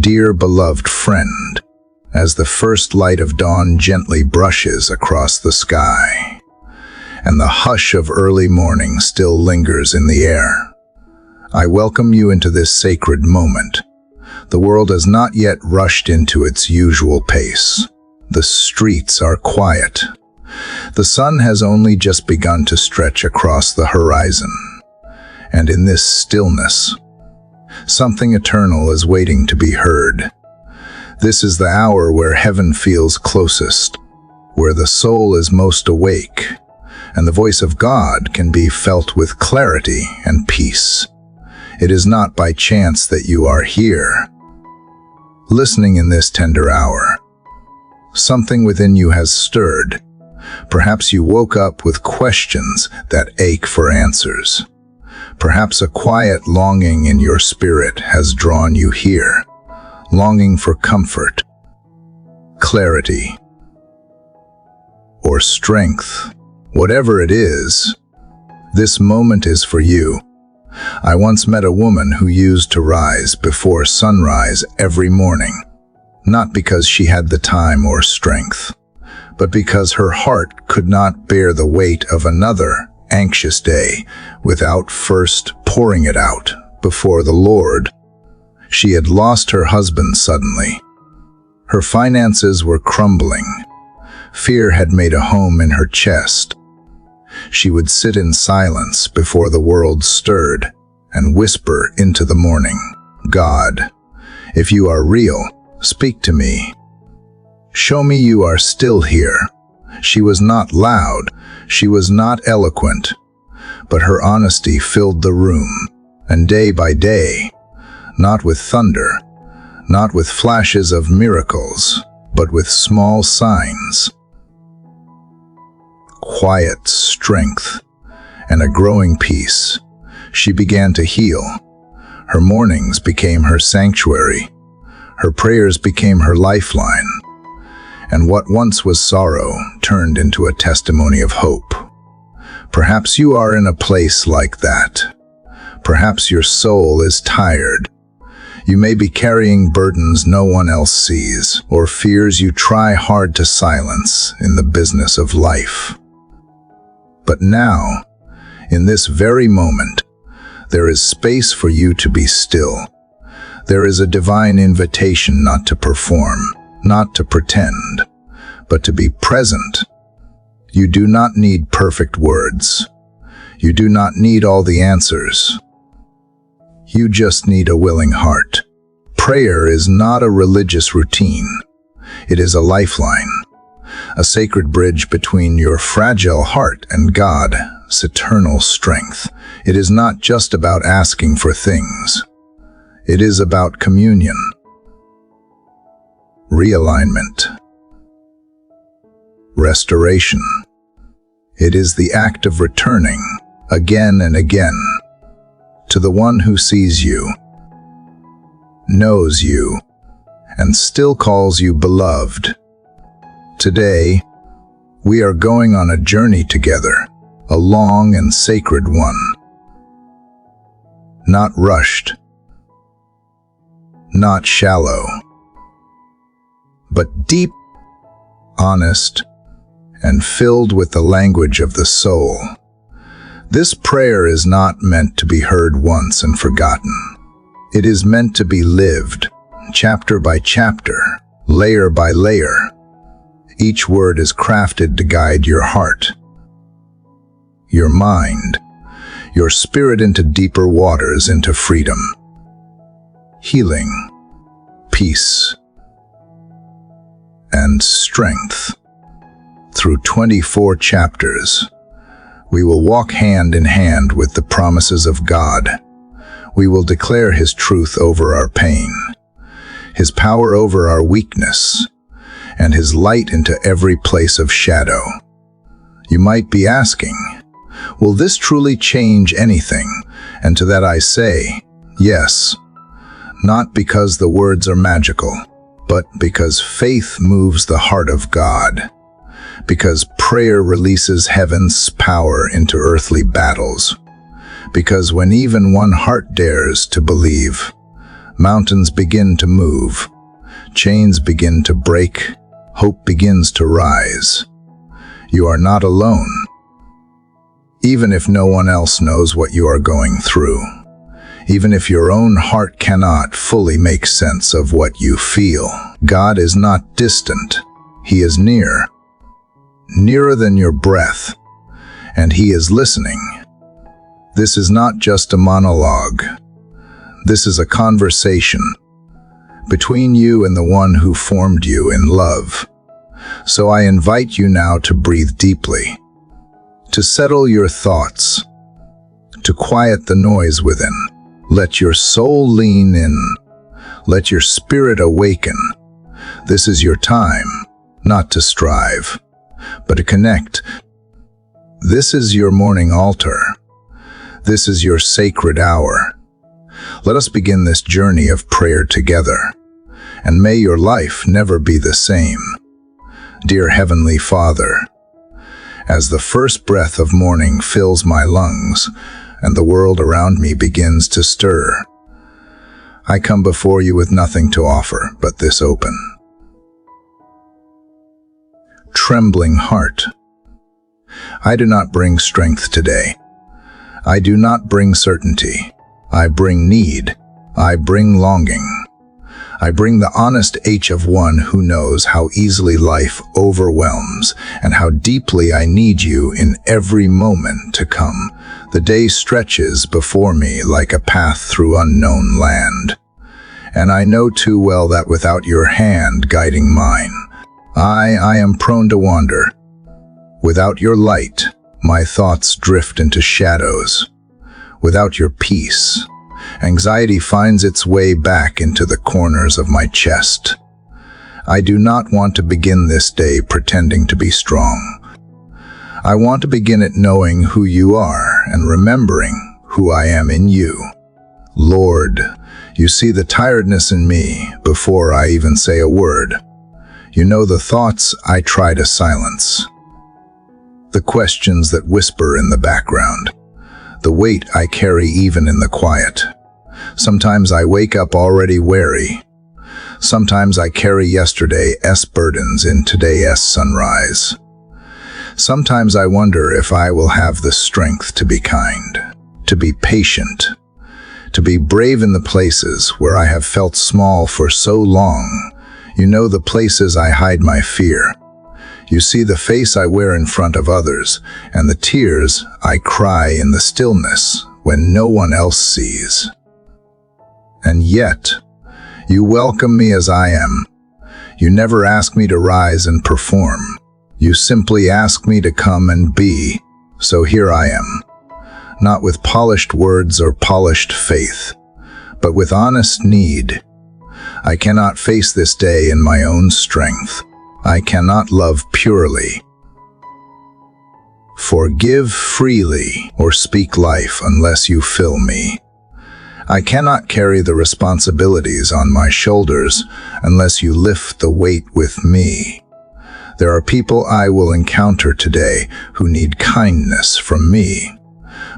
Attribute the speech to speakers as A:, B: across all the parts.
A: Dear beloved friend, as the first light of dawn gently brushes across the sky, and the hush of early morning still lingers in the air, I welcome you into this sacred moment. The world has not yet rushed into its usual pace. The streets are quiet. The sun has only just begun to stretch across the horizon. And in this stillness, something eternal is waiting to be heard. This is the hour where heaven feels closest, where the soul is most awake, and the voice of God can be felt with clarity and peace. It is not by chance that you are here, listening in this tender hour. Something within you has stirred. Perhaps you woke up with questions that ache for answers. Perhaps a quiet longing in your spirit has drawn you here, longing for comfort, clarity, or strength. Whatever it is, this moment is for you. I once met a woman who used to rise before sunrise every morning, not because she had the time or strength, but because her heart could not bear the weight of another anxious day without first pouring it out before the Lord. She had lost her husband suddenly. Her finances were crumbling. Fear had made a home in her chest. She would sit in silence before the world stirred and whisper into the morning, "God, if you are real, speak to me. Show me you are still here." She was not loud, she was not eloquent, but her honesty filled the room, and day by day, not with thunder, not with flashes of miracles, but with small signs, quiet strength, and a growing peace, she began to heal. Her mornings became her sanctuary, her prayers became her lifeline, and what once was sorrow turned into a testimony of hope. Perhaps you are in a place like that. Perhaps your soul is tired. You may be carrying burdens no one else sees, or fears you try hard to silence in the business of life. But now, in this very moment, there is space for you to be still. There is a divine invitation not to perform, not to pretend, but to be present. You do not need perfect words. You do not need all the answers. You just need a willing heart. Prayer is not a religious routine. It is a lifeline, a sacred bridge between your fragile heart and God's eternal strength. It is not just about asking for things. It is about communion, realignment, restoration. It is the act of returning again and again to the one who sees you, knows you, and still calls you beloved. Today, we are going on a journey together, a long and sacred one. Not rushed, not shallow, but deep, honest, and filled with the language of the soul. This prayer is not meant to be heard once and forgotten. It is meant to be lived, chapter by chapter, layer by layer. Each word is crafted to guide your heart, your mind, your spirit into deeper waters, into freedom, healing, peace, and strength. Through 24 chapters, we will walk hand in hand with the promises of God. We will declare His truth over our pain, His power over our weakness, and His light into every place of shadow. You might be asking, will this truly change anything? And to that I say, yes. Not because the words are magical, but because faith moves the heart of God. Because prayer releases heaven's power into earthly battles. Because when even one heart dares to believe, Mountains begin to move. Chains begin to break. Hope begins to rise. You are not alone, even if no one else knows what you are going through. Even if your own heart cannot fully make sense of what you feel. God is not distant. He is near, nearer than your breath, and He is listening. This is not just a monologue. This is a conversation between you and the one who formed you in love. So I invite you now to breathe deeply, to settle your thoughts, to quiet the noise within. Let your soul lean in. Let your spirit awaken. This is your time, not to strive, but to connect. This is your morning altar. This is your sacred hour. Let us begin this journey of prayer together, and may your life never be the same. Dear Heavenly Father, as the first breath of morning fills my lungs and the world around me begins to stir, I come before you with nothing to offer but this open, trembling heart. I do not bring strength today. I do not bring certainty. I bring need. I bring longing. I bring the honest H of one who knows how easily life overwhelms and how deeply I need you in every moment to come. The day stretches before me like a path through unknown land, and I know too well that without your hand guiding mine, I am prone to wander. Without your light, my thoughts drift into shadows. Without your peace, anxiety finds its way back into the corners of my chest. I do not want to begin this day pretending to be strong. I want to begin it knowing who you are and remembering who I am in you. Lord, you see the tiredness in me before I even say a word. You know the thoughts I try to silence, the questions that whisper in the background, the weight I carry even in the quiet. Sometimes I wake up already weary. Sometimes I carry yesterday's burdens in today's sunrise. Sometimes I wonder if I will have the strength to be kind, to be patient, to be brave in the places where I have felt small for so long. You know the places I hide my fear. You see the face I wear in front of others, and the tears I cry in the stillness when no one else sees. And yet, you welcome me as I am. You never ask me to rise and perform. You simply ask me to come and be. So here I am, not with polished words or polished faith, but with honest need. I cannot face this day in my own strength. I cannot love purely, forgive freely, or speak life unless you fill me. I cannot carry the responsibilities on my shoulders unless you lift the weight with me. There are people I will encounter today who need kindness from me,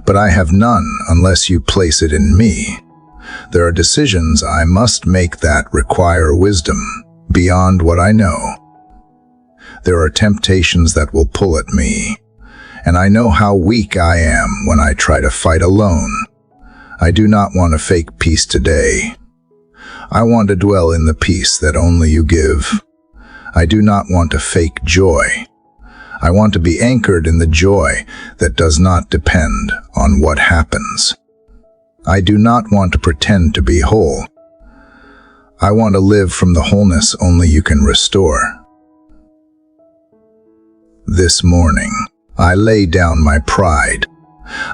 A: but I have none unless you place it in me. There are decisions I must make that require wisdom beyond what I know. There are temptations that will pull at me, and I know how weak I am when I try to fight alone. I do not want to fake peace today. I want to dwell in the peace that only you give. I do not want to fake joy. I want to be anchored in the joy that does not depend on what happens. I do not want to pretend to be whole. I want to live from the wholeness only you can restore. This morning, I lay down my pride.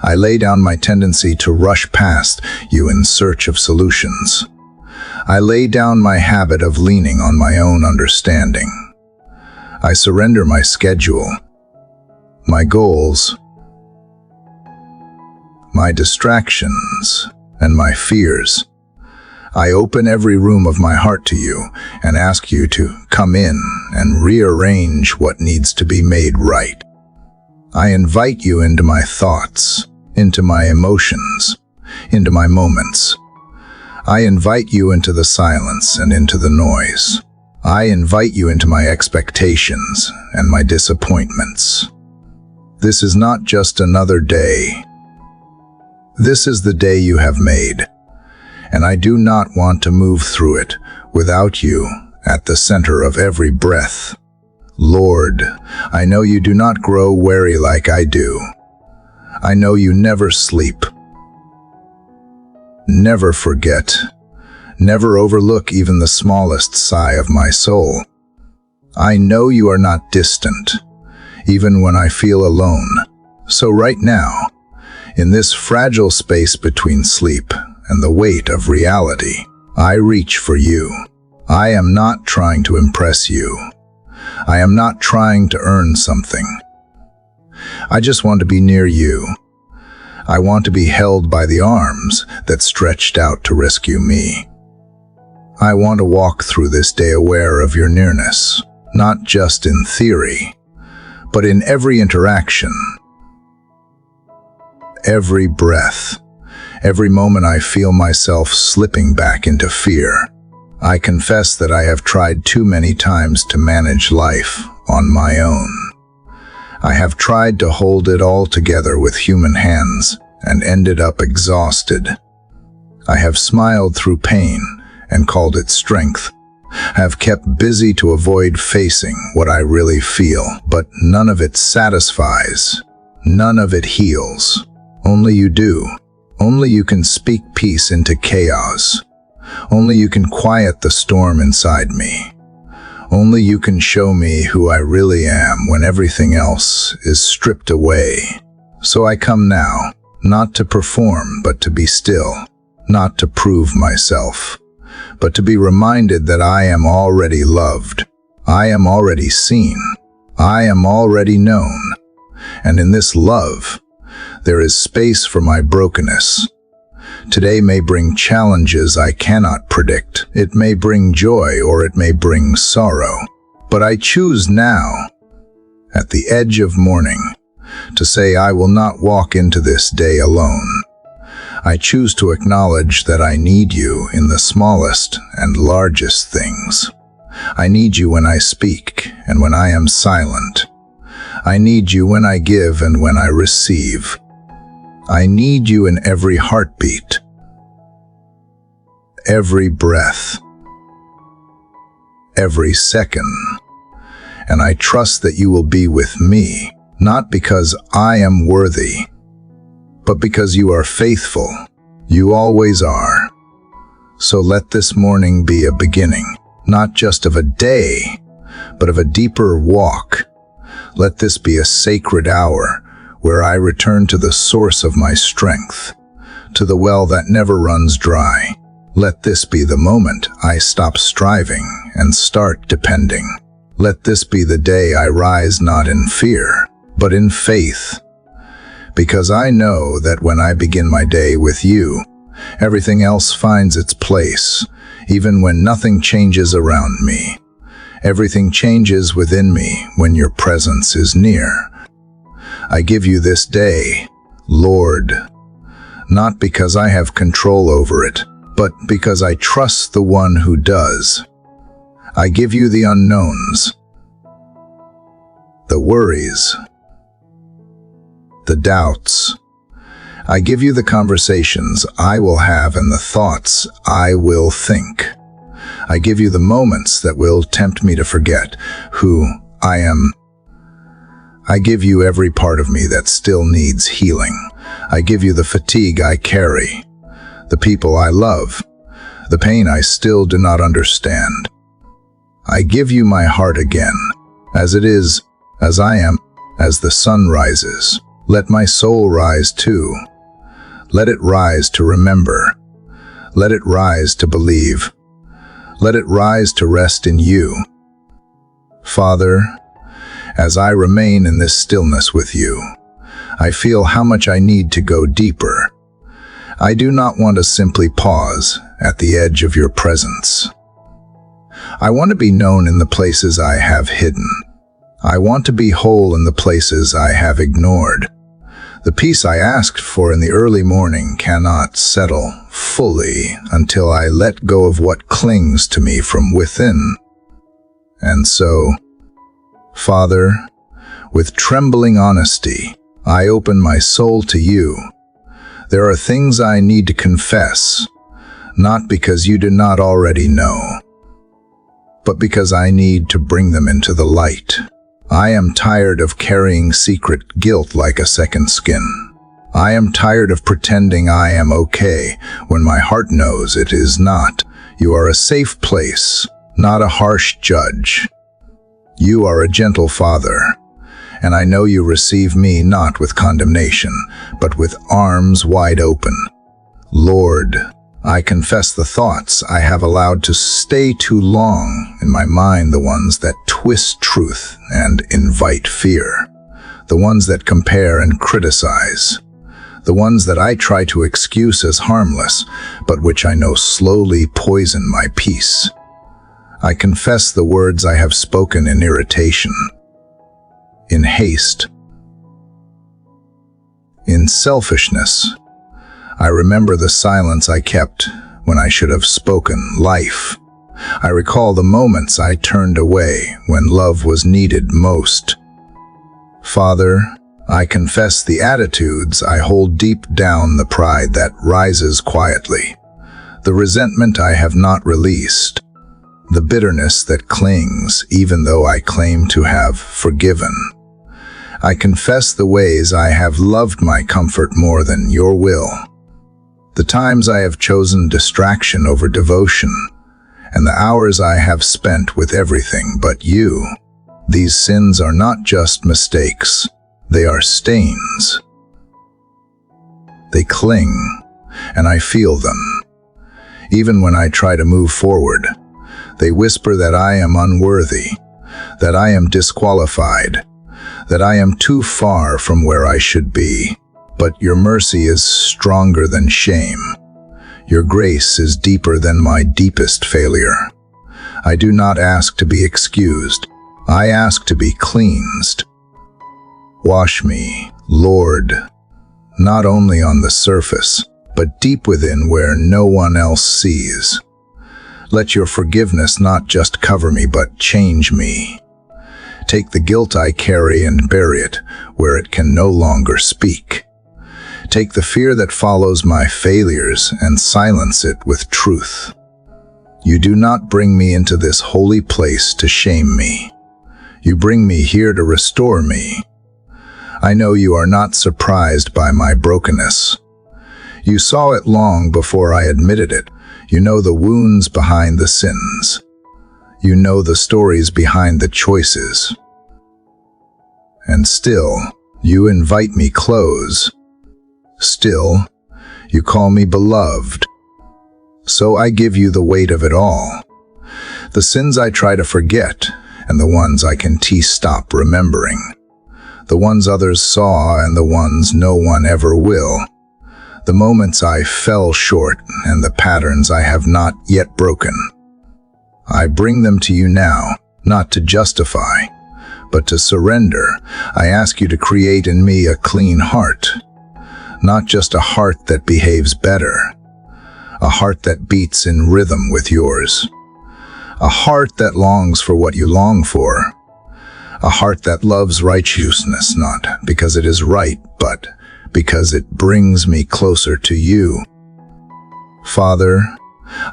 A: I lay down my tendency to rush past you in search of solutions. I lay down my habit of leaning on my own understanding. I surrender my schedule, my goals, my distractions, and my fears. I open every room of my heart to you and ask you to come in and rearrange what needs to be made right. I invite you into my thoughts, into my emotions, into my moments. I invite you into the silence and into the noise. I invite you into my expectations and my disappointments. This is not just another day. This is the day you have made, and I do not want to move through it without you at the center of every breath. Lord, I know you do not grow weary like I do. I know you never sleep, never forget, never overlook even the smallest sigh of my soul. I know you are not distant, even when I feel alone. So right now, in this fragile space between sleep and the weight of reality, I reach for you. I am not trying to impress you. I am not trying to earn something. I just want to be near you. I want to be held by the arms that stretched out to rescue me. I want to walk through this day aware of your nearness, not just in theory, but in every interaction, every breath, every moment I feel myself slipping back into fear. I confess that I have tried too many times to manage life on my own. I have tried to hold it all together with human hands and ended up exhausted. I have smiled through pain and called it strength. Have kept busy to avoid facing what I really feel, but none of it satisfies. None of it heals. Only you do. Only you can speak peace into chaos. Only you can quiet the storm inside me. Only you can show me who I really am when everything else is stripped away. So I come now, not to perform, but to be still, not to prove myself, but to be reminded that I am already loved. I am already seen. I am already known. And in this love, there is space for my brokenness. Today may bring challenges I cannot predict. It may bring joy or it may bring sorrow. But I choose now, at the edge of morning, to say I will not walk into this day alone. I choose to acknowledge that I need you in the smallest and largest things. I need you when I speak and when I am silent. I need you when I give and when I receive. I need you in every heartbeat, every breath, every second. And I trust that you will be with me, not because I am worthy, but because you are faithful. You always are. So let this morning be a beginning, not just of a day, but of a deeper walk. Let this be a sacred hour where I return to the source of my strength, to the well that never runs dry. Let this be the moment I stop striving and start depending. Let this be the day I rise not in fear, but in faith. Because I know that when I begin my day with you, everything else finds its place, even when nothing changes around me. Everything changes within me when your presence is near. I give you this day, Lord, not because I have control over it, but because I trust the one who does. I give you the unknowns, the worries, the doubts. I give you the conversations I will have and the thoughts I will think. I give you the moments that will tempt me to forget who I am. I give you every part of me that still needs healing. I give you the fatigue I carry, the people I love, the pain I still do not understand. I give you my heart again, as it is, as I am, as the sun rises. Let my soul rise too. Let it rise to remember. Let it rise to believe. Let it rise to rest in you. Father, as I remain in this stillness with you, I feel how much I need to go deeper. I do not want to simply pause at the edge of your presence. I want to be known in the places I have hidden. I want to be whole in the places I have ignored. The peace I asked for in the early morning cannot settle fully until I let go of what clings to me from within. And so, Father, with trembling honesty, I open my soul to you. There are things I need to confess, not because you do not already know, but because I need to bring them into the light. I am tired of carrying secret guilt like a second skin. I am tired of pretending I am okay when my heart knows it is not. You are a safe place, not a harsh judge. You are a gentle Father, and I know you receive me not with condemnation, but with arms wide open. Lord, I confess the thoughts I have allowed to stay too long in my mind, the ones that twist truth and invite fear, the ones that compare and criticize, the ones that I try to excuse as harmless, but which I know slowly poison my peace. I confess the words I have spoken in irritation, in haste, in selfishness. I remember the silence I kept when I should have spoken life. I recall the moments I turned away when love was needed most. Father, I confess the attitudes I hold deep down, the pride that rises quietly, the resentment I have not released, the bitterness that clings even though I claim to have forgiven. I confess the ways I have loved my comfort more than your will, the times I have chosen distraction over devotion, and the hours I have spent with everything but you. These sins are not just mistakes, they are stains. They cling, and I feel them. Even when I try to move forward, they whisper that I am unworthy, that I am disqualified, that I am too far from where I should be. But your mercy is stronger than shame. Your grace is deeper than my deepest failure. I do not ask to be excused. I ask to be cleansed. Wash me, Lord, not only on the surface, but deep within where no one else sees. Let your forgiveness not just cover me, but change me. Take the guilt I carry and bury it where it can no longer speak. Take the fear that follows my failures and silence it with truth. You do not bring me into this holy place to shame me. You bring me here to restore me. I know you are not surprised by my brokenness. You saw it long before I admitted it. You know the wounds behind the sins. You know the stories behind the choices. And still, you invite me close. Still, you call me beloved. So I give you the weight of it all. The sins I try to forget, and the ones I can stop remembering. The ones others saw, and the ones no one ever will. The moments I fell short, and the patterns I have not yet broken. I bring them to you now, not to justify, but to surrender. I ask you to create in me a clean heart. Not just a heart that behaves better, a heart that beats in rhythm with yours, a heart that longs for what you long for, a heart that loves righteousness not because it is right, but because it brings me closer to you. Father,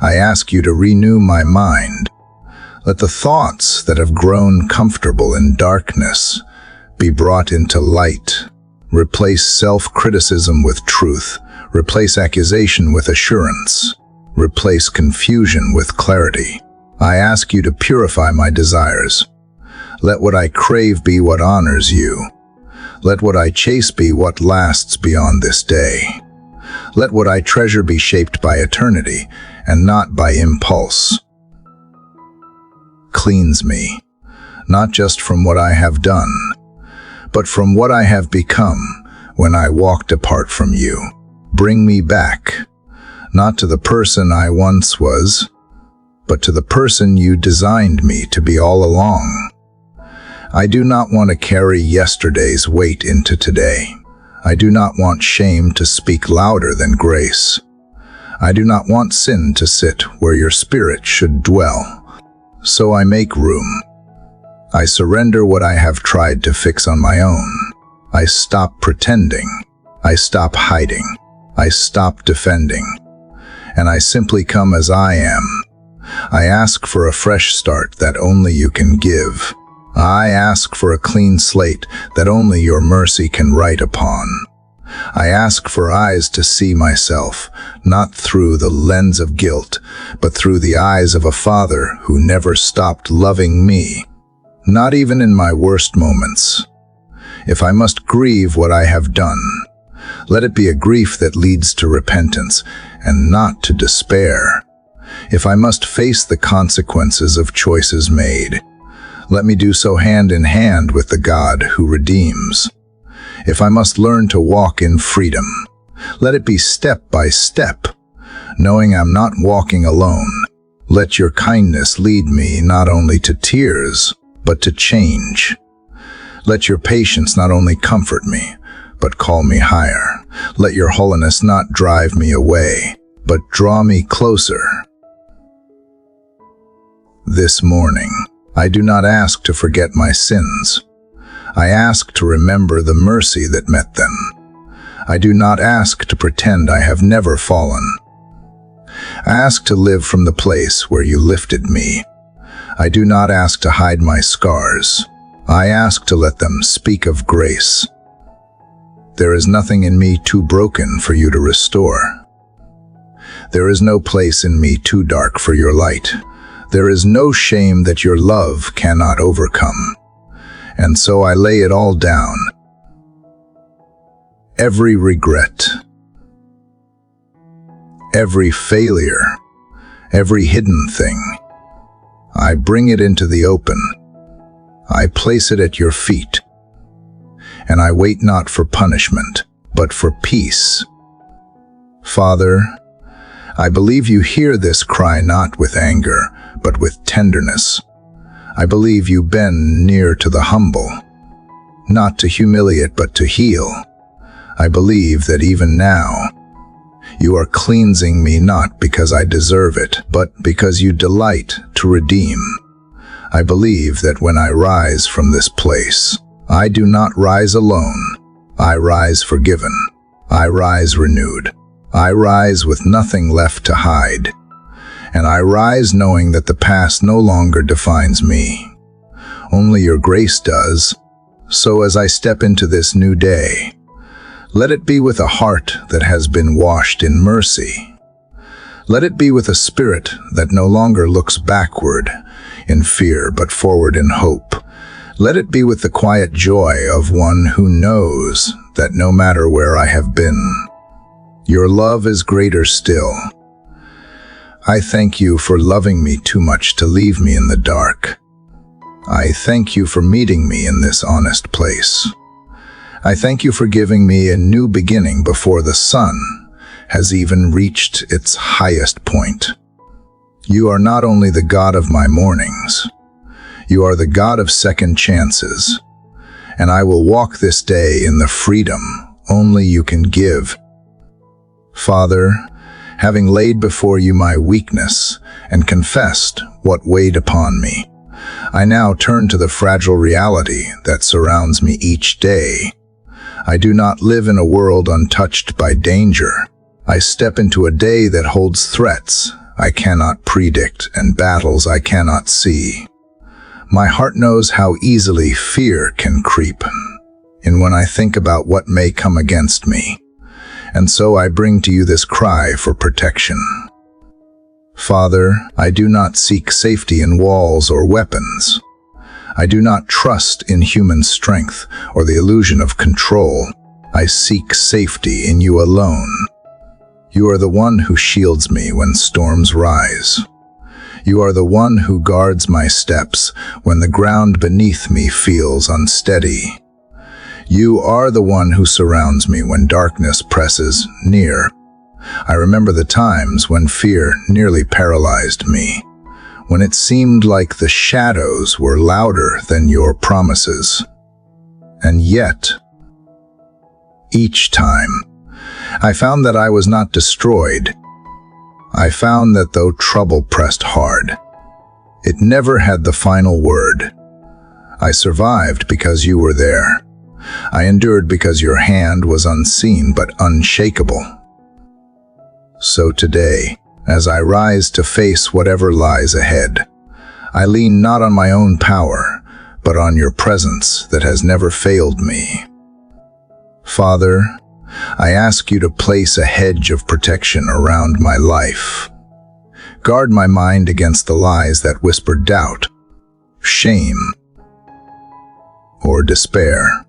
A: I ask you to renew my mind. Let the thoughts that have grown comfortable in darkness be brought into light. Replace self-criticism with truth. Replace accusation with assurance. Replace confusion with clarity. I ask you to purify my desires. Let what I crave be what honors you. Let what I chase be what lasts beyond this day. Let what I treasure be shaped by eternity and not by impulse. Cleanse me, not just from what I have done, but from what I have become when I walked apart from you. Bring me back, not to the person I once was, but to the person you designed me to be all along. I do not want to carry yesterday's weight into today. I do not want shame to speak louder than grace. I do not want sin to sit where your Spirit should dwell. So I make room. I surrender what I have tried to fix on my own. I stop pretending. I stop hiding. I stop defending. And I simply come as I am. I ask for a fresh start that only you can give. I ask for a clean slate that only your mercy can write upon. I ask for eyes to see myself, not through the lens of guilt, but through the eyes of a Father who never stopped loving me, not even in my worst moments. If I must grieve what I have done, let it be a grief that leads to repentance and not to despair. If I must face the consequences of choices made, let me do so hand in hand with the God who redeems. If I must learn to walk in freedom, let it be step by step, knowing I'm not walking alone. Let your kindness lead me not only to tears, but to change. Let your patience not only comfort me, but call me higher. Let your holiness not drive me away, but draw me closer. This morning, I do not ask to forget my sins. I ask to remember the mercy that met them. I do not ask to pretend I have never fallen. I ask to live from the place where you lifted me. I do not ask to hide my scars. I ask to let them speak of grace. There is nothing in me too broken for you to restore. There is no place in me too dark for your light. There is no shame that your love cannot overcome. And so I lay it all down. Every regret, every failure, every hidden thing, I bring it into the open. I place it at your feet. And I wait not for punishment, but for peace. Father, I believe you hear this cry not with anger, but with tenderness. I believe you bend near to the humble, not to humiliate but to heal. I believe that even now, you are cleansing me not because I deserve it, but because you delight to redeem. I believe that when I rise from this place, I do not rise alone. I rise forgiven. I rise renewed. I rise with nothing left to hide. And I rise knowing that the past no longer defines me. Only your grace does. So as I step into this new day, let it be with a heart that has been washed in mercy. Let it be with a spirit that no longer looks backward in fear but forward in hope. Let it be with the quiet joy of one who knows that no matter where I have been, your love is greater still. I thank you for loving me too much to leave me in the dark. I thank you for meeting me in this honest place. I thank you for giving me a new beginning before the sun has even reached its highest point. You are not only the God of my mornings, you are the God of second chances, and I will walk this day in the freedom only you can give. Father, having laid before you my weakness and confessed what weighed upon me, I now turn to the fragile reality that surrounds me each day. I do not live in a world untouched by danger. I step into a day that holds threats I cannot predict and battles I cannot see. My heart knows how easily fear can creep in when I think about what may come against me. And so I bring to you this cry for protection. Father, I do not seek safety in walls or weapons. I do not trust in human strength or the illusion of control. I seek safety in you alone. You are the one who shields me when storms rise. You are the one who guards my steps when the ground beneath me feels unsteady. You are the one who surrounds me when darkness presses near. I remember the times when fear nearly paralyzed me, when it seemed like the shadows were louder than your promises. And yet, Each time, I found that I was not destroyed. I found that though trouble pressed hard, it never had the final word. I survived because you were there. I endured because your hand was unseen but unshakable. So today, as I rise to face whatever lies ahead, I lean not on my own power, but on your presence that has never failed me. Father, I ask you to place a hedge of protection around my life. Guard my mind against the lies that whisper doubt, shame, or despair.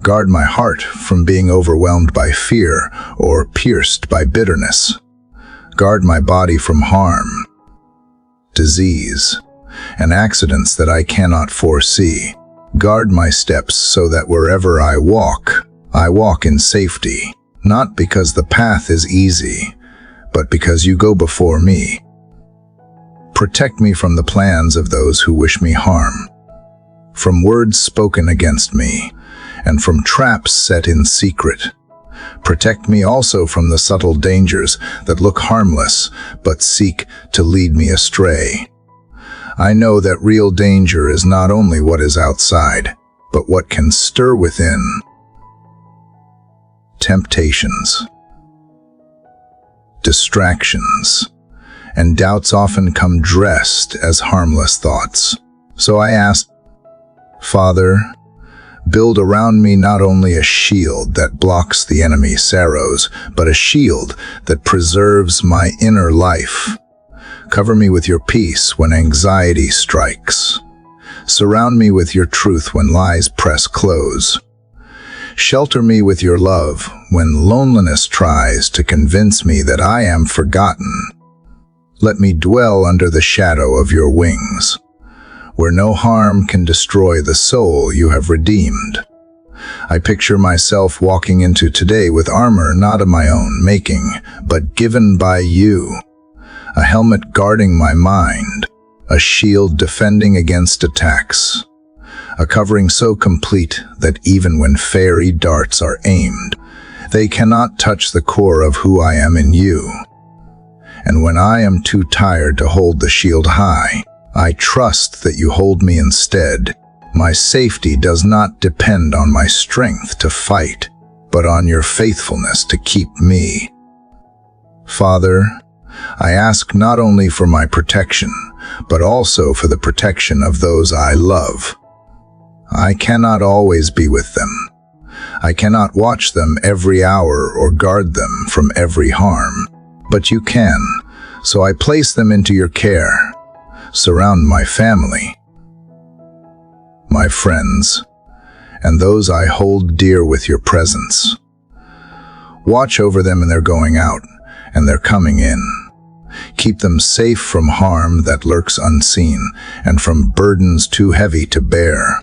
A: Guard my heart from being overwhelmed by fear or pierced by bitterness. Guard my body from harm, disease, and accidents that I cannot foresee. Guard my steps so that wherever I walk in safety, not because the path is easy, but because you go before me. Protect me from the plans of those who wish me harm, from words spoken against me, and from traps set in secret. Protect me also from the subtle dangers that look harmless but seek to lead me astray. I know that real danger is not only what is outside, but what can stir within. Temptations, distractions, and doubts often come dressed as harmless thoughts. So I ask, Father, build around me not only a shield that blocks the enemy's arrows, but a shield that preserves my inner life. Cover me with your peace when anxiety strikes. Surround me with your truth when lies press close. Shelter me with your love when loneliness tries to convince me that I am forgotten. Let me dwell under the shadow of your wings, where no harm can destroy the soul you have redeemed. I picture myself walking into today with armor not of my own making, but given by you. A helmet guarding my mind, a shield defending against attacks, a covering so complete that even when fairy darts are aimed, they cannot touch the core of who I am in you. And when I am too tired to hold the shield high, I trust that you hold me instead. My safety does not depend on my strength to fight, but on your faithfulness to keep me. Father, I ask not only for my protection, but also for the protection of those I love. I cannot always be with them. I cannot watch them every hour or guard them from every harm, but you can, so I place them into your care. Surround my family, my friends, and those I hold dear with your presence. Watch over them in their going out and their coming in. Keep them safe from harm that lurks unseen and from burdens too heavy to bear.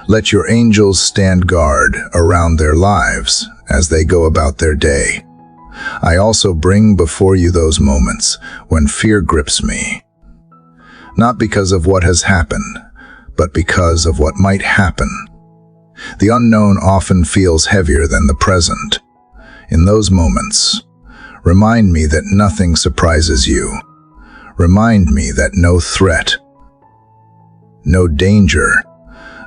A: Let your angels stand guard around their lives as they go about their day. I also bring before you those moments when fear grips me, not because of what has happened, but because of what might happen. The unknown often feels heavier than the present. In those moments, remind me that nothing surprises you. Remind me that no threat, no danger,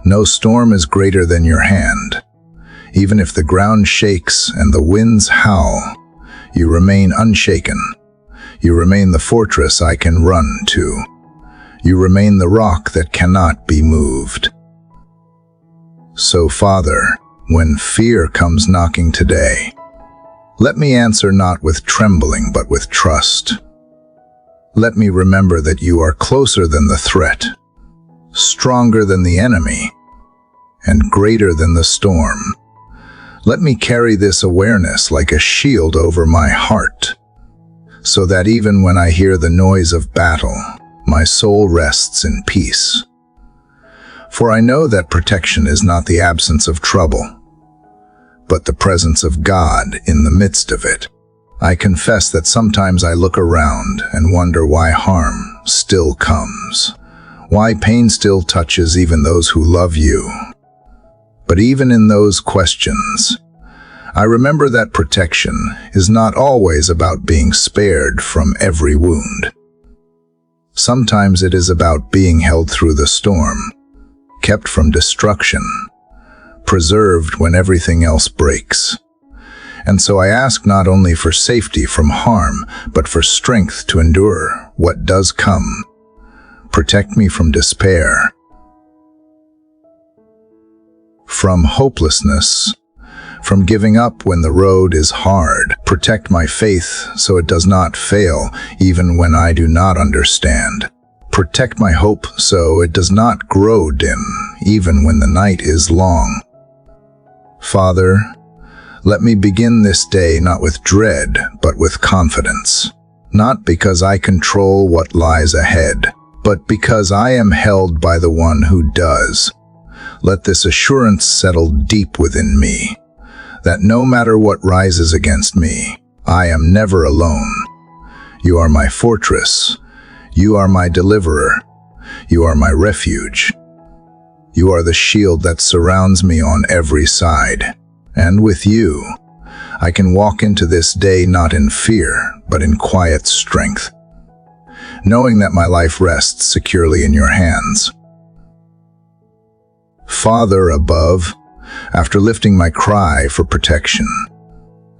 A: no storm is greater than your hand. Even if the ground shakes and the winds howl, you remain unshaken. You remain the fortress I can run to. You remain the rock that cannot be moved. So, Father, when fear comes knocking today, let me answer not with trembling but with trust. Let me remember that you are closer than the threat, stronger than the enemy, and greater than the storm. Let me carry this awareness like a shield over my heart, so that even when I hear the noise of battle, my soul rests in peace. For I know that protection is not the absence of trouble, but the presence of God in the midst of it. I confess that sometimes I look around and wonder why harm still comes, why pain still touches even those who love you. But even in those questions, I remember that protection is not always about being spared from every wound. Sometimes it is about being held through the storm, kept from destruction, preserved when everything else breaks. And so I ask not only for safety from harm, but for strength to endure what does come. Protect me from despair, from hopelessness, from giving up when the road is hard. Protect my faith so it does not fail even when I do not understand. Protect my hope so it does not grow dim even when the night is long. Father, let me begin this day not with dread but with confidence, not because I control what lies ahead, but because I am held by the one who does. Let this assurance settle deep within me, that no matter what rises against me, I am never alone. You are my fortress. You are my deliverer. You are my refuge. You are the shield that surrounds me on every side. And with you, I can walk into this day not in fear, but in quiet strength, knowing that my life rests securely in your hands. Father above, after lifting my cry for protection,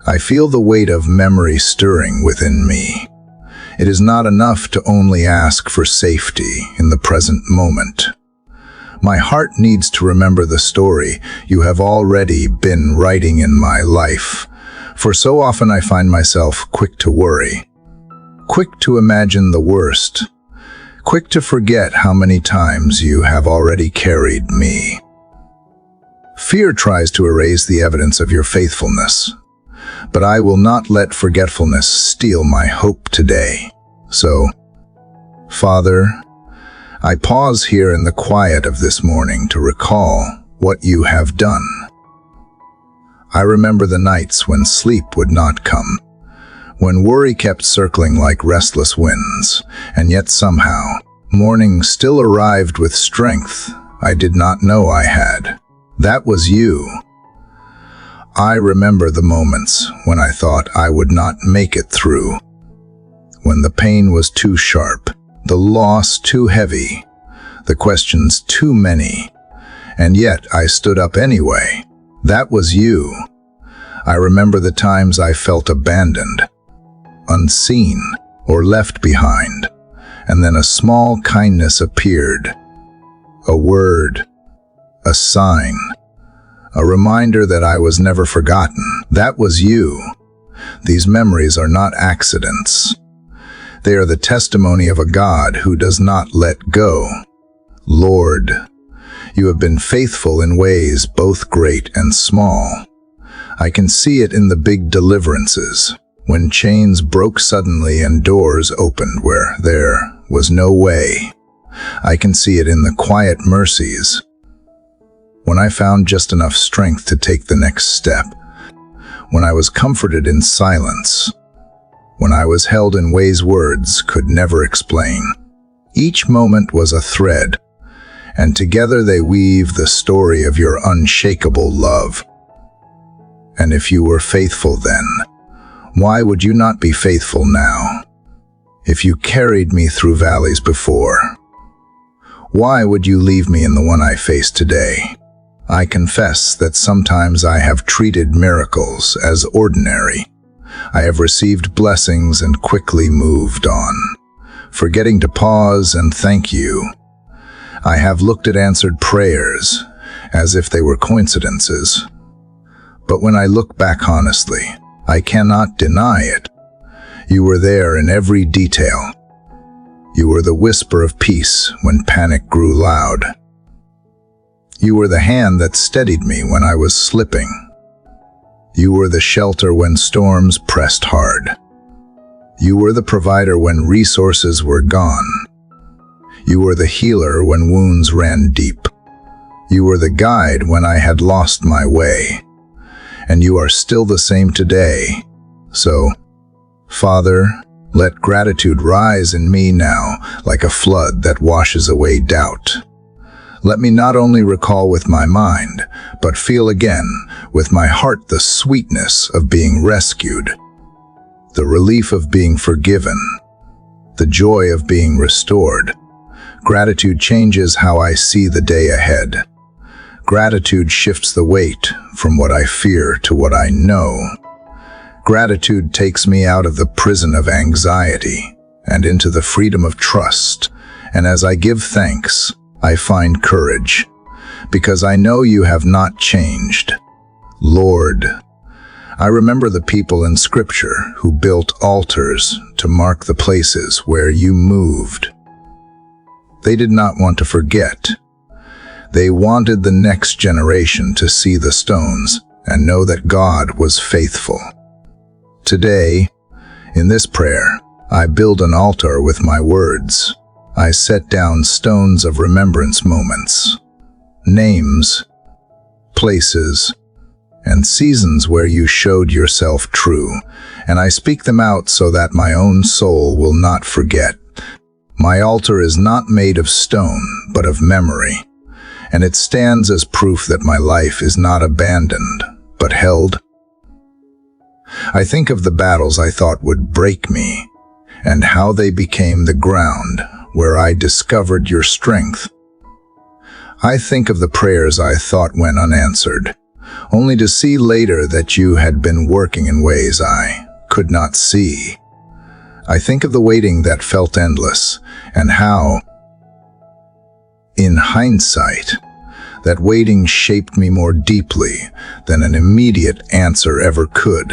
A: I feel the weight of memory stirring within me. It is not enough to only ask for safety in the present moment. My heart needs to remember the story you have already been writing in my life, for so often I find myself quick to worry, quick to imagine the worst, quick to forget how many times you have already carried me. Fear tries to erase the evidence of your faithfulness, but I will not let forgetfulness steal my hope today. So, Father, I pause here in the quiet of this morning to recall what you have done. I remember the nights when sleep would not come, when worry kept circling like restless winds, and yet somehow, morning still arrived with strength I did not know I had. That was you. I remember the moments when I thought I would not make it through, when the pain was too sharp, the loss too heavy, the questions too many, and yet I stood up anyway. That was you. I remember the times I felt abandoned, unseen, or left behind, and then a small kindness appeared. A word, a sign, a reminder that I was never forgotten. That was you. These memories are not accidents. They are the testimony of a God who does not let go. Lord, you have been faithful in ways both great and small. I can see it in the big deliverances, when chains broke suddenly and doors opened where there was no way. I can see it in the quiet mercies, when I found just enough strength to take the next step, when I was comforted in silence, when I was held in ways words could never explain. Each moment was a thread, and together they weave the story of your unshakable love. And if you were faithful then, why would you not be faithful now? If you carried me through valleys before, why would you leave me in the one I face today? I confess that sometimes I have treated miracles as ordinary. I have received blessings and quickly moved on, forgetting to pause and thank you. I have looked at answered prayers as if they were coincidences. But when I look back honestly, I cannot deny it. You were there in every detail. You were the whisper of peace when panic grew loud. You were the hand that steadied me when I was slipping. You were the shelter when storms pressed hard. You were the provider when resources were gone. You were the healer when wounds ran deep. You were the guide when I had lost my way. And you are still the same today. So, Father, let gratitude rise in me now like a flood that washes away doubt. Let me not only recall with my mind, but feel again with my heart the sweetness of being rescued, the relief of being forgiven, the joy of being restored. Gratitude changes how I see the day ahead. Gratitude shifts the weight from what I fear to what I know. Gratitude takes me out of the prison of anxiety and into the freedom of trust. And as I give thanks, I find courage, because I know you have not changed. Lord, I remember the people in Scripture who built altars to mark the places where you moved. They did not want to forget. They wanted the next generation to see the stones and know that God was faithful. Today, in this prayer, I build an altar with my words. I set down stones of remembrance moments, names, places, and seasons where you showed yourself true, and I speak them out so that my own soul will not forget. My altar is not made of stone, but of memory, and it stands as proof that my life is not abandoned, but held. I think of the battles I thought would break me, and how they became the ground where I discovered your strength. I think of the prayers I thought went unanswered, only to see later that you had been working in ways I could not see. I think of the waiting that felt endless, and how, in hindsight, that waiting shaped me more deeply than an immediate answer ever could.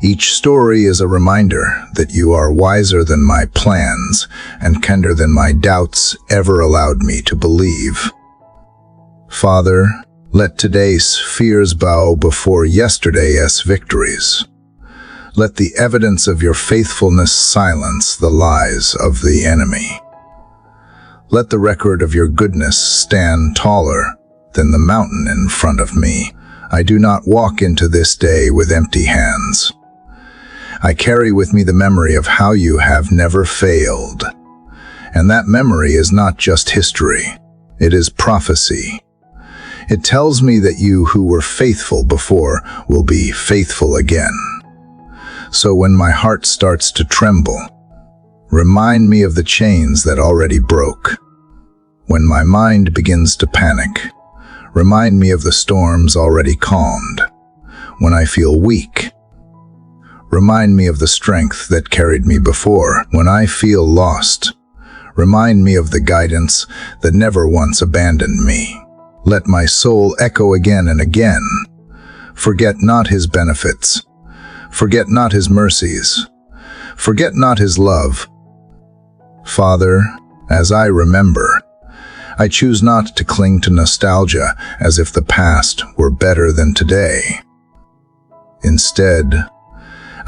A: Each story is a reminder that you are wiser than my plans and kinder than my doubts ever allowed me to believe. Father, let today's fears bow before yesterday's victories. Let the evidence of your faithfulness silence the lies of the enemy. Let the record of your goodness stand taller than the mountain in front of me. I do not walk into this day with empty hands. I carry with me the memory of how you have never failed. And that memory is not just history, it is prophecy. It tells me that you who were faithful before will be faithful again. So when my heart starts to tremble, remind me of the chains that already broke. When my mind begins to panic, remind me of the storms already calmed. When I feel weak, remind me of the strength that carried me before. When I feel lost, remind me of the guidance that never once abandoned me. Let my soul echo again and again. Forget not his benefits. Forget not his mercies. Forget not his love. Father, as I remember, I choose not to cling to nostalgia as if the past were better than today. Instead,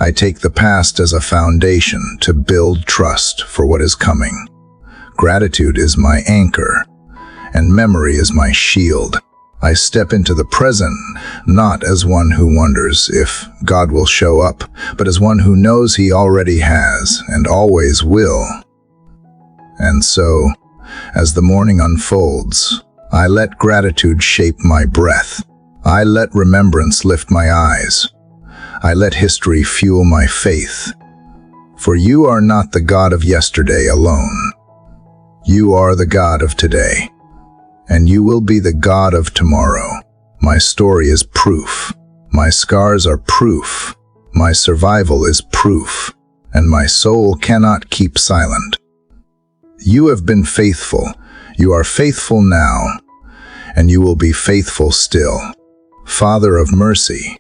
A: I take the past as a foundation to build trust for what is coming. Gratitude is my anchor, and memory is my shield. I step into the present not as one who wonders if God will show up, but as one who knows he already has and always will. And so, as the morning unfolds, I let gratitude shape my breath. I let remembrance lift my eyes. I let history fuel my faith. For you are not the God of yesterday alone. You are the God of today, and you will be the God of tomorrow. My story is proof. My scars are proof. My survival is proof, and my soul cannot keep silent. You have been faithful. You are faithful now, and you will be faithful still. Father of mercy,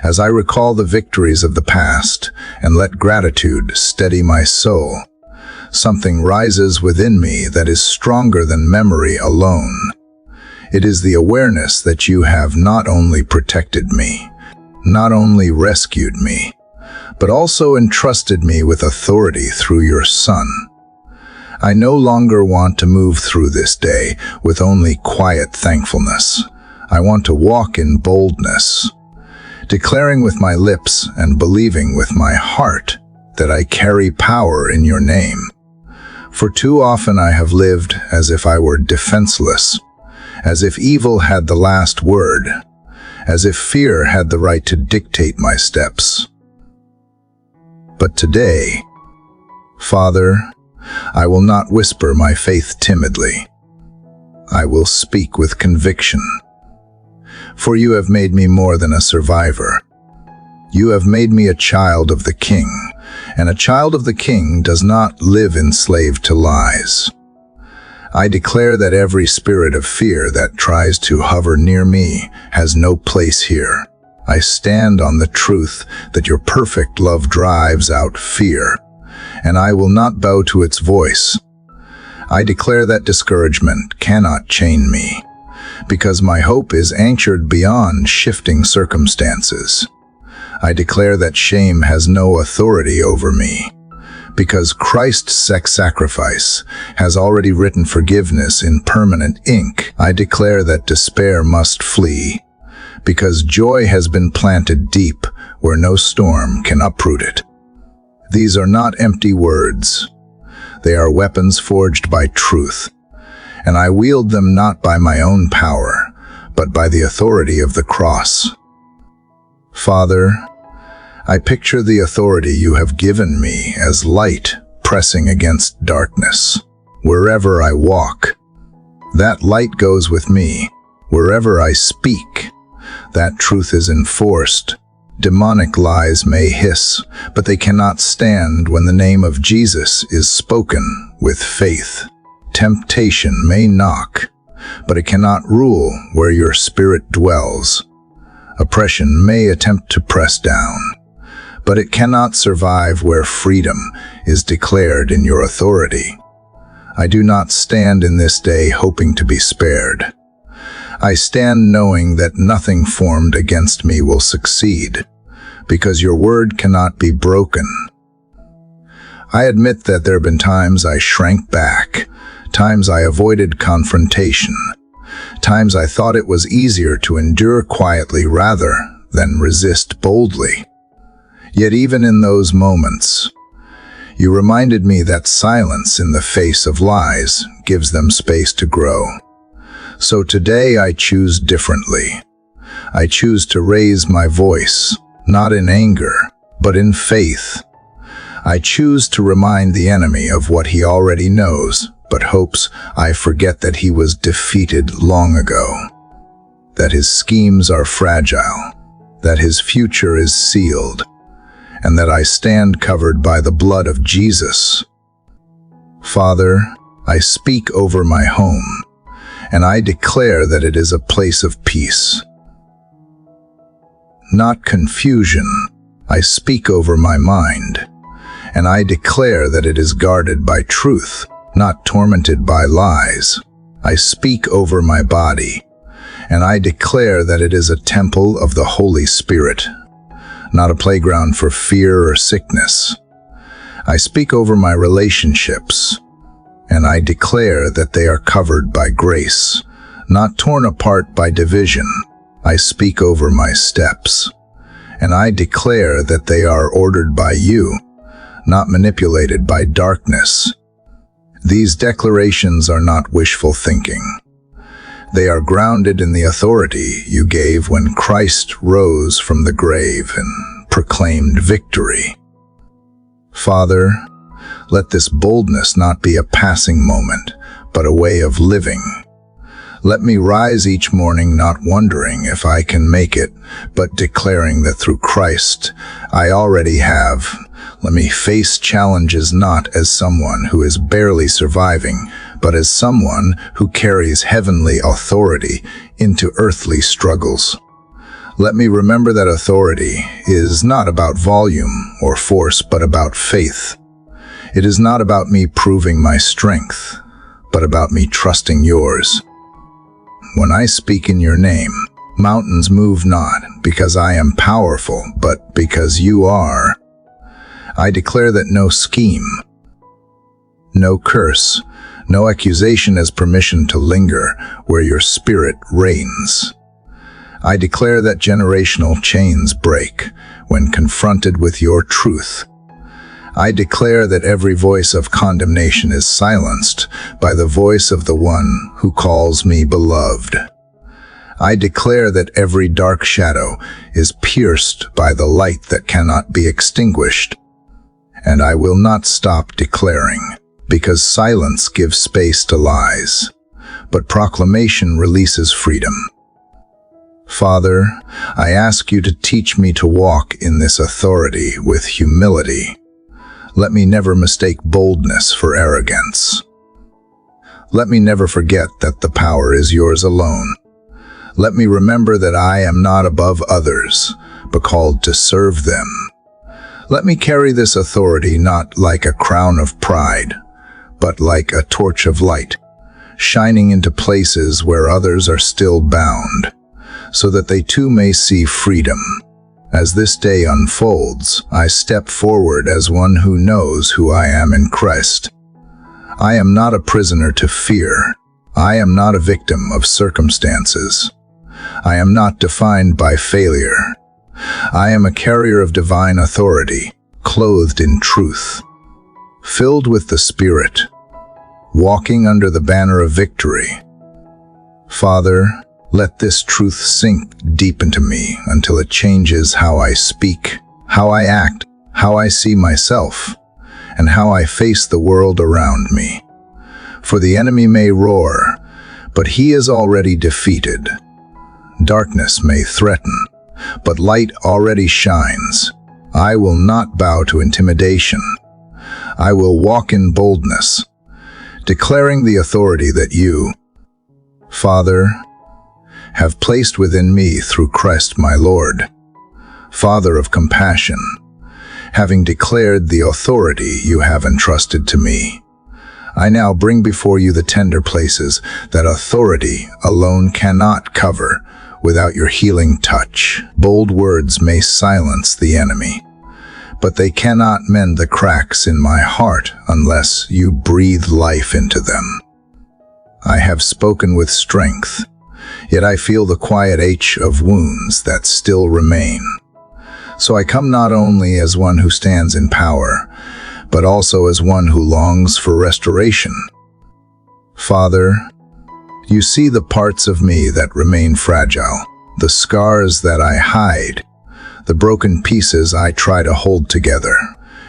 A: as I recall the victories of the past and let gratitude steady my soul, something rises within me that is stronger than memory alone. It is the awareness that you have not only protected me, not only rescued me, but also entrusted me with authority through your Son. I no longer want to move through this day with only quiet thankfulness. I want to walk in boldness, declaring with my lips and believing with my heart that I carry power in your name. For too often I have lived as if I were defenseless, as if evil had the last word, as if fear had the right to dictate my steps. But today, Father, I will not whisper my faith timidly. I will speak with conviction. For you have made me more than a survivor. You have made me a child of the King, and a child of the King does not live enslaved to lies. I declare that every spirit of fear that tries to hover near me has no place here. I stand on the truth that your perfect love drives out fear, and I will not bow to its voice. I declare that discouragement cannot chain me, because my hope is anchored beyond shifting circumstances. I declare that shame has no authority over me, because Christ's sacrifice has already written forgiveness in permanent ink. I declare that despair must flee, because joy has been planted deep where no storm can uproot it. These are not empty words. They are weapons forged by truth, and I wield them not by my own power, but by the authority of the cross. Father, I picture the authority you have given me as light pressing against darkness. Wherever I walk, that light goes with me. Wherever I speak, that truth is enforced. Demonic lies may hiss, but they cannot stand when the name of Jesus is spoken with faith. Temptation may knock, but it cannot rule where your spirit dwells. Oppression may attempt to press down, but it cannot survive where freedom is declared in your authority. I do not stand in this day hoping to be spared. I stand knowing that nothing formed against me will succeed, because your word cannot be broken. I admit that there have been times I shrank back, times I avoided confrontation, times I thought it was easier to endure quietly rather than resist boldly. Yet even in those moments, you reminded me that silence in the face of lies gives them space to grow. So today I choose differently. I choose to raise my voice, not in anger, but in faith. I choose to remind the enemy of what he already knows, but hopes I forget that he was defeated long ago, that his schemes are fragile, that his future is sealed, and that I stand covered by the blood of Jesus. Father, I speak over my home, and I declare that it is a place of peace, not confusion. I speak over my mind, and I declare that it is guarded by truth, not tormented by lies. I speak over my body, and I declare that it is a temple of the Holy Spirit, not a playground for fear or sickness. I speak over my relationships, and I declare that they are covered by grace, not torn apart by division. I speak over my steps, and I declare that they are ordered by you, not manipulated by darkness. These declarations are not wishful thinking. They are grounded in the authority you gave when Christ rose from the grave and proclaimed victory. Father, let this boldness not be a passing moment, but a way of living. Let me rise each morning not wondering if I can make it, but declaring that through Christ I already have. Let me face challenges not as someone who is barely surviving, but as someone who carries heavenly authority into earthly struggles. Let me remember that authority is not about volume or force, but about faith. It is not about me proving my strength, but about me trusting yours. When I speak in your name, mountains move not because I am powerful, but because you are. I declare that no scheme, no curse, no accusation has permission to linger where your spirit reigns. I declare that generational chains break when confronted with your truth. I declare that every voice of condemnation is silenced by the voice of the one who calls me beloved. I declare that every dark shadow is pierced by the light that cannot be extinguished. And I will not stop declaring, because silence gives space to lies, but proclamation releases freedom. Father, I ask you to teach me to walk in this authority with humility. Let me never mistake boldness for arrogance. Let me never forget that the power is yours alone. Let me remember that I am not above others, but called to serve them. Let me carry this authority not like a crown of pride, but like a torch of light, shining into places where others are still bound, so that they too may see freedom. As this day unfolds, I step forward as one who knows who I am in Christ. I am not a prisoner to fear. I am not a victim of circumstances. I am not defined by failure. I am a carrier of divine authority, clothed in truth, filled with the Spirit, walking under the banner of victory. Father, let this truth sink deep into me until it changes how I speak, how I act, how I see myself, and how I face the world around me. For the enemy may roar, but he is already defeated. Darkness may threaten, but light already shines. I will not bow to intimidation. I will walk in boldness, declaring the authority that you, Father, have placed within me through Christ my Lord. Father of compassion, having declared the authority you have entrusted to me, I now bring before you the tender places that authority alone cannot cover without your healing touch. Bold words may silence the enemy, but they cannot mend the cracks in my heart unless you breathe life into them. I have spoken with strength, yet I feel the quiet ache of wounds that still remain. So I come not only as one who stands in power, but also as one who longs for restoration. Father, you see the parts of me that remain fragile, the scars that I hide, the broken pieces I try to hold together.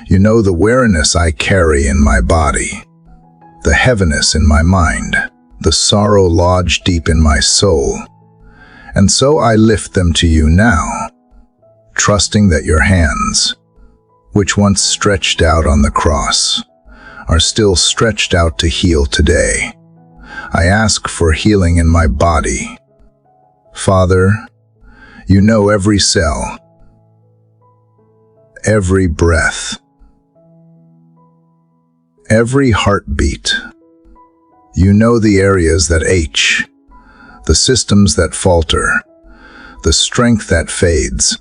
A: You know the weariness I carry in my body, the heaviness in my mind, the sorrow lodged deep in my soul. And so I lift them to you now, trusting that your hands, which once stretched out on the cross, are still stretched out to heal today. I ask for healing in my body. Father, you know every cell, every breath, every heartbeat. You know the areas that ache, the systems that falter, the strength that fades.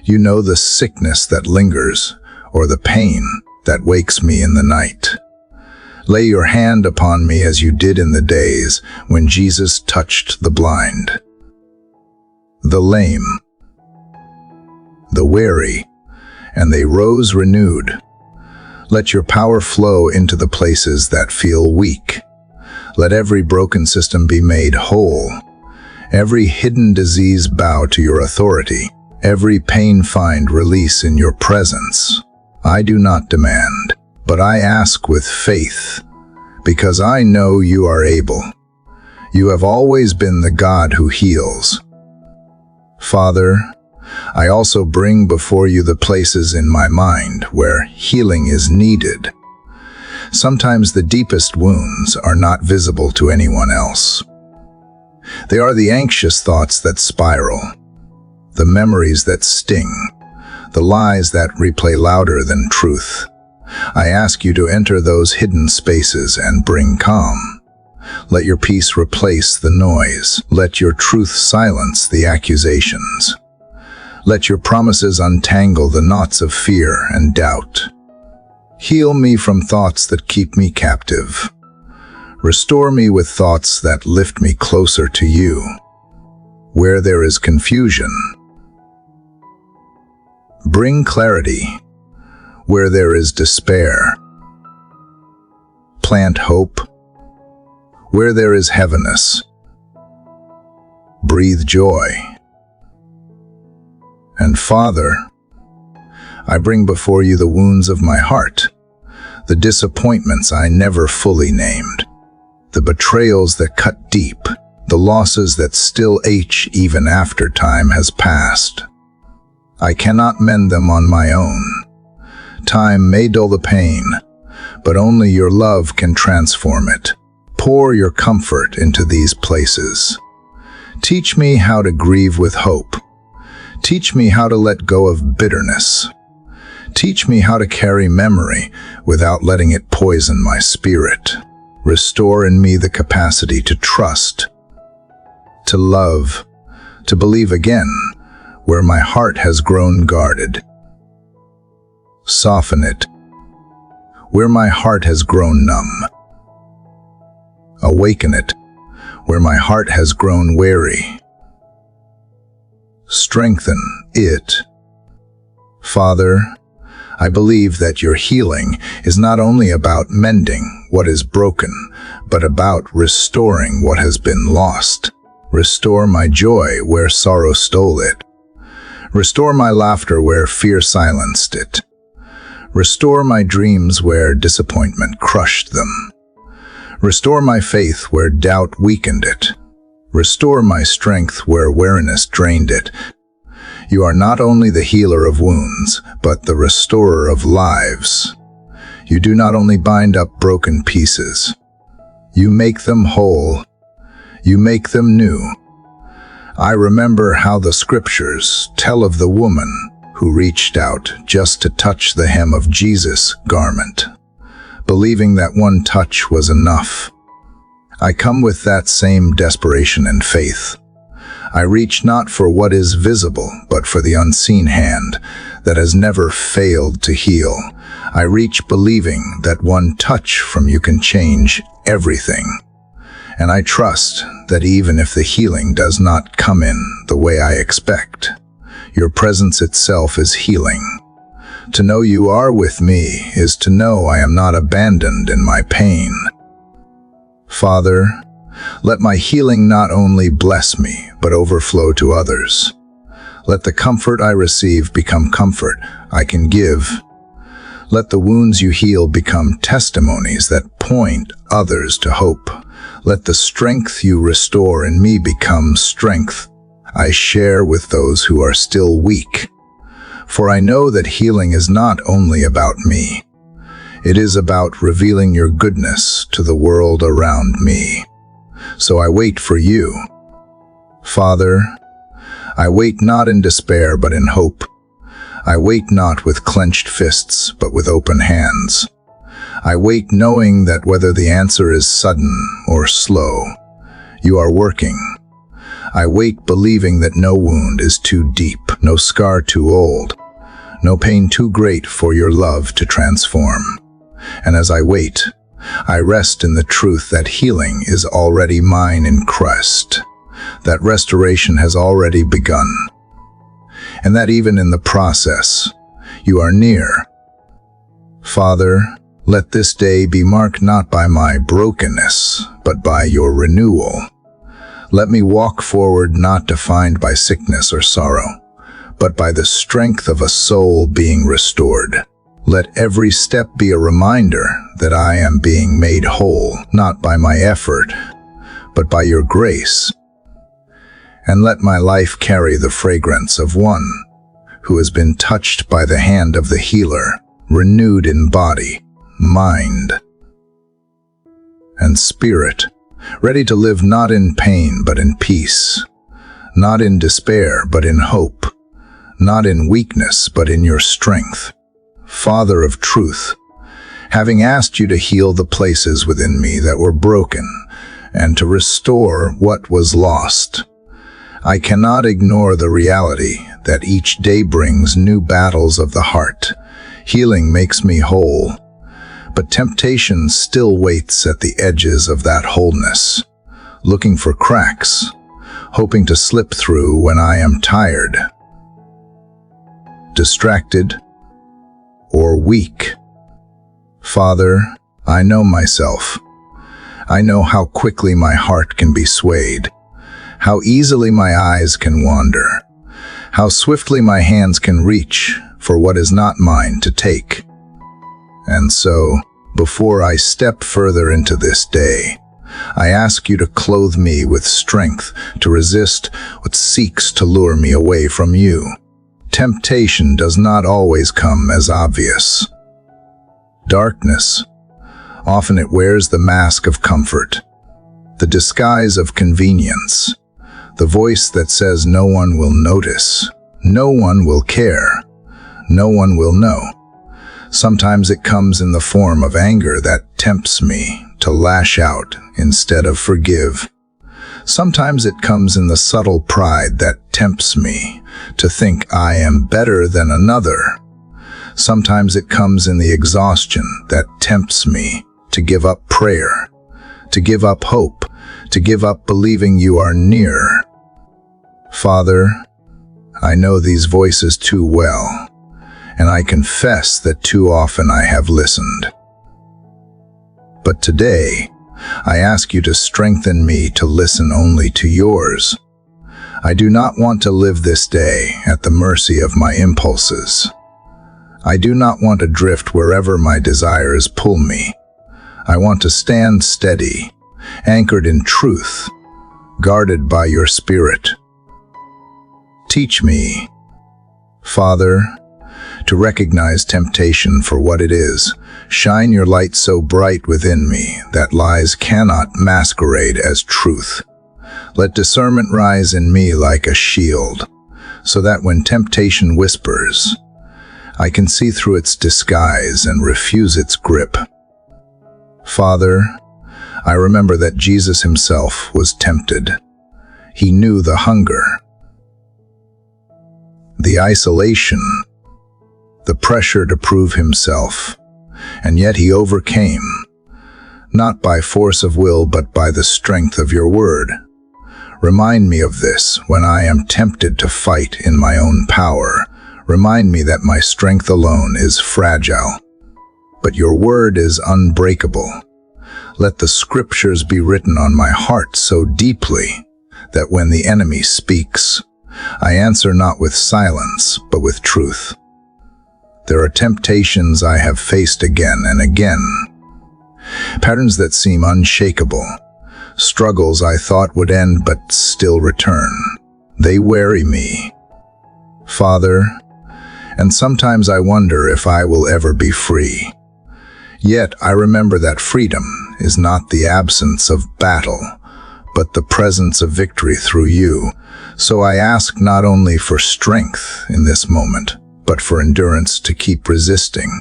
A: You know the sickness that lingers, or the pain that wakes me in the night. Lay your hand upon me as you did in the days when Jesus touched the blind, the lame, the weary, and they rose renewed. Let your power flow into the places that feel weak. Let every broken system be made whole. Every hidden disease bow to your authority. Every pain find release in your presence. I do not demand, but I ask with faith, because I know you are able. You have always been the God who heals. Father, I also bring before you the places in my mind where healing is needed. Sometimes the deepest wounds are not visible to anyone else. They are the anxious thoughts that spiral, the memories that sting, the lies that replay louder than truth. I ask you to enter those hidden spaces and bring calm. Let your peace replace the noise. Let your truth silence the accusations. Let your promises untangle the knots of fear and doubt. Heal me from thoughts that keep me captive. Restore me with thoughts that lift me closer to you. Where there is confusion, bring clarity. Where there is despair, plant hope. Where there is heaviness, breathe joy. And Father, I bring before you the wounds of my heart, the disappointments I never fully named, the betrayals that cut deep, the losses that still ache even after time has passed. I cannot mend them on my own. Time may dull the pain, but only your love can transform it. Pour your comfort into these places. Teach me how to grieve with hope. Teach me how to let go of bitterness. Teach me how to carry memory without letting it poison my spirit. Restore in me the capacity to trust, to love, to believe again where my heart has grown guarded. Soften it where my heart has grown numb. Awaken it where my heart has grown weary. Strengthen it. Father, I believe that your healing is not only about mending what is broken, but about restoring what has been lost. Restore my joy where sorrow stole it. Restore my laughter where fear silenced it. Restore my dreams where disappointment crushed them. Restore my faith where doubt weakened it. Restore my strength where weariness drained it. You are not only the healer of wounds, but the restorer of lives. You do not only bind up broken pieces. You make them whole. You make them new. I remember how the scriptures tell of the woman who reached out just to touch the hem of Jesus' garment, believing that one touch was enough. I come with that same desperation and faith. I reach not for what is visible, but for the unseen hand that has never failed to heal. I reach believing that one touch from you can change everything. And I trust that even if the healing does not come in the way I expect, your presence itself is healing. To know you are with me is to know I am not abandoned in my pain. Father, let my healing not only bless me, but overflow to others. Let the comfort I receive become comfort I can give. Let the wounds you heal become testimonies that point others to hope. Let the strength you restore in me become strength I share with those who are still weak. For I know that healing is not only about me. It is about revealing your goodness to the world around me. So I wait for you. Father, I wait not in despair but in hope. I wait not with clenched fists but with open hands. I wait knowing that whether the answer is sudden or slow, you are working. I wait believing that no wound is too deep, no scar too old, no pain too great for your love to transform. And as I wait, I rest in the truth that healing is already mine in Christ, that restoration has already begun, and that even in the process, you are near. Father, let this day be marked not by my brokenness, but by your renewal. Let me walk forward not defined by sickness or sorrow, but by the strength of a soul being restored. Let every step be a reminder that I am being made whole, not by my effort, but by your grace. And let my life carry the fragrance of one who has been touched by the hand of the healer, renewed in body, mind, and spirit, ready to live not in pain but in peace, not in despair but in hope, not in weakness but in your strength. Father of truth, having asked you to heal the places within me that were broken and to restore what was lost, I cannot ignore the reality that each day brings new battles of the heart. Healing makes me whole, but temptation still waits at the edges of that wholeness, looking for cracks, hoping to slip through when I am tired, distracted, or weak. Father, I know myself. I know how quickly my heart can be swayed, how easily my eyes can wander, how swiftly my hands can reach for what is not mine to take. And so, before I step further into this day, I ask you to clothe me with strength to resist what seeks to lure me away from you. Temptation does not always come as obvious. Darkness, often it wears the mask of comfort, the disguise of convenience, the voice that says no one will notice, no one will care, no one will know. Sometimes it comes in the form of anger that tempts me to lash out instead of forgive. Sometimes it comes in the subtle pride that tempts me to think I am better than another. Sometimes it comes in the exhaustion that tempts me to give up prayer, to give up hope, to give up believing you are near. Father, I know these voices too well, and I confess that too often I have listened. But today, I ask you to strengthen me to listen only to yours. I do not want to live this day at the mercy of my impulses. I do not want to drift wherever my desires pull me. I want to stand steady, anchored in truth, guarded by your Spirit. Teach me, Father, to recognize temptation for what it is. Shine your light so bright within me that lies cannot masquerade as truth. Let discernment rise in me like a shield, so that when temptation whispers, I can see through its disguise and refuse its grip. Father, I remember that Jesus himself was tempted. He knew the hunger, the isolation, the pressure to prove himself, and yet he overcame, not by force of will but by the strength of your word. Remind me of this when I am tempted to fight in my own power. Remind me that my strength alone is fragile, but your word is unbreakable. Let the scriptures be written on my heart so deeply that when the enemy speaks, I answer not with silence, but with truth. There are temptations I have faced again and again, patterns that seem unshakable, struggles I thought would end but still return. They weary me, Father, and sometimes I wonder if I will ever be free. Yet I remember that freedom is not the absence of battle, but the presence of victory through you. So I ask not only for strength in this moment, but for endurance to keep resisting.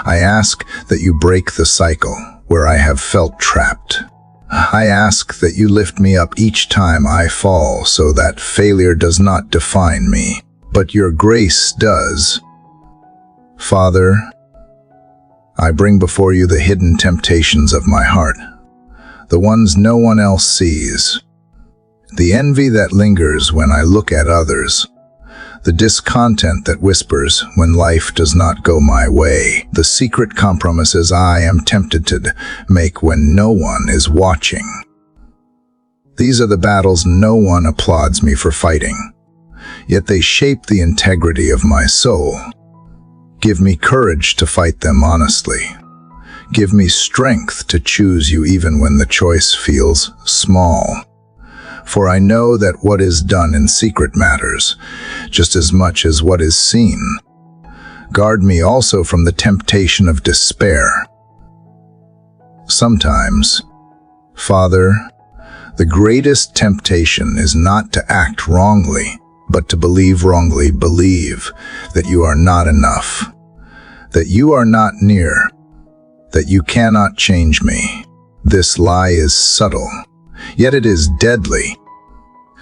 A: I ask that you break the cycle where I have felt trapped. I ask that you lift me up each time I fall so that failure does not define me, but your grace does. Father, I bring before you the hidden temptations of my heart, the ones no one else sees, the envy that lingers when I look at others, the discontent that whispers when life does not go my way, the secret compromises I am tempted to make when no one is watching. These are the battles no one applauds me for fighting, yet they shape the integrity of my soul. Give me courage to fight them honestly. Give me strength to choose you even when the choice feels small. For I know that what is done in secret matters just as much as what is seen. Guard me also from the temptation of despair. Sometimes, Father, the greatest temptation is not to act wrongly, but to believe wrongly, believe that you are not enough, that you are not near, that you cannot change me. This lie is subtle, yet it is deadly.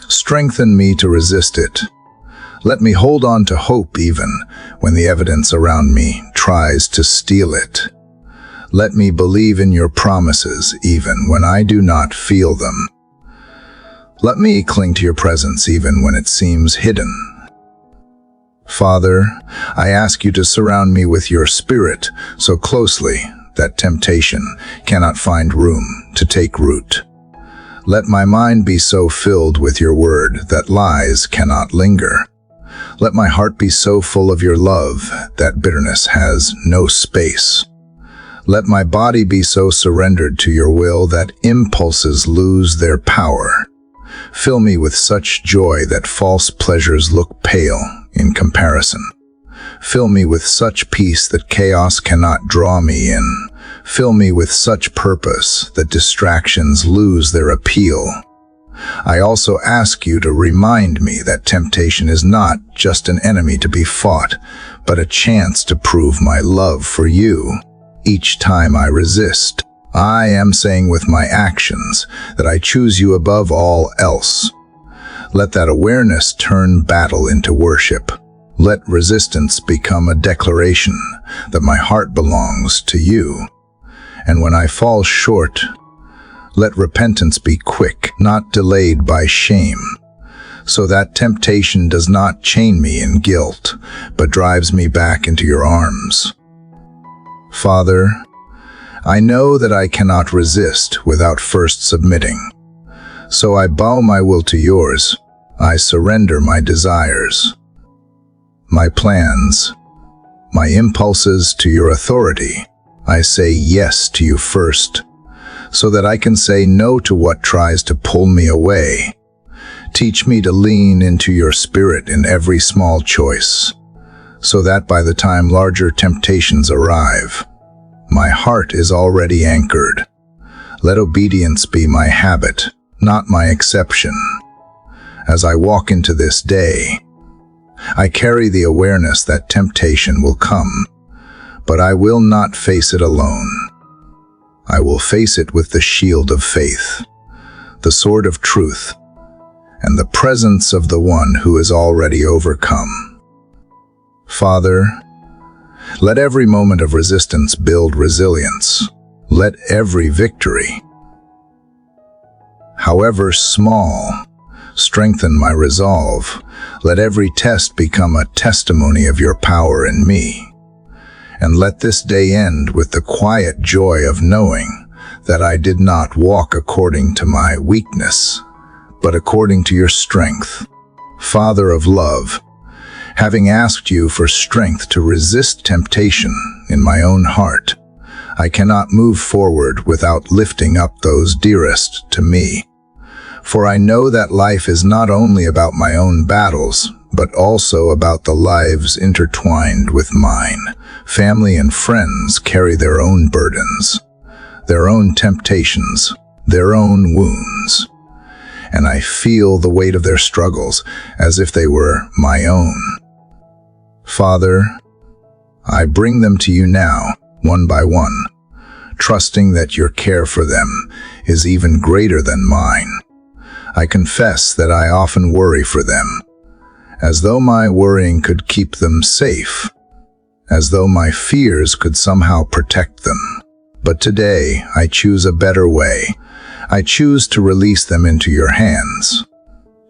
A: Strengthen me to resist it. Let me hold on to hope even when the evidence around me tries to steal it. Let me believe in your promises even when I do not feel them. Let me cling to your presence even when it seems hidden. Father, I ask you to surround me with your spirit so closely that temptation cannot find room to take root. Let my mind be so filled with your word that lies cannot linger. Let my heart be so full of your love that bitterness has no space. Let my body be so surrendered to your will that impulses lose their power. Fill me with such joy that false pleasures look pale in comparison. Fill me with such peace that chaos cannot draw me in. Fill me with such purpose that distractions lose their appeal. I also ask you to remind me that temptation is not just an enemy to be fought, but a chance to prove my love for you. Each time I resist, I am saying with my actions that I choose you above all else. Let that awareness turn battle into worship. Let resistance become a declaration that my heart belongs to you. And when I fall short, let repentance be quick, not delayed by shame, so that temptation does not chain me in guilt, but drives me back into your arms. Father, I know that I cannot resist without first submitting. So I bow my will to yours. I surrender my desires, my plans, my impulses to your authority. I say yes to you first, so that I can say no to what tries to pull me away. Teach me to lean into your spirit in every small choice, so that by the time larger temptations arrive, my heart is already anchored. Let obedience be my habit, not my exception. As I walk into this day, I carry the awareness that temptation will come, but I will not face it alone. I will face it with the shield of faith, the sword of truth, and the presence of the one who is already overcome. Father, let every moment of resistance build resilience. Let every victory, however small, strengthen my resolve. Let every test become a testimony of your power in me. And let this day end with the quiet joy of knowing that I did not walk according to my weakness, but according to your strength. Father of love, having asked you for strength to resist temptation in my own heart, I cannot move forward without lifting up those dearest to me. For I know that life is not only about my own battles, but also about the lives intertwined with mine. Family and friends carry their own burdens, their own temptations, their own wounds, and I feel the weight of their struggles as if they were my own. Father, I bring them to you now, one by one, trusting that your care for them is even greater than mine. I confess that I often worry for them, as though my worrying could keep them safe, as though my fears could somehow protect them. But today, I choose a better way. I choose to release them into your hands,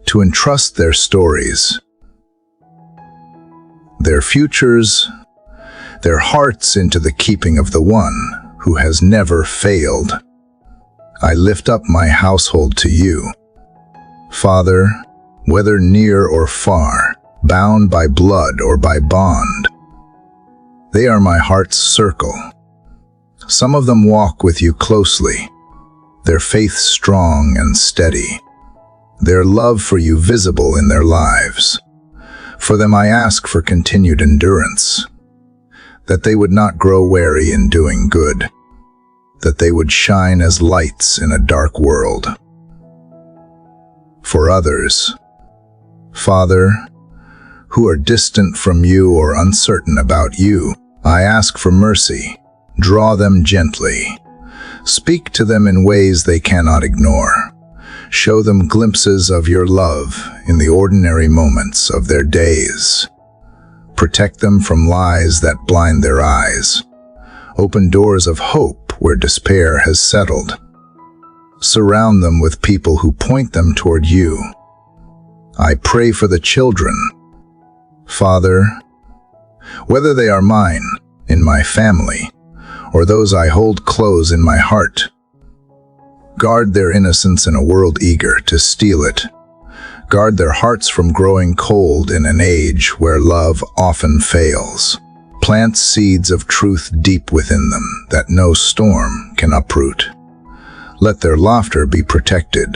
A: to entrust their stories, their futures, their hearts into the keeping of the one who has never failed. I lift up my household to you. Father, whether near or far, bound by blood or by bond, they are my heart's circle. Some of them walk with you closely, their faith strong and steady, their love for you visible in their lives. For them I ask for continued endurance, that they would not grow weary in doing good, that they would shine as lights in a dark world. For others, Father, who are distant from you or uncertain about you, I ask for mercy. Draw them gently. Speak to them in ways they cannot ignore. Show them glimpses of your love in the ordinary moments of their days. Protect them from lies that blind their eyes. Open doors of hope where despair has settled. Surround them with people who point them toward you. I pray for the children. Father, whether they are mine, in my family, or those I hold close in my heart, guard their innocence in a world eager to steal it. Guard their hearts from growing cold in an age where love often fails. Plant seeds of truth deep within them that no storm can uproot. Let their laughter be protected,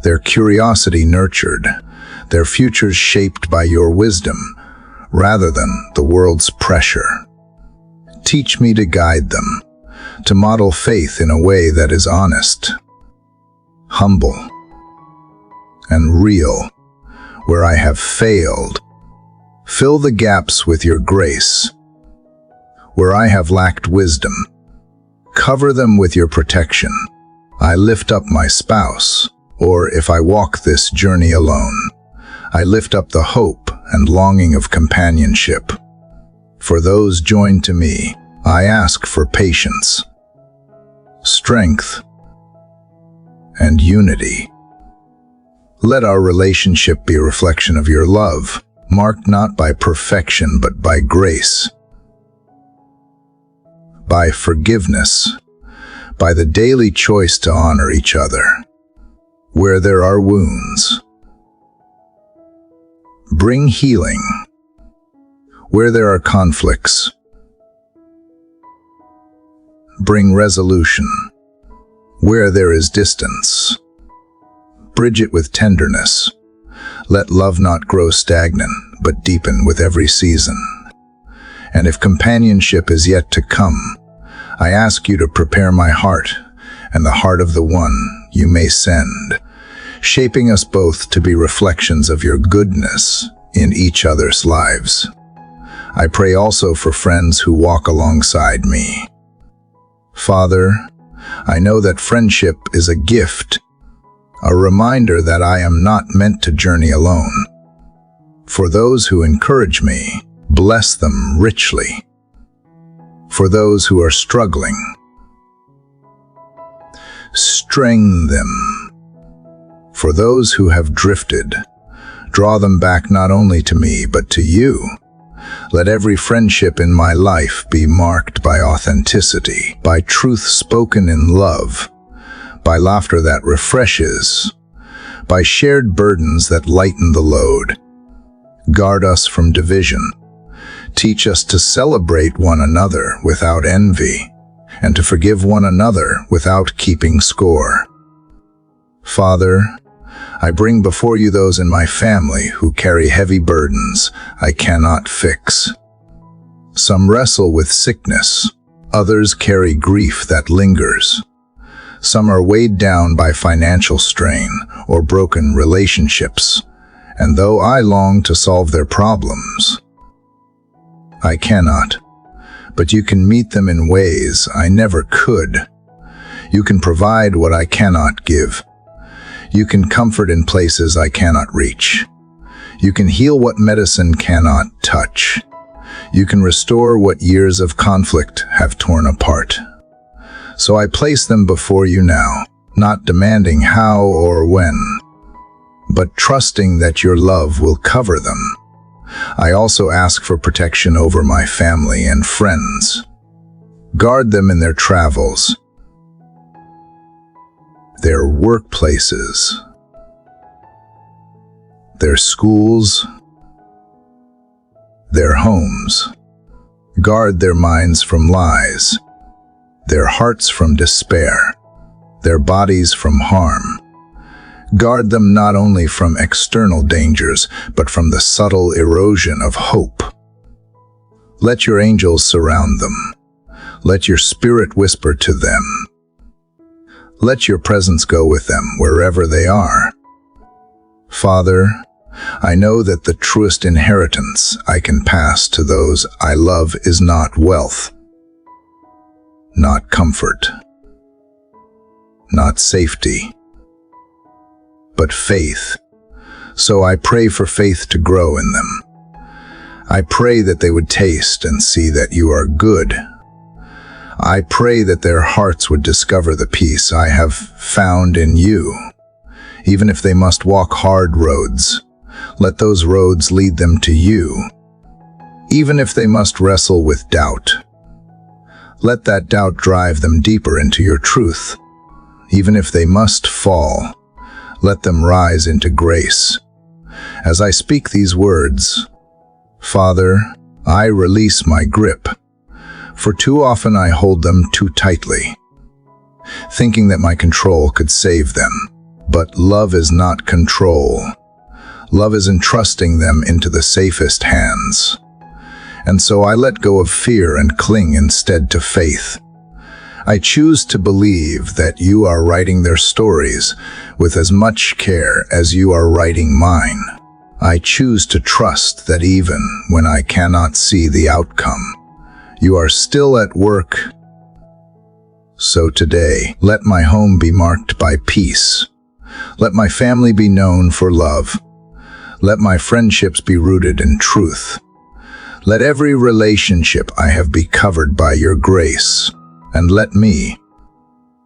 A: their curiosity nurtured, their futures shaped by your wisdom rather than the world's pressure. Teach me to guide them, to model faith in a way that is honest, humble, and real. Where I have failed, fill the gaps with your grace. Where I have lacked wisdom, cover them with your protection. I lift up my spouse, or if I walk this journey alone, I lift up the hope and longing of companionship. For those joined to me, I ask for patience, strength, and unity. Let our relationship be a reflection of your love, marked not by perfection but by grace, by forgiveness, by the daily choice to honor each other. Where there are wounds, bring healing. Where there are conflicts, bring resolution. Where there is distance, bridge it with tenderness. Let love not grow stagnant, but deepen with every season. And if companionship is yet to come, I ask you to prepare my heart and the heart of the one you may send, shaping us both to be reflections of your goodness in each other's lives. I pray also for friends who walk alongside me. Father, I know that friendship is a gift, a reminder that I am not meant to journey alone. For those who encourage me, bless them richly. For those who are struggling, strengthen them. For those who have drifted, draw them back not only to me but to you. Let every friendship in my life be marked by authenticity, by truth spoken in love, by laughter that refreshes, by shared burdens that lighten the load. Guard us from division. Teach us to celebrate one another without envy, and to forgive one another without keeping score. Father, I bring before you those in my family who carry heavy burdens I cannot fix. Some wrestle with sickness, others carry grief that lingers. Some are weighed down by financial strain or broken relationships, and though I long to solve their problems, I cannot. But you can meet them in ways I never could. You can provide what I cannot give. You can comfort in places I cannot reach. You can heal what medicine cannot touch. You can restore what years of conflict have torn apart. So I place them before you now, not demanding how or when, but trusting that your love will cover them. I also ask for protection over my family and friends. Guard them in their travels, their workplaces, their schools, their homes. Guard their minds from lies, their hearts from despair, their bodies from harm. Guard them not only from external dangers, but from the subtle erosion of hope. Let your angels surround them. Let your spirit whisper to them. Let your presence go with them wherever they are. Father, I know that the truest inheritance I can pass to those I love is not wealth, not comfort, not safety, but faith. So I pray for faith to grow in them. I pray that they would taste and see that you are good. I pray that their hearts would discover the peace I have found in you. Even if they must walk hard roads, Let those roads lead them to you, even if they must wrestle with doubt. Let that doubt drive them deeper into your truth. Even if they must fall, let them rise into grace. As I speak these words, Father, I release my grip, for too often I hold them too tightly, thinking that my control could save them. But love is not control. Love is entrusting them into the safest hands. And so I let go of fear and cling instead to faith. I choose to believe that you are writing their stories with as much care as you are writing mine. I choose to trust that even when I cannot see the outcome, you are still at work. So today, let my home be marked by peace. Let my family be known for love. Let my friendships be rooted in truth. Let every relationship I have be covered by your grace. And let me,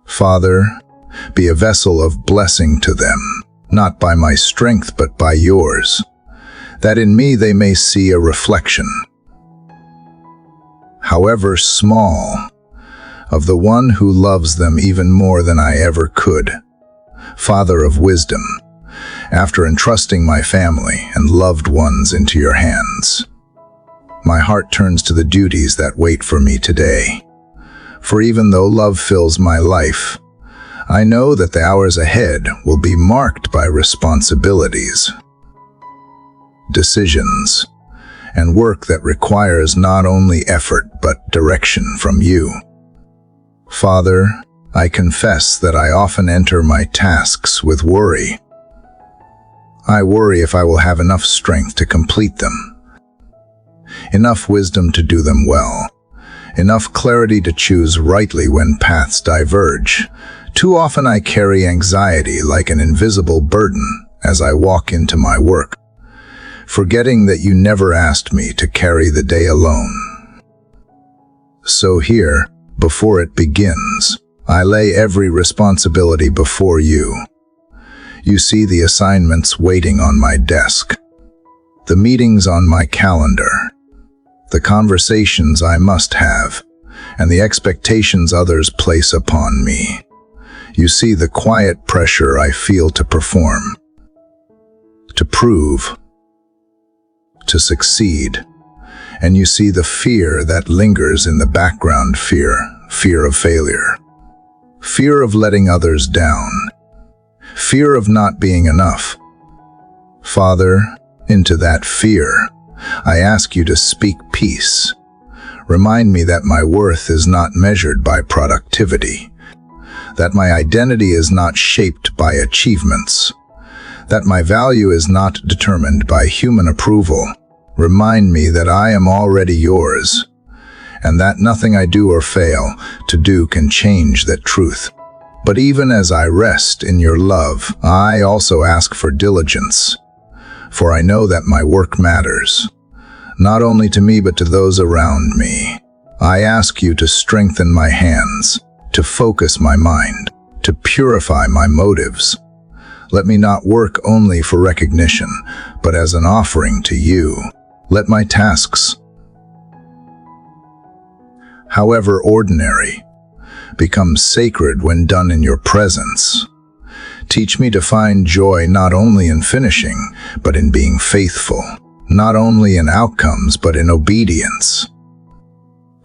A: Father, be a vessel of blessing to them, not by my strength but by yours, that in me they may see a reflection, however small, of the one who loves them even more than I ever could. Father of wisdom, after entrusting my family and loved ones into your hands, my heart turns to the duties that wait for me today. For even though love fills my life, I know that the hours ahead will be marked by responsibilities, decisions, and work that requires not only effort but direction from you. Father, I confess that I often enter my tasks with worry. I worry if I will have enough strength to complete them, enough wisdom to do them well, enough clarity to choose rightly when paths diverge. Too often I carry anxiety like an invisible burden as I walk into my work, forgetting that you never asked me to carry the day alone. So here, before it begins, I lay every responsibility before you. You see the assignments waiting on my desk, the meetings on my calendar, the conversations I must have, and the expectations others place upon me. You see the quiet pressure I feel to perform, to prove, to succeed. And you see the fear that lingers in the background, fear of failure, fear of letting others down, fear of not being enough. Father, into that fear, I ask you to speak peace. Remind me that my worth is not measured by productivity, that my identity is not shaped by achievements, that my value is not determined by human approval. Remind me that I am already yours, and that nothing I do or fail to do can change that truth. But even as I rest in your love, I also ask for diligence, for I know that my work matters, not only to me but to those around me. I ask you to strengthen my hands, to focus my mind, to purify my motives. Let me not work only for recognition, but as an offering to you. Let my tasks, however ordinary, become sacred when done in your presence. Teach me to find joy not only in finishing, but in being faithful, not only in outcomes, but in obedience.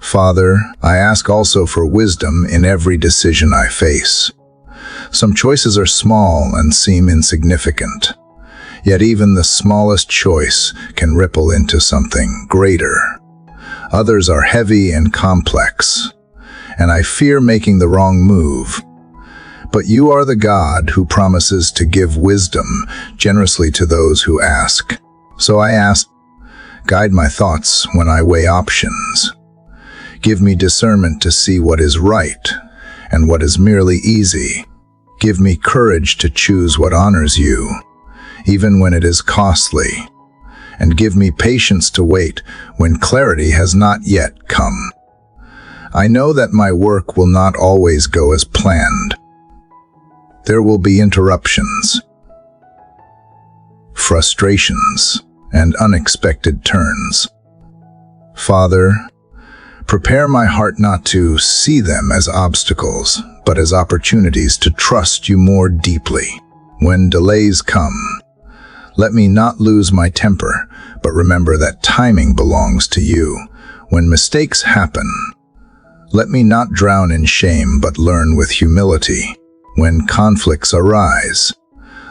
A: Father, I ask also for wisdom in every decision I face. Some choices are small and seem insignificant, yet even the smallest choice can ripple into something greater. Others are heavy and complex, and I fear making the wrong move. But you are the God who promises to give wisdom generously to those who ask. So I ask, guide my thoughts when I weigh options. Give me discernment to see what is right and what is merely easy. Give me courage to choose what honors you, even when it is costly. And give me patience to wait when clarity has not yet come. I know that my work will not always go as planned. There will be interruptions, frustrations, and unexpected turns. Father, prepare my heart not to see them as obstacles, but as opportunities to trust you more deeply. When delays come, let me not lose my temper, but remember that timing belongs to you. When mistakes happen, let me not drown in shame, but learn with humility. When conflicts arise,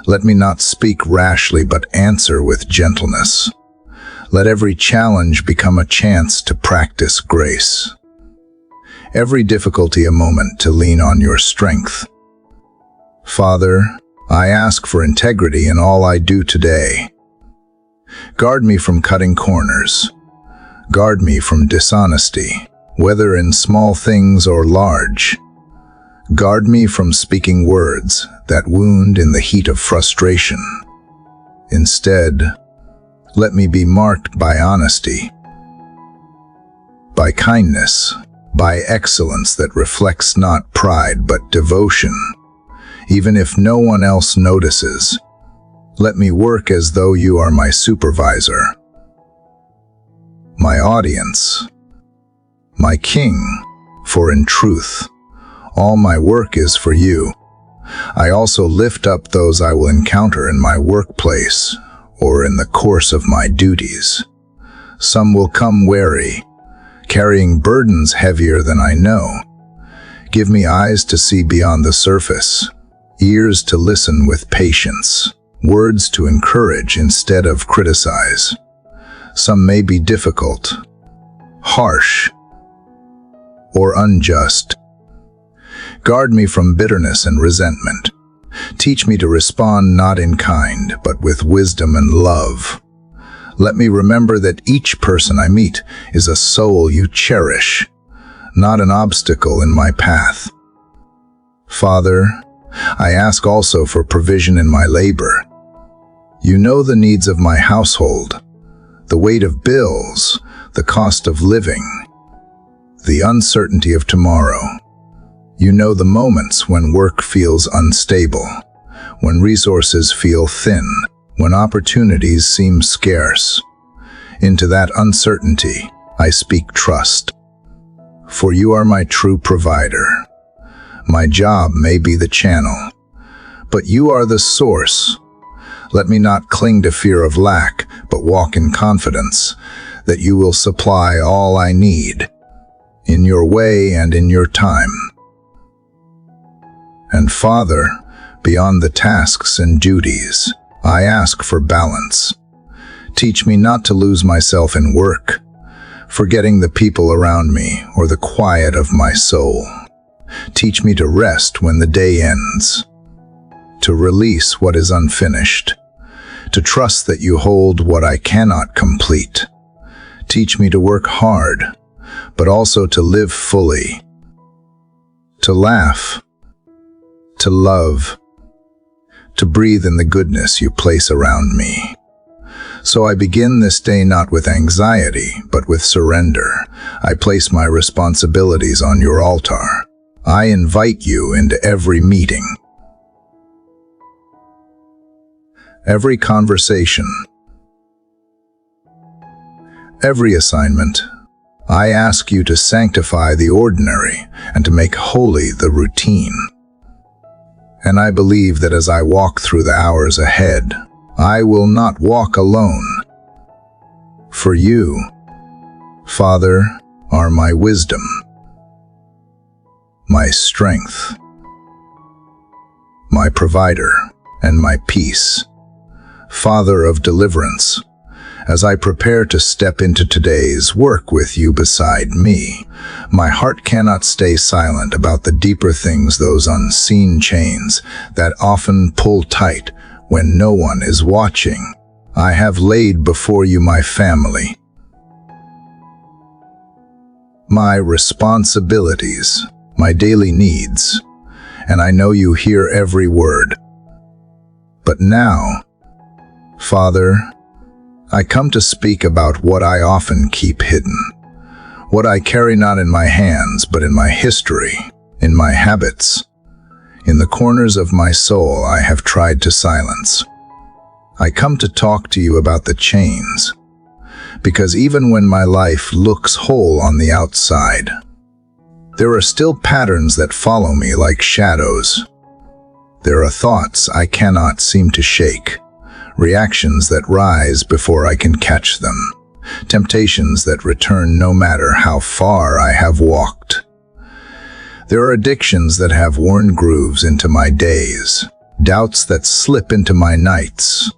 A: let me not speak rashly, but answer with gentleness. Let every challenge become a chance to practice grace. Every difficulty a moment to lean on your strength. Father, I ask for integrity in all I do today. Guard me from cutting corners. Guard me from dishonesty, whether in small things or large. Guard me from speaking words that wound in the heat of frustration. Instead, let me be marked by honesty, by kindness, by excellence that reflects not pride but devotion. Even if no one else notices, let me work as though you are my supervisor, my audience, my king, for in truth, all my work is for you. I also lift up those I will encounter in my workplace or in the course of my duties. Some will come weary, carrying burdens heavier than I know. Give me eyes to see beyond the surface, ears to listen with patience, words to encourage instead of criticize. Some may be difficult, harsh, or unjust. Guard me from bitterness and resentment. Teach me to respond not in kind, but with wisdom and love. Let me remember that each person I meet is a soul you cherish, not an obstacle in my path. Father, I ask also for provision in my labor. You know the needs of my household, the weight of bills, the cost of living, the uncertainty of tomorrow. You know the moments when work feels unstable, when resources feel thin, when opportunities seem scarce. Into that uncertainty, I speak trust. For you are my true provider. My job may be the channel, but you are the source. Let me not cling to fear of lack, but walk in confidence that you will supply all I need, in your way and in your time. And Father, beyond the tasks and duties, I ask for balance. Teach me not to lose myself in work, forgetting the people around me or the quiet of my soul. Teach me to rest when the day ends, to release what is unfinished, to trust that you hold what I cannot complete. Teach me to work hard, but also to live fully, to laugh, to love, to breathe in the goodness you place around me. So I begin this day not with anxiety, but with surrender. I place my responsibilities on your altar. I invite you into every meeting, every conversation, every assignment. I ask you to sanctify the ordinary and to make holy the routine. And I believe that as I walk through the hours ahead, I will not walk alone. For you, Father, are my wisdom, my strength, my provider, and my peace. Father of deliverance, as I prepare to step into today's work with you beside me, my heart cannot stay silent about the deeper things, those unseen chains that often pull tight when no one is watching. I have laid before you my family, my responsibilities, my daily needs, and I know you hear every word. But now, Father, I come to speak about what I often keep hidden, what I carry not in my hands, but in my history, in my habits, in the corners of my soul I have tried to silence. I come to talk to you about the chains, because even when my life looks whole on the outside, there are still patterns that follow me like shadows. There are thoughts I cannot seem to shake, reactions that rise before I can catch them, temptations that return no matter how far I have walked. There are addictions that have worn grooves into my days, doubts that slip into my nights,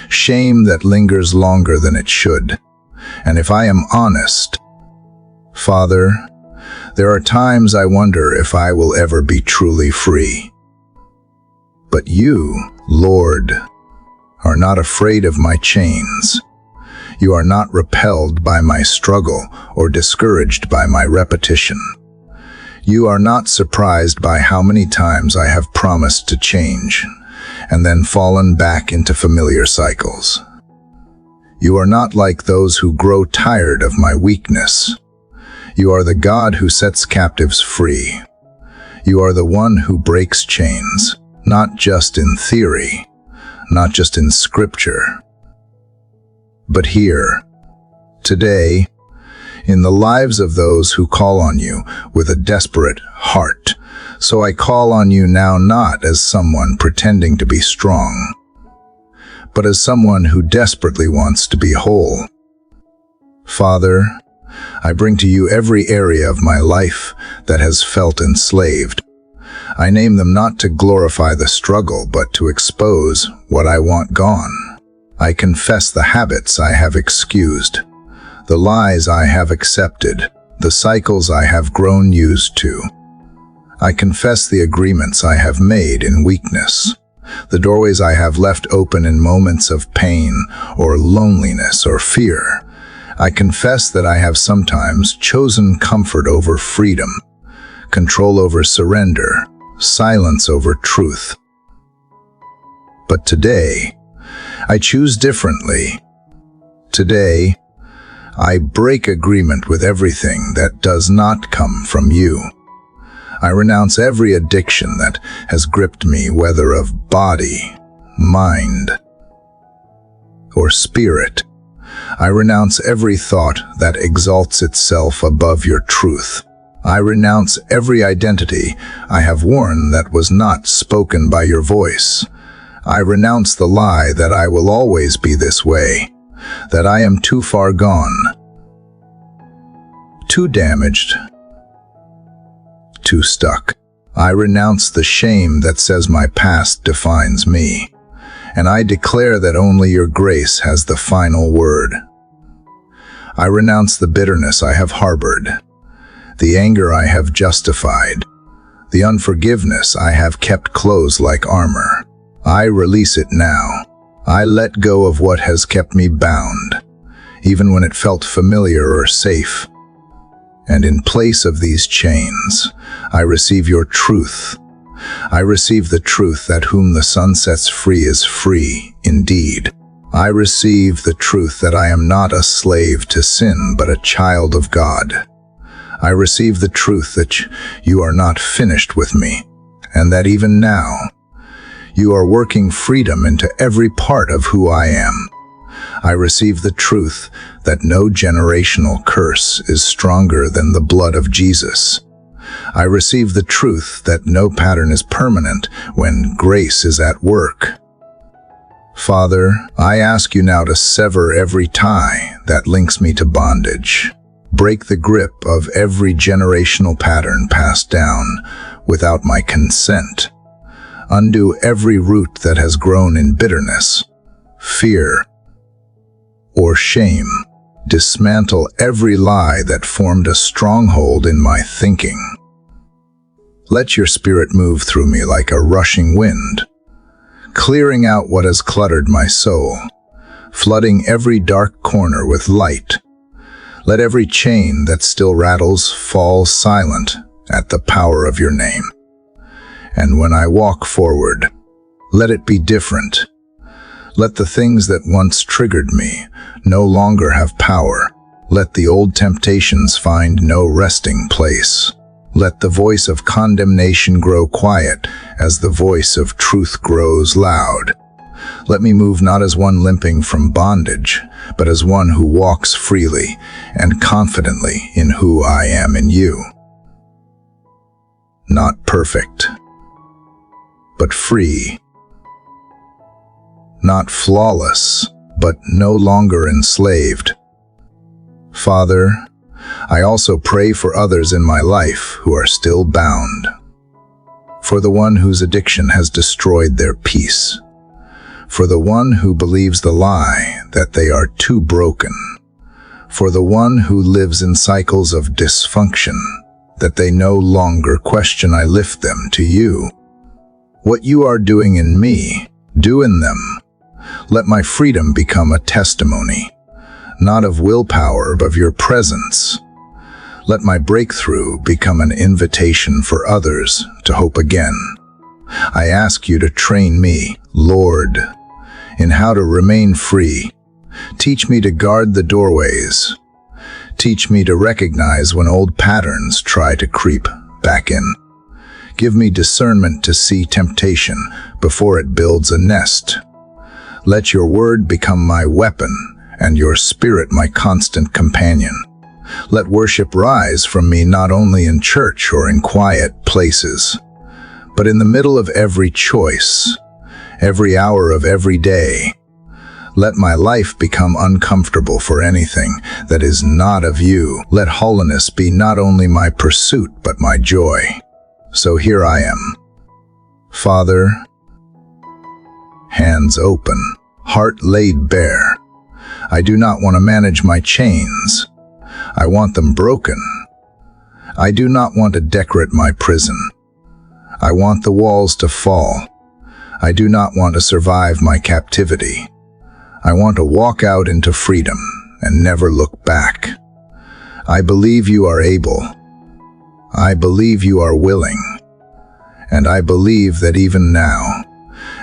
A: shame that lingers longer than it should. And if I am honest, Father, there are times I wonder if I will ever be truly free. But you, Lord, are not afraid of my chains. You are not repelled by my struggle or discouraged by my repetition. You are not surprised by how many times I have promised to change and then fallen back into familiar cycles. You are not like those who grow tired of my weakness. You are the God who sets captives free. You are the one who breaks chains, not just in theory, not just in scripture, but here, today, in the lives of those who call on you with a desperate heart. So I call on you now not as someone pretending to be strong, but as someone who desperately wants to be whole. Father, I bring to you every area of my life that has felt enslaved. I name them not to glorify the struggle, but to expose what I want gone. I confess the habits I have excused, the lies I have accepted, the cycles I have grown used to. I confess the agreements I have made in weakness, the doorways I have left open in moments of pain or loneliness or fear. I confess that I have sometimes chosen comfort over freedom, control over surrender, silence over truth. But today, I choose differently. Today, I break agreement with everything that does not come from you. I renounce every addiction that has gripped me, whether of body, mind, or spirit. I renounce every thought that exalts itself above your truth. I renounce every identity I have worn that was not spoken by your voice. I renounce the lie that I will always be this way, that I am too far gone, too damaged, too stuck. I renounce the shame that says my past defines me, and I declare that only your grace has the final word. I renounce the bitterness I have harbored, the anger I have justified, the unforgiveness I have kept close like armor. I release it now. I let go of what has kept me bound, even when it felt familiar or safe. And in place of these chains, I receive your truth. I receive the truth that whom the Son sets free is free indeed. I receive the truth that I am not a slave to sin, but a child of God. I receive the truth that you are not finished with me, and that even now, you are working freedom into every part of who I am. I receive the truth that no generational curse is stronger than the blood of Jesus. I receive the truth that no pattern is permanent when grace is at work. Father, I ask you now to sever every tie that links me to bondage. Break the grip of every generational pattern passed down without my consent. Undo every root that has grown in bitterness, fear, or shame. Dismantle every lie that formed a stronghold in my thinking. Let your Spirit move through me like a rushing wind, clearing out what has cluttered my soul, flooding every dark corner with light. Let every chain that still rattles fall silent at the power of your name. And when I walk forward, let it be different. Let the things that once triggered me no longer have power. Let the old temptations find no resting place. Let the voice of condemnation grow quiet as the voice of truth grows loud. Let me move not as one limping from bondage, but as one who walks freely and confidently in who I am in you. Not perfect, but free. Not flawless, but no longer enslaved. Father, I also pray for others in my life who are still bound. For the one whose addiction has destroyed their peace. For the one who believes the lie that they are too broken. For the one who lives in cycles of dysfunction that they no longer question, I lift them to you. What you are doing in me, do in them. Let my freedom become a testimony, not of willpower, but of your presence. Let my breakthrough become an invitation for others to hope again. I ask you to train me, Lord, in how to remain free. Teach me to guard the doorways. Teach me to recognize when old patterns try to creep back in. Give me discernment to see temptation before it builds a nest. Let your word become my weapon and your spirit my constant companion. Let worship rise from me not only in church or in quiet places, but in the middle of every choice, every hour of every day. Let my life become uncomfortable for anything that is not of you. Let holiness be not only my pursuit, but my joy. So here I am. Father, hands open, heart laid bare. I do not want to manage my chains. I want them broken. I do not want to decorate my prison. I want the walls to fall. I do not want to survive my captivity. I want to walk out into freedom and never look back. I believe you are able. I believe you are willing. And I believe that even now,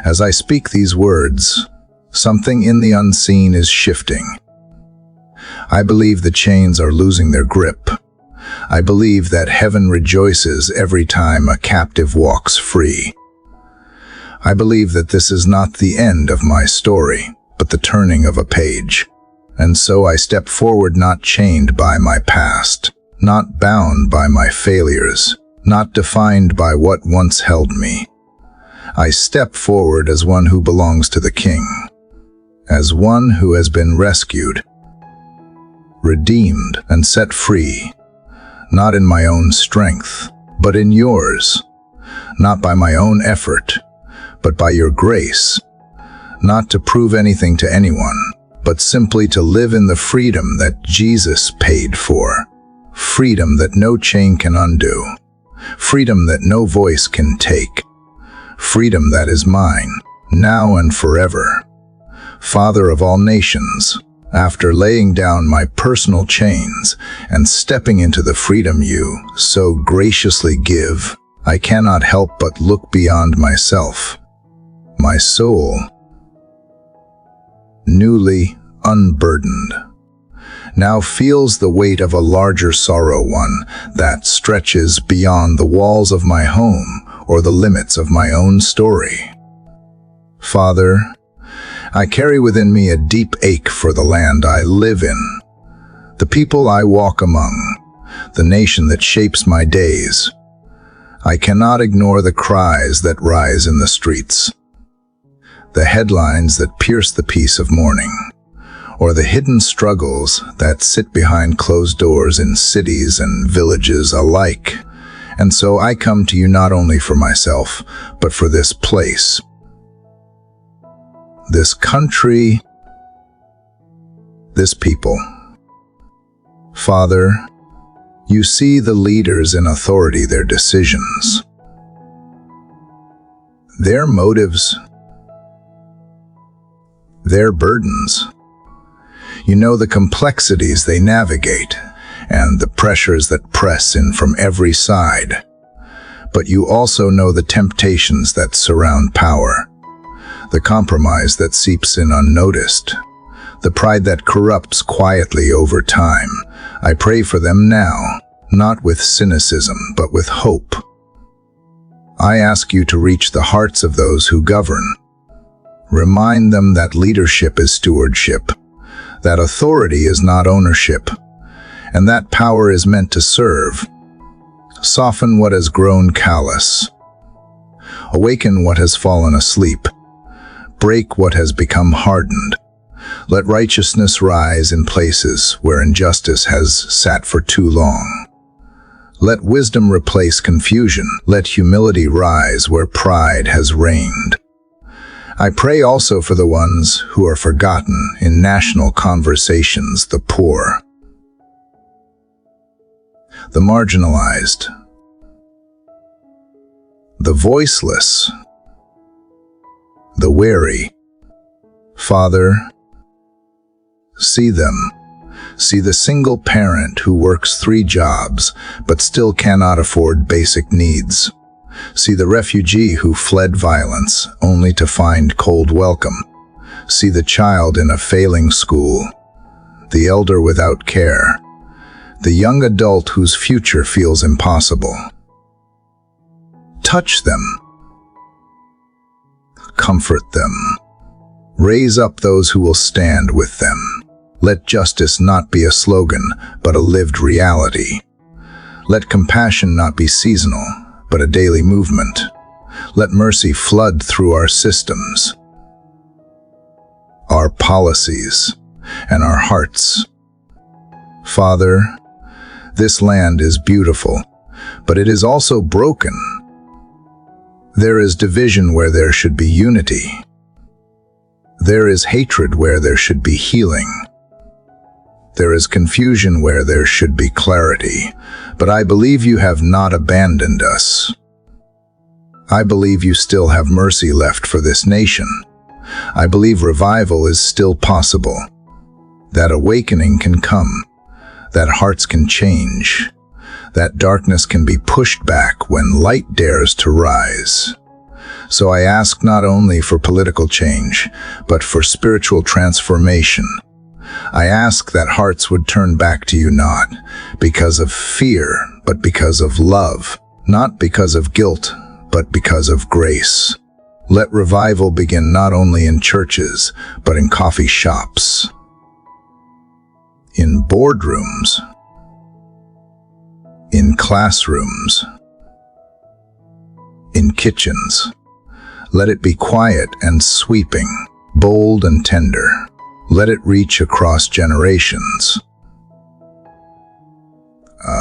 A: as I speak these words, something in the unseen is shifting. I believe the chains are losing their grip. I believe that heaven rejoices every time a captive walks free. I believe that this is not the end of my story, but the turning of a page. And so I step forward not chained by my past, not bound by my failures, not defined by what once held me. I step forward as one who belongs to the King, as one who has been rescued, redeemed, and set free, not in my own strength, but in yours, not by my own effort, but by your grace, not to prove anything to anyone, but simply to live in the freedom that Jesus paid for, freedom that no chain can undo, freedom that no voice can take, freedom that is mine, now and forever. Father of all nations, after laying down my personal chains and stepping into the freedom you so graciously give, I cannot help but look beyond myself. My soul, newly unburdened, now feels the weight of a larger sorrow, one that stretches beyond the walls of my home or the limits of my own story. Father, I carry within me a deep ache for the land I live in, the people I walk among, the nation that shapes my days. I cannot ignore the cries that rise in the streets, the headlines that pierce the peace of morning, or the hidden struggles that sit behind closed doors in cities and villages alike. And so I come to you not only for myself, but for this place, this country, this people. Father, you see the leaders in authority, their decisions, their motives, their burdens. You know the complexities they navigate and the pressures that press in from every side. But you also know the temptations that surround power, the compromise that seeps in unnoticed, the pride that corrupts quietly over time. I pray for them now, not with cynicism, but with hope. I ask you to reach the hearts of those who govern. Remind them that leadership is stewardship, that authority is not ownership, and that power is meant to serve. Soften what has grown callous. Awaken what has fallen asleep. Break what has become hardened. Let righteousness rise in places where injustice has sat for too long. Let wisdom replace confusion. Let humility rise where pride has reigned. I pray also for the ones who are forgotten in national conversations, the poor, the marginalized, the voiceless, the weary. Father, see them. See the single parent who works 3 jobs but still cannot afford basic needs. See the refugee who fled violence only to find cold welcome. See the child in a failing school, the elder without care, the young adult whose future feels impossible. Touch them. Comfort them. Raise up those who will stand with them. Let justice not be a slogan, but a lived reality. Let compassion not be seasonal, but a daily movement. Let mercy flood through our systems, our policies, and our hearts. Father, this land is beautiful, but it is also broken. There is division where there should be unity. There is hatred where there should be healing. There is confusion where there should be clarity, but I believe you have not abandoned us. I believe you still have mercy left for this nation. I believe revival is still possible, that awakening can come, that hearts can change, that darkness can be pushed back when light dares to rise. So I ask not only for political change, but for spiritual transformation. I ask that hearts would turn back to you not because of fear, but because of love, not because of guilt, but because of grace. Let revival begin not only in churches, but in coffee shops, in boardrooms, in classrooms, in kitchens. Let it be quiet and sweeping, bold and tender. Let it reach across generations,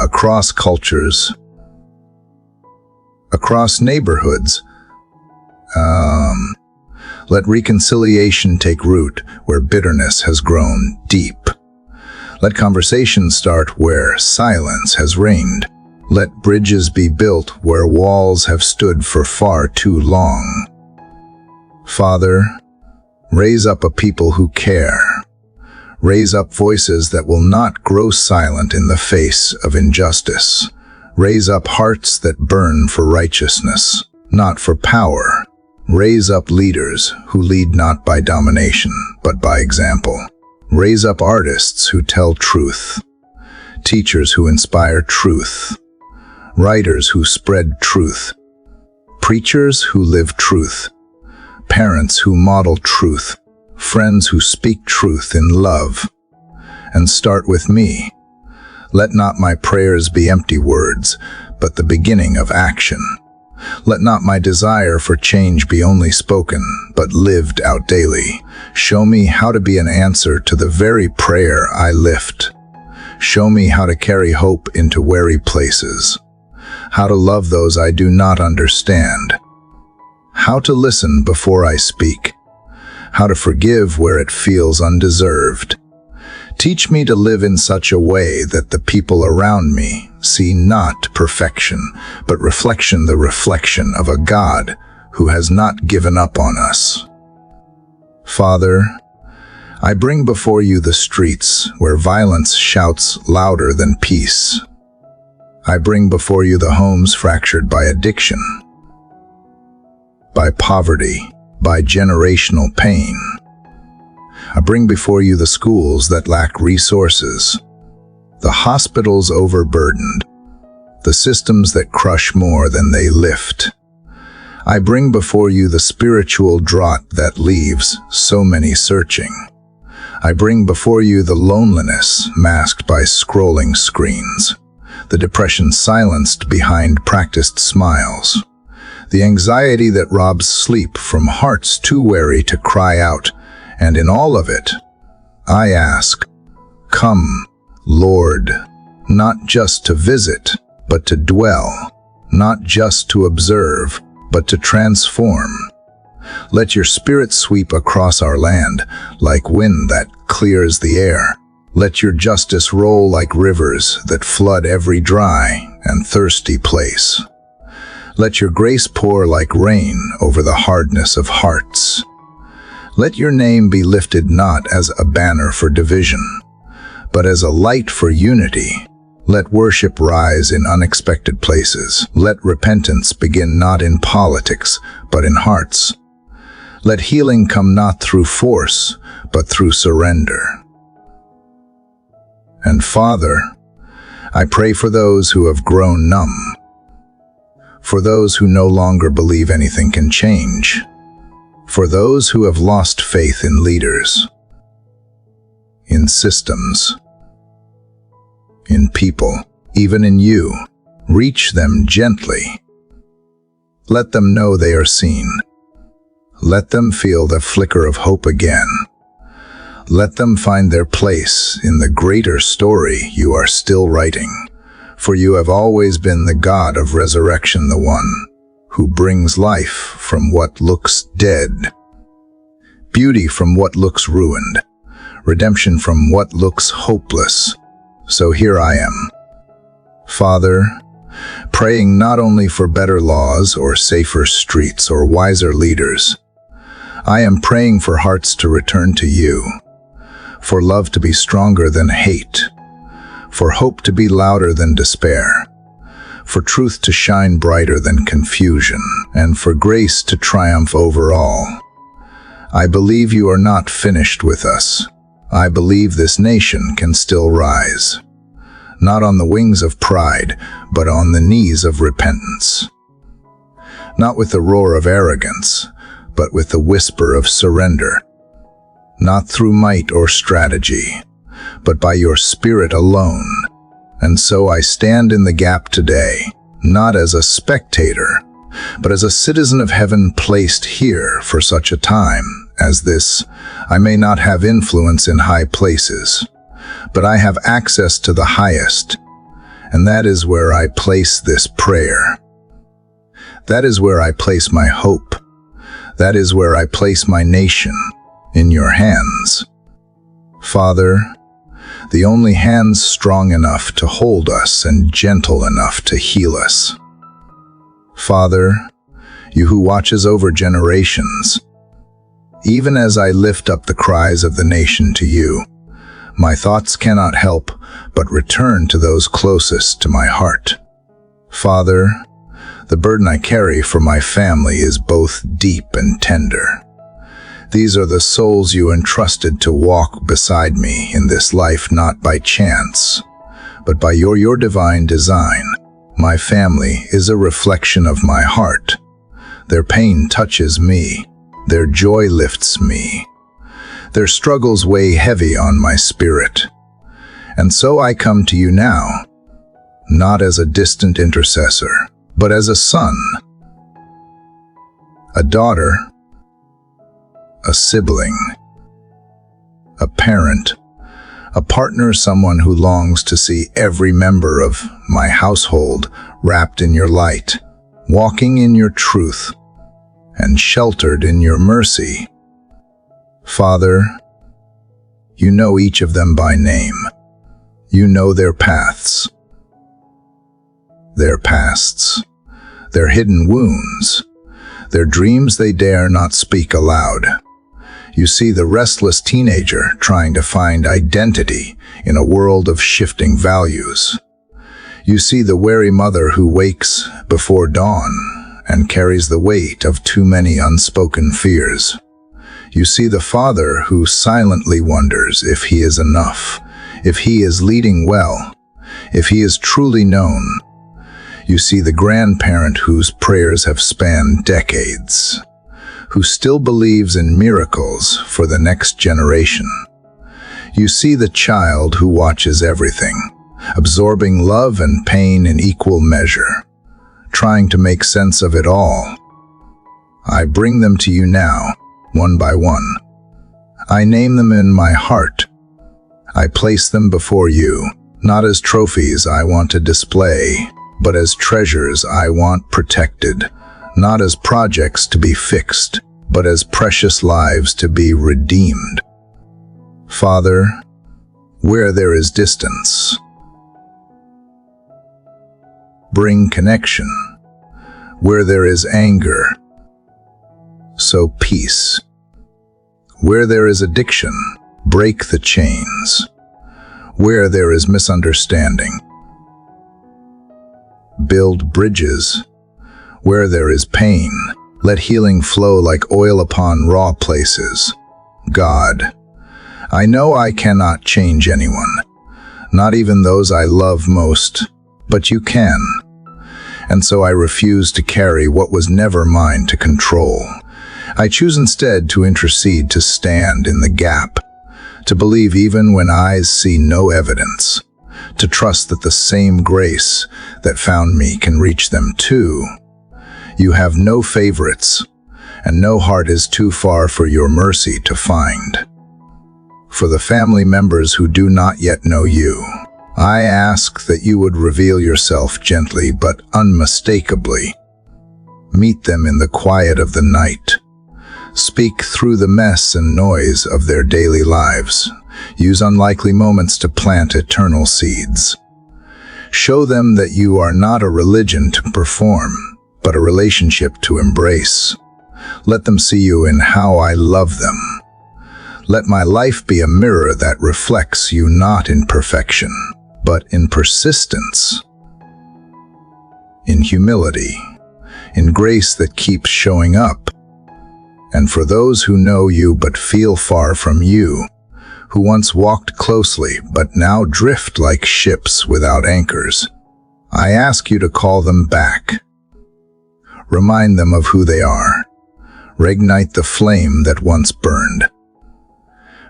A: across cultures, across neighborhoods. Let reconciliation take root where bitterness has grown deep. Let conversations start where silence has reigned. Let bridges be built where walls have stood for far too long. Father, raise up a people who care. Raise up voices that will not grow silent in the face of injustice. Raise up hearts that burn for righteousness, not for power. Raise up leaders who lead not by domination, but by example. Raise up artists who tell truth, teachers who inspire truth, writers who spread truth, preachers who live truth, parents who model truth, friends who speak truth in love. And start with me. Let not my prayers be empty words, but the beginning of action. Let not my desire for change be only spoken, but lived out daily. Show me how to be an answer to the very prayer I lift. Show me how to carry hope into weary places, how to love those I do not understand, how to listen before I speak, how to forgive where it feels undeserved. Teach me to live in such a way that the people around me see not perfection, but the reflection of a God who has not given up on us. Father, I bring before you the streets where violence shouts louder than peace. I bring before you the homes fractured by addiction, by poverty, by generational pain. I bring before you the schools that lack resources, the hospitals overburdened, the systems that crush more than they lift. I bring before you the spiritual drought that leaves so many searching. I bring before you the loneliness masked by scrolling screens, the depression silenced behind practiced smiles, the anxiety that robs sleep from hearts too weary to cry out, and in all of it, I ask, come, Lord, not just to visit, but to dwell, not just to observe, but to transform. Let your spirit sweep across our land like wind that clears the air. Let your justice roll like rivers that flood every dry and thirsty place. Let your grace pour like rain over the hardness of hearts. Let your name be lifted not as a banner for division, but as a light for unity. Let worship rise in unexpected places. Let repentance begin not in politics, but in hearts. Let healing come not through force, but through surrender. And Father, I pray for those who have grown numb, for those who no longer believe anything can change, for those who have lost faith in leaders, in systems, in people, even in you. Reach them gently. Let them know they are seen. Let them feel the flicker of hope again. Let them find their place in the greater story you are still writing. For you have always been the God of resurrection, the one who brings life from what looks dead, beauty from what looks ruined, redemption from what looks hopeless. So here I am, Father, praying not only for better laws or safer streets or wiser leaders. I am praying for hearts to return to you, for love to be stronger than hate, for hope to be louder than despair, for truth to shine brighter than confusion, and for grace to triumph over all. I believe you are not finished with us. I believe this nation can still rise, not on the wings of pride, but on the knees of repentance. Not with the roar of arrogance, but with the whisper of surrender. Not through might or strategy, but by your Spirit alone. And so I stand in the gap today, not as a spectator, but as a citizen of heaven placed here for such a time as this. I may not have influence in high places, but I have access to the highest, and that is where I place this prayer. That is where I place my hope. That is where I place my nation, in your hands. Father, the only hands strong enough to hold us and gentle enough to heal us. Father, you who watches over generations, even as I lift up the cries of the nation to you, my thoughts cannot help but return to those closest to my heart. Father, the burden I carry for my family is both deep and tender. These are the souls you entrusted to walk beside me in this life, not by chance, but by your divine design. My family is a reflection of my heart. Their pain touches me. Their joy lifts me. Their struggles weigh heavy on my spirit. And so I come to you now, not as a distant intercessor, but as a son, a daughter, a sibling, a parent, a partner, someone who longs to see every member of my household wrapped in your light, walking in your truth, and sheltered in your mercy. Father, you know each of them by name. You know their paths, their pasts, their hidden wounds, their dreams they dare not speak aloud. You see the restless teenager trying to find identity in a world of shifting values. You see the wary mother who wakes before dawn and carries the weight of too many unspoken fears. You see the father who silently wonders if he is enough, if he is leading well, if he is truly known. You see the grandparent whose prayers have spanned decades, who still believes in miracles for the next generation. You see the child who watches everything, absorbing love and pain in equal measure, trying to make sense of it all. I bring them to you now, one by one. I name them in my heart. I place them before you, not as trophies I want to display, but as treasures I want protected, not as projects to be fixed, but as precious lives to be redeemed. Father, where there is distance, bring connection. Where there is anger, sow peace. Where there is addiction, break the chains. Where there is misunderstanding, build bridges. Where there is pain, let healing flow like oil upon raw places. God, I know I cannot change anyone, not even those I love most, but you can. And so I refuse to carry what was never mine to control. I choose instead to intercede, to stand in the gap, to believe even when eyes see no evidence, to trust that the same grace that found me can reach them too. You have no favorites, and no heart is too far for your mercy to find. For the family members who do not yet know you, I ask that you would reveal yourself gently but unmistakably. Meet them in the quiet of the night. Speak through the mess and noise of their daily lives. Use unlikely moments to plant eternal seeds. Show them that you are not a religion to perform, but a relationship to embrace. Let them see you in how I love them. Let my life be a mirror that reflects you not in perfection, but in persistence, in humility, in grace that keeps showing up. And for those who know you but feel far from you, who once walked closely but now drift like ships without anchors, I ask you to call them back. Remind them of who they are. Reignite the flame that once burned.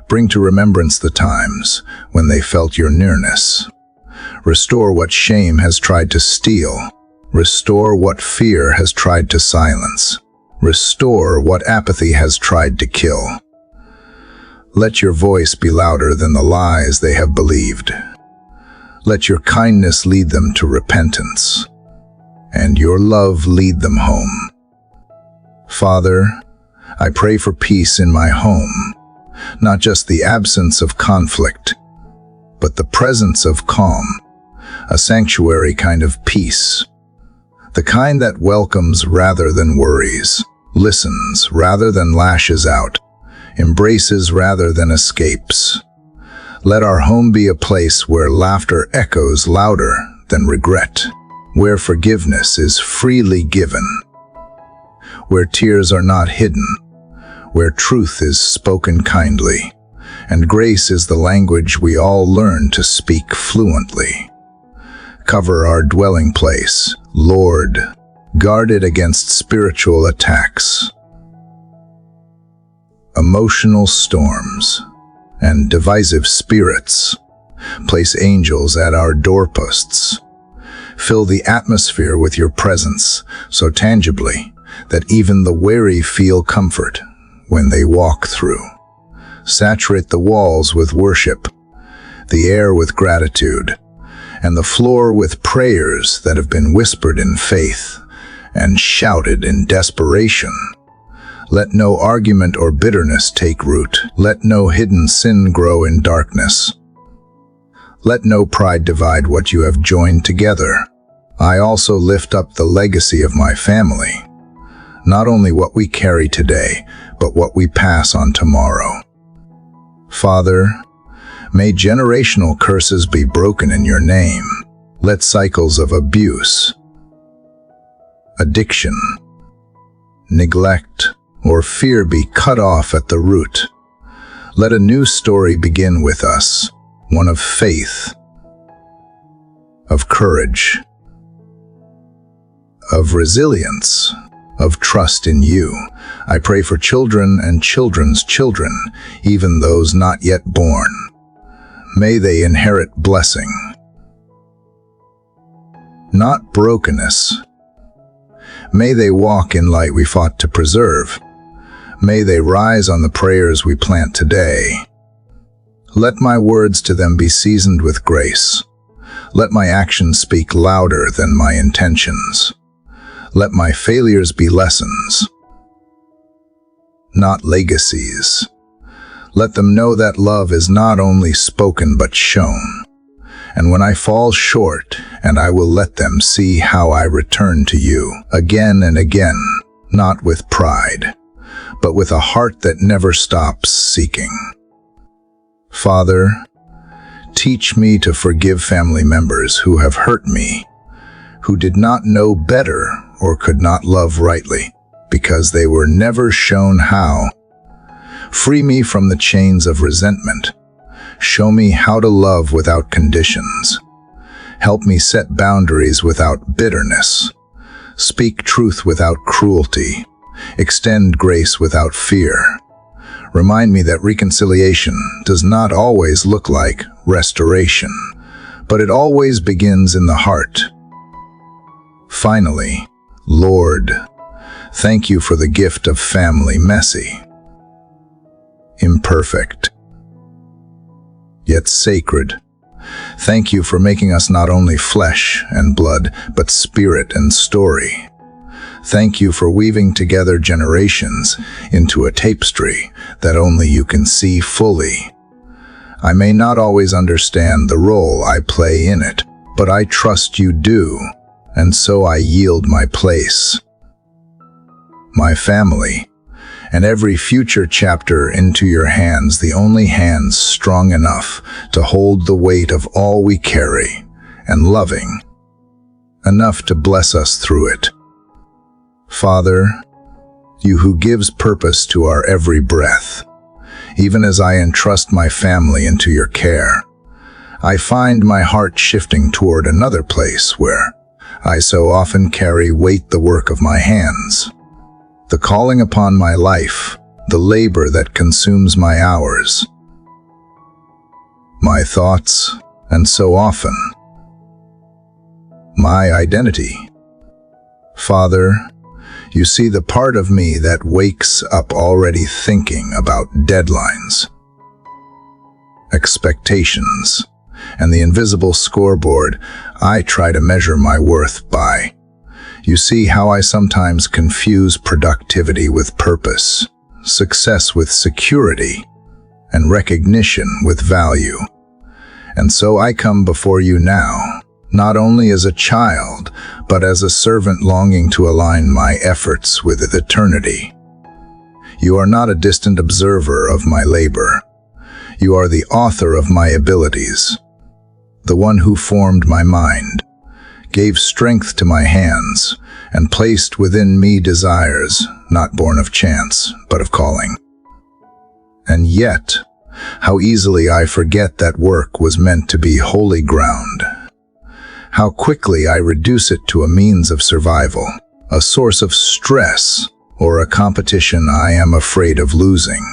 A: Bring to remembrance the times when they felt your nearness. Restore what shame has tried to steal. Restore what fear has tried to silence. Restore what apathy has tried to kill. Let your voice be louder than the lies they have believed. Let your kindness lead them to repentance, and your love lead them home. Father, I pray for peace in my home, not just the absence of conflict, but the presence of calm, a sanctuary kind of peace, the kind that welcomes rather than worries, listens rather than lashes out, embraces rather than escapes. Let our home be a place where laughter echoes louder than regret, where forgiveness is freely given, where tears are not hidden, where truth is spoken kindly, and grace is the language we all learn to speak fluently. Cover our dwelling place, Lord. Guard it against spiritual attacks, emotional storms, and divisive spirits. Place angels at our doorposts. Fill the atmosphere with your presence so tangibly that even the weary feel comfort when they walk through. Saturate the walls with worship, the air with gratitude, and the floor with prayers that have been whispered in faith and shouted in desperation. Let no argument or bitterness take root. Let no hidden sin grow in darkness. Let no pride divide what you have joined together. I also lift up the legacy of my family, not only what we carry today, but what we pass on tomorrow. Father, may generational curses be broken in your name. Let cycles of abuse, addiction, neglect, or fear be cut off at the root. Let a new story begin with us, one of faith, of courage, of resilience, of trust in you. I pray for children and children's children, even those not yet born. May they inherit blessing, not brokenness. May they walk in light we fought to preserve. May they rise on the prayers we plant today. Let my words to them be seasoned with grace. Let my actions speak louder than my intentions. Let my failures be lessons, not legacies. Let them know that love is not only spoken but shown. And when I fall short, and I will let them see how I return to you again and again, not with pride, but with a heart that never stops seeking. Father, teach me to forgive family members who have hurt me, who did not know better or could not love rightly, because they were never shown how. Free me from the chains of resentment. Show me how to love without conditions. Help me set boundaries without bitterness. Speak truth without cruelty. Extend grace without fear. Remind me that reconciliation does not always look like restoration, but it always begins in the heart. Finally, Lord, thank you for the gift of family, messy, imperfect, yet sacred. Thank you for making us not only flesh and blood, but spirit and story. Thank you for weaving together generations into a tapestry that only you can see fully. I may not always understand the role I play in it, but I trust you do, and so I yield my place, my family, and every future chapter into your hands, the only hands strong enough to hold the weight of all we carry, and loving enough to bless us through it. Father, you who gives purpose to our every breath, even as I entrust my family into your care, I find my heart shifting toward another place where I so often carry weight the work of my hands, the calling upon my life, the labor that consumes my hours, my thoughts, and so often, my identity. Father, you see the part of me that wakes up already thinking about deadlines, expectations, and the invisible scoreboard I try to measure my worth by. You see how I sometimes confuse productivity with purpose, success with security, and recognition with value. And so I come before you now, not only as a child, but as a servant longing to align my efforts with eternity. You are not a distant observer of my labor. You are the author of my abilities, the one who formed my mind, gave strength to my hands, and placed within me desires not born of chance, but of calling. And yet, how easily I forget that work was meant to be holy ground. How quickly I reduce it to a means of survival, a source of stress, or a competition I am afraid of losing.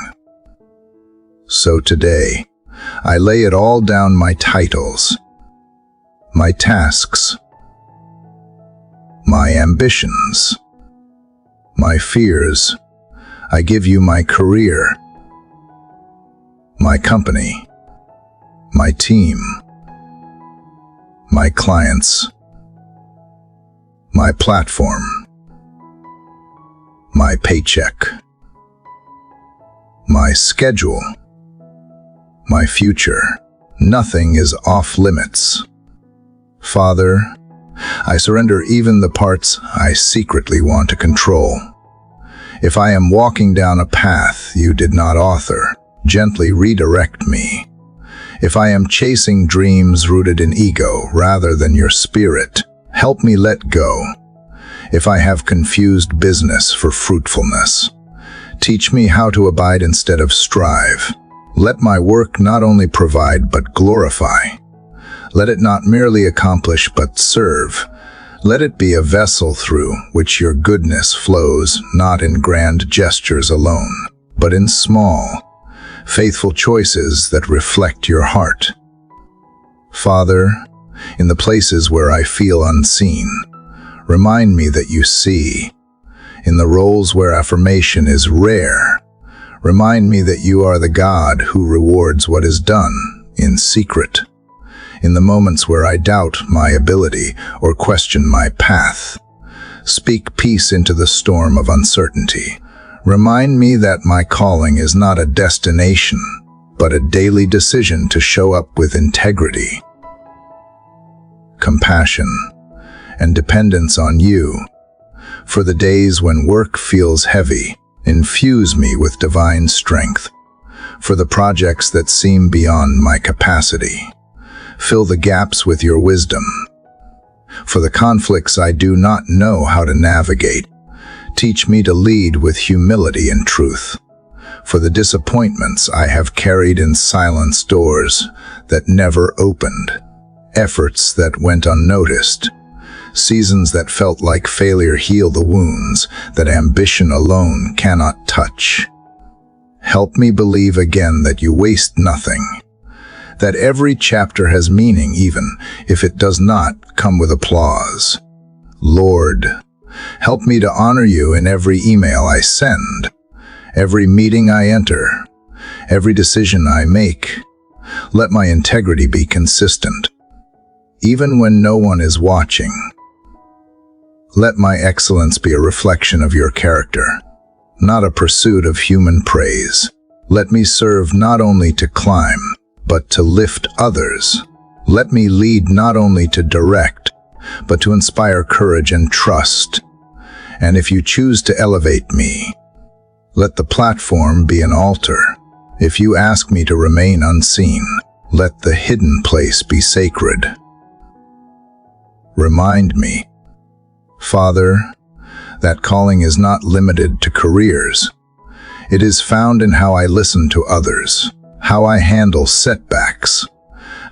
A: So today, I lay it all down: my titles, my tasks, my ambitions, my fears. I give you my career, my company, my team, my clients, my platform, my paycheck, my schedule, my future. Nothing is off limits. Father, I surrender even the parts I secretly want to control. If I am walking down a path you did not author, gently redirect me. If I am chasing dreams rooted in ego rather than your spirit, help me let go. If I have confused business for fruitfulness, teach me how to abide instead of strive. Let my work not only provide but glorify. Let it not merely accomplish but serve. Let it be a vessel through which your goodness flows, not in grand gestures alone, but in small, faithful choices that reflect your heart. Father, in the places where I feel unseen, remind me that you see. In the roles where affirmation is rare, remind me that you are the God who rewards what is done in secret. In the moments where I doubt my ability or question my path, speak peace into the storm of uncertainty. Remind me that my calling is not a destination, but a daily decision to show up with integrity, compassion, and dependence on you. For the days when work feels heavy, infuse me with divine strength. For the projects that seem beyond my capacity, fill the gaps with your wisdom. For the conflicts I do not know how to navigate, teach me to lead with humility and truth. For the disappointments I have carried in silence, doors that never opened, efforts that went unnoticed, seasons that felt like failure, heal the wounds that ambition alone cannot touch. Help me believe again that you waste nothing, that every chapter has meaning even if it does not come with applause. Lord, help me to honor you in every email I send, every meeting I enter, every decision I make. Let my integrity be consistent, even when no one is watching. Let my excellence be a reflection of your character, not a pursuit of human praise. Let me serve not only to climb, but to lift others. Let me lead not only to direct, but to inspire courage and trust. And if you choose to elevate me, let the platform be an altar. If you ask me to remain unseen, let the hidden place be sacred. Remind me, Father, that calling is not limited to careers. It is found in how I listen to others, how I handle setbacks,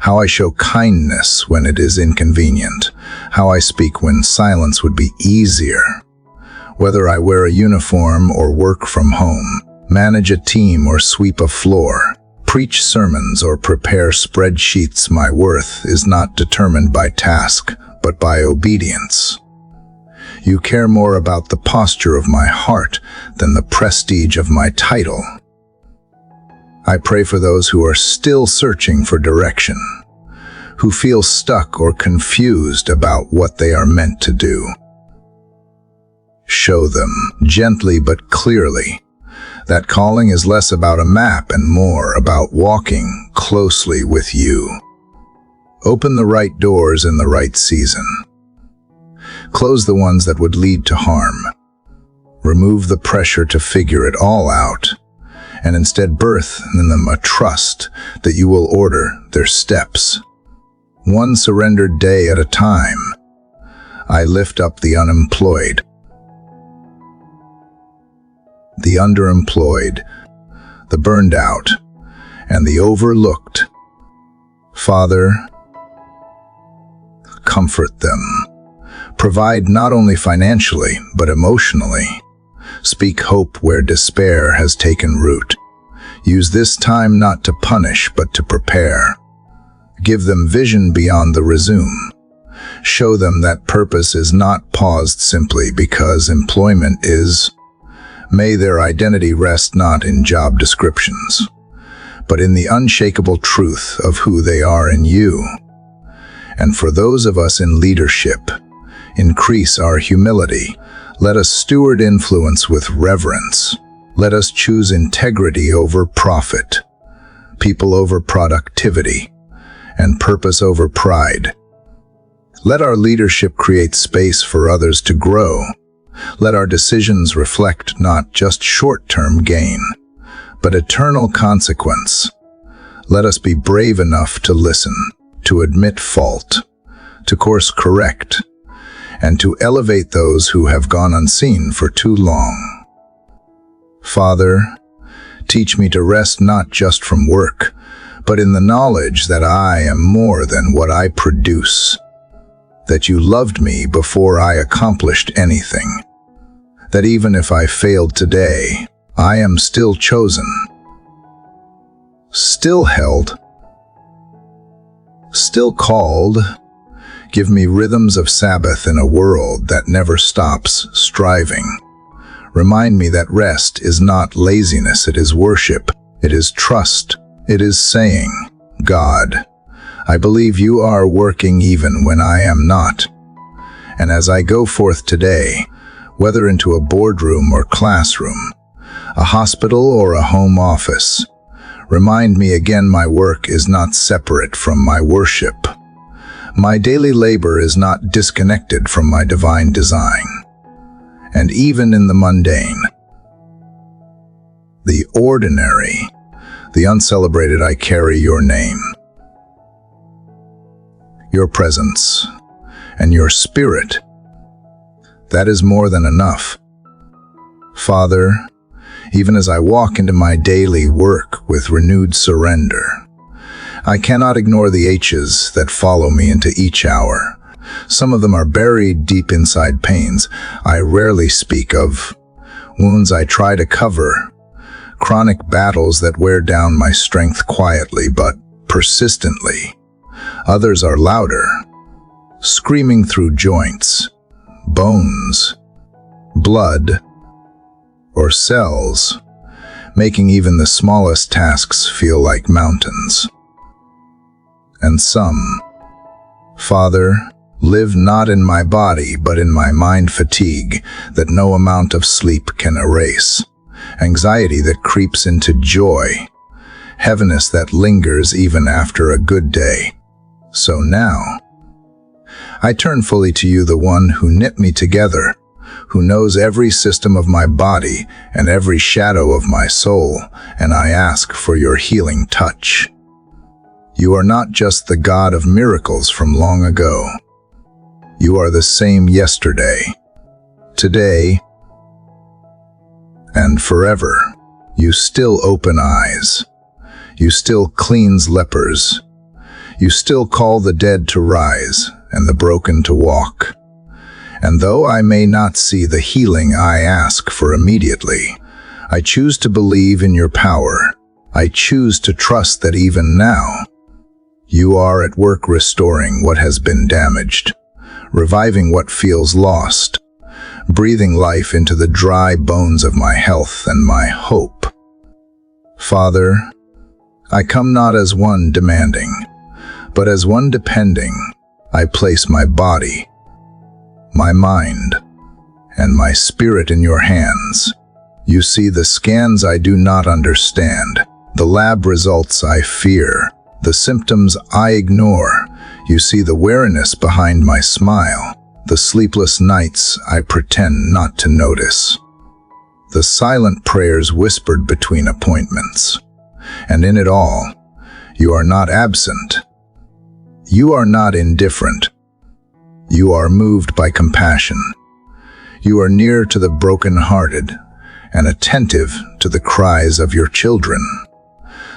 A: how I show kindness when it is inconvenient, how I speak when silence would be easier. Whether I wear a uniform or work from home, manage a team or sweep a floor, preach sermons or prepare spreadsheets, my worth is not determined by task, but by obedience. You care more about the posture of my heart than the prestige of my title. I pray for those who are still searching for direction, who feel stuck or confused about what they are meant to do. Show them, gently but clearly, that calling is less about a map and more about walking closely with you. Open the right doors in the right season. Close the ones that would lead to harm. Remove the pressure to figure it all out, and instead birth in them a trust that you will order their steps. One surrendered day at a time, I lift up the unemployed, the underemployed, the burned out, and the overlooked. Father, comfort them. Provide not only financially, but emotionally. Speak hope where despair has taken root. Use this time not to punish, but to prepare. Give them vision beyond the resume. Show them that purpose is not paused simply because employment is. May their identity rest not in job descriptions, but in the unshakable truth of who they are in you. And for those of us in leadership, increase our humility. Let us steward influence with reverence. Let us choose integrity over profit, people over productivity, and purpose over pride. Let our leadership create space for others to grow. Let our decisions reflect not just short-term gain, but eternal consequence. Let us be brave enough to listen, to admit fault, to course correct, and to elevate those who have gone unseen for too long. Father, teach me to rest not just from work, but in the knowledge that I am more than what I produce. that you loved me before I accomplished anything, that even if I failed today, I am still chosen, still held, still called. Give me rhythms of Sabbath in a world that never stops striving. Remind me that rest is not laziness, it is worship, it is trust, it is saying, God, I believe you are working even when I am not. And as I go forth today, whether into a boardroom or classroom, a hospital or a home office, remind me again my work is not separate from my worship. My daily labor is not disconnected from my divine design. And even in the mundane, the ordinary, the uncelebrated, I carry your name, your presence, and your spirit. That is more than enough. Father, even as I walk into my daily work with renewed surrender, I cannot ignore the H's that follow me into each hour. Some of them are buried deep inside pains I rarely speak of, wounds I try to cover, chronic battles that wear down my strength quietly but persistently. Others are louder, screaming through joints, bones, blood, or cells, making even the smallest tasks feel like mountains. And some, Father, live not in my body but in my mind fatigue that no amount of sleep can erase, anxiety that creeps into joy, heaviness that lingers even after a good day. So now, I turn fully to you, the one who knit me together, who knows every system of my body and every shadow of my soul, and I ask for your healing touch. You are not just the God of miracles from long ago. You are the same yesterday, today, and forever. You still open eyes. You still cleanse lepers. You still call the dead to rise and the broken to walk. And though I may not see the healing I ask for immediately, I choose to believe in your power. I choose to trust that even now, you are at work restoring what has been damaged, reviving what feels lost, breathing life into the dry bones of my health and my hope. Father, I come not as one demanding, but as one depending. I place my body, my mind, and my spirit in your hands. You see the scans I do not understand, the lab results I fear, the symptoms I ignore. You see the weariness behind my smile, the sleepless nights I pretend not to notice, the silent prayers whispered between appointments. And in it all, you are not absent. You are not indifferent. You are moved by compassion. You are near to the broken-hearted and attentive to the cries of your children.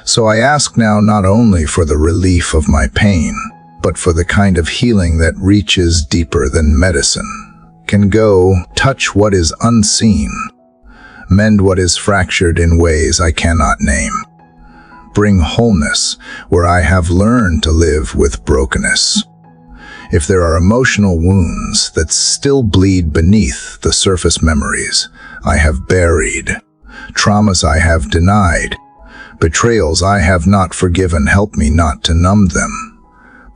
A: So I ask now not only for the relief of my pain, but for the kind of healing that reaches deeper than medicine, can go, touch what is unseen, mend what is fractured in ways I cannot name, bring wholeness where I have learned to live with brokenness. If there are emotional wounds that still bleed beneath the surface memories I have buried, traumas I have denied, betrayals I have not forgiven, help me not to numb them,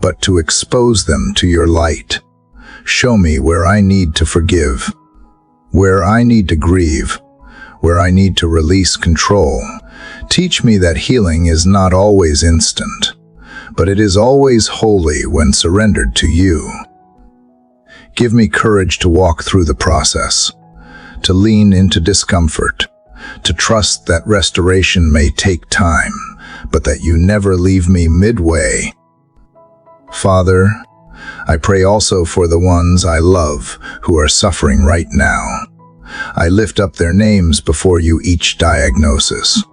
A: but to expose them to your light. Show me where I need to forgive, where I need to grieve, where I need to release control. Teach me that healing is not always instant, but it is always holy when surrendered to you. Give me courage to walk through the process, to lean into discomfort, to trust that restoration may take time, but that you never leave me midway. Father, I pray also for the ones I love who are suffering right now. I lift up their names before you, each diagnosis,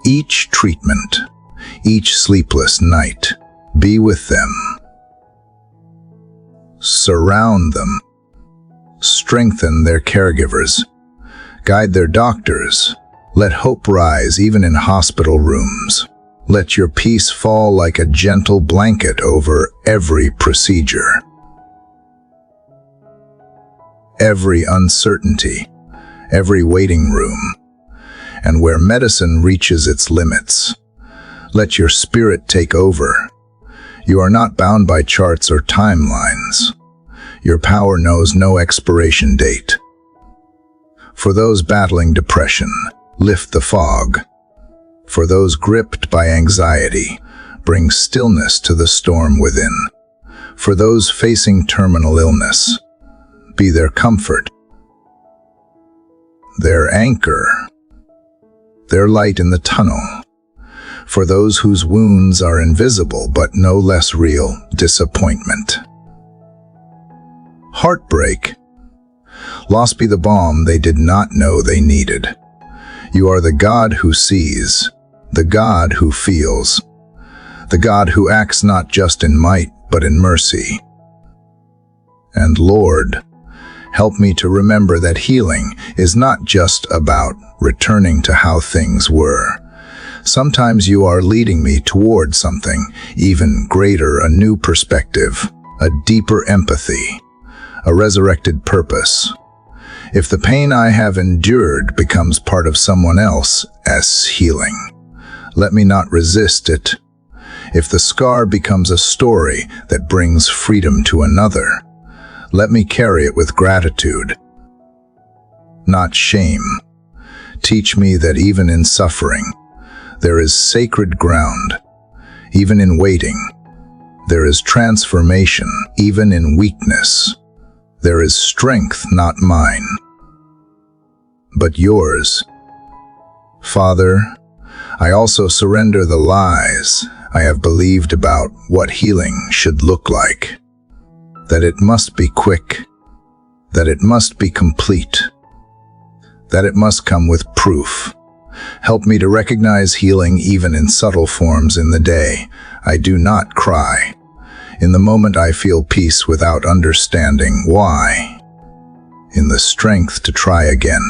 A: each treatment, each sleepless night. Be with them. Surround them. Strengthen their caregivers. Guide their doctors. Let hope rise even in hospital rooms. Let your peace fall like a gentle blanket over every procedure, every uncertainty, every waiting room, and where medicine reaches its limits. Let your spirit take over. You are not bound by charts or timelines. Your power knows no expiration date. For those battling depression, lift the fog. For those gripped by anxiety, bring stillness to the storm within. For those facing terminal illness, be their comfort, their anchor, their light in the tunnel. For those whose wounds are invisible but no less real, disappointment, heartbreak. Loss be the balm they did not know they needed. You are the God who sees, the God who feels, the God who acts not just in might, but in mercy. And Lord, help me to remember that healing is not just about returning to how things were. Sometimes you are leading me toward something even greater, a new perspective, a deeper empathy, a resurrected purpose. If the pain I have endured becomes part of someone else's healing, let me not resist it. If the scar becomes a story that brings freedom to another, let me carry it with gratitude, not shame. Teach me that even in suffering, there is sacred ground. Even in waiting, there is transformation. Even in weakness, there is strength, not mine, but yours. Father, I also surrender the lies I have believed about what healing should look like. That it must be quick, that it must be complete, that it must come with proof. Help me to recognize healing even in subtle forms. In the day I do not cry. In the moment I feel peace without understanding why. In the strength to try again.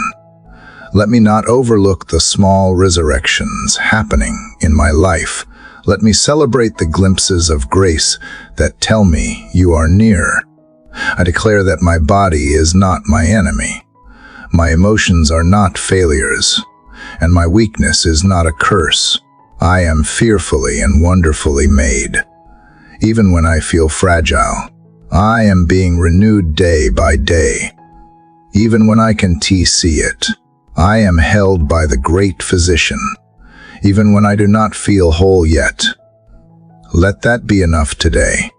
A: Let me not overlook the small resurrections happening in my life. Let me celebrate the glimpses of grace that tell me you are near. I declare that my body is not my enemy. My emotions are not failures, and my weakness is not a curse. I am fearfully and wonderfully made. Even when I feel fragile, I am being renewed day by day. Even when I can see it, I am held by the great physician. Even when I do not feel whole yet, let that be enough today.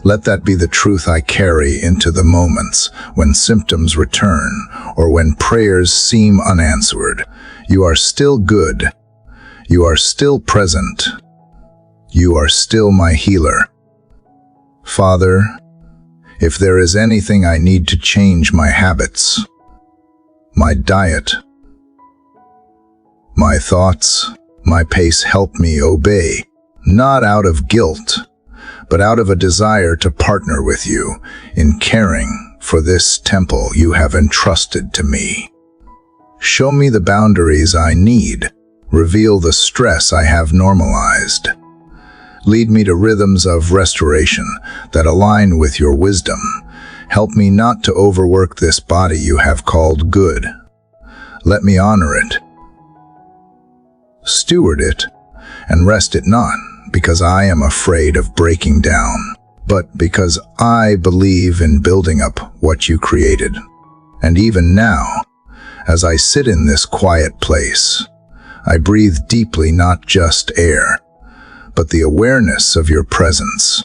A: Let that be the truth I carry into the moments when symptoms return or when prayers seem unanswered. You are still good. You are still present. You are still my healer. Father, if there is anything I need to change, my habits, my diet, my thoughts, my pace, help me obey, not out of guilt, but out of a desire to partner with you in caring for this temple you have entrusted to me. Show me the boundaries I need. Reveal the stress I have normalized. Lead me to rhythms of restoration that align with your wisdom. Help me not to overwork this body you have called good. Let me honor it, steward it, and rest it not because I am afraid of breaking down, but because I believe in building up what you created. And even now, as I sit in this quiet place, I breathe deeply, not just air, but the awareness of your presence.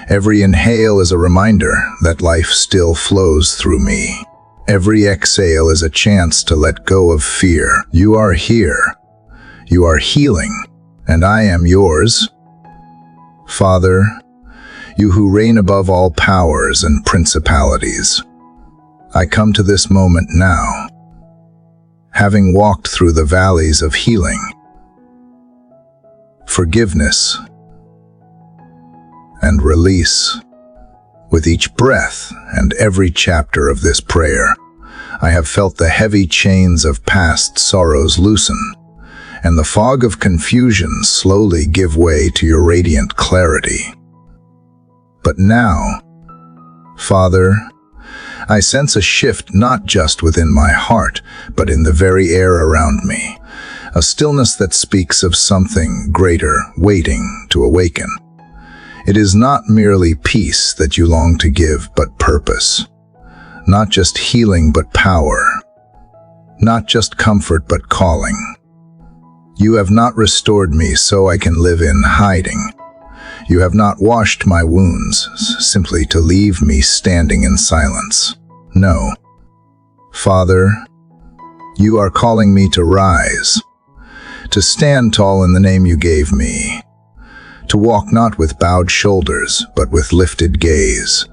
A: Every inhale is a reminder that life still flows through me. Every exhale is a chance to let go of fear. You are here. You are healing, and I am yours. Father, you who reign above all powers and principalities, I come to this moment now, having walked through the valleys of healing, forgiveness, and release. With each breath and every chapter of this prayer, I have felt the heavy chains of past sorrows loosen, and the fog of confusion slowly give way to your radiant clarity. But now, Father, I sense a shift not just within my heart, but in the very air around me, a stillness that speaks of something greater waiting to awaken. It is not merely peace that you long to give, but purpose. Not just healing, but power. Not just comfort, but calling. You have not restored me so I can live in hiding. You have not washed my wounds simply to leave me standing in silence. No. Father, you are calling me to rise, to stand tall in the name you gave me, to walk not with bowed shoulders, but with lifted gaze.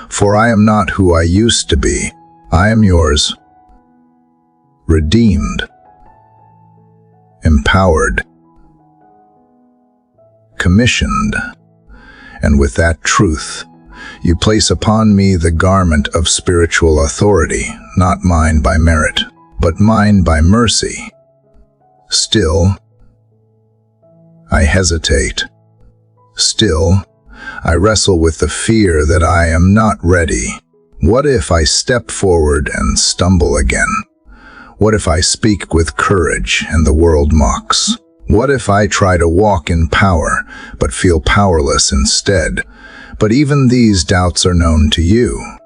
A: For I am not who I used to be. I am yours, redeemed, empowered, commissioned, and with that truth, you place upon me the garment of spiritual authority, not mine by merit, but mine by mercy. Still, I hesitate. Still, I wrestle with the fear that I am not ready. What if I step forward and stumble again? What if I speak with courage and the world mocks? What if I try to walk in power, but feel powerless instead? But even these doubts are known to you.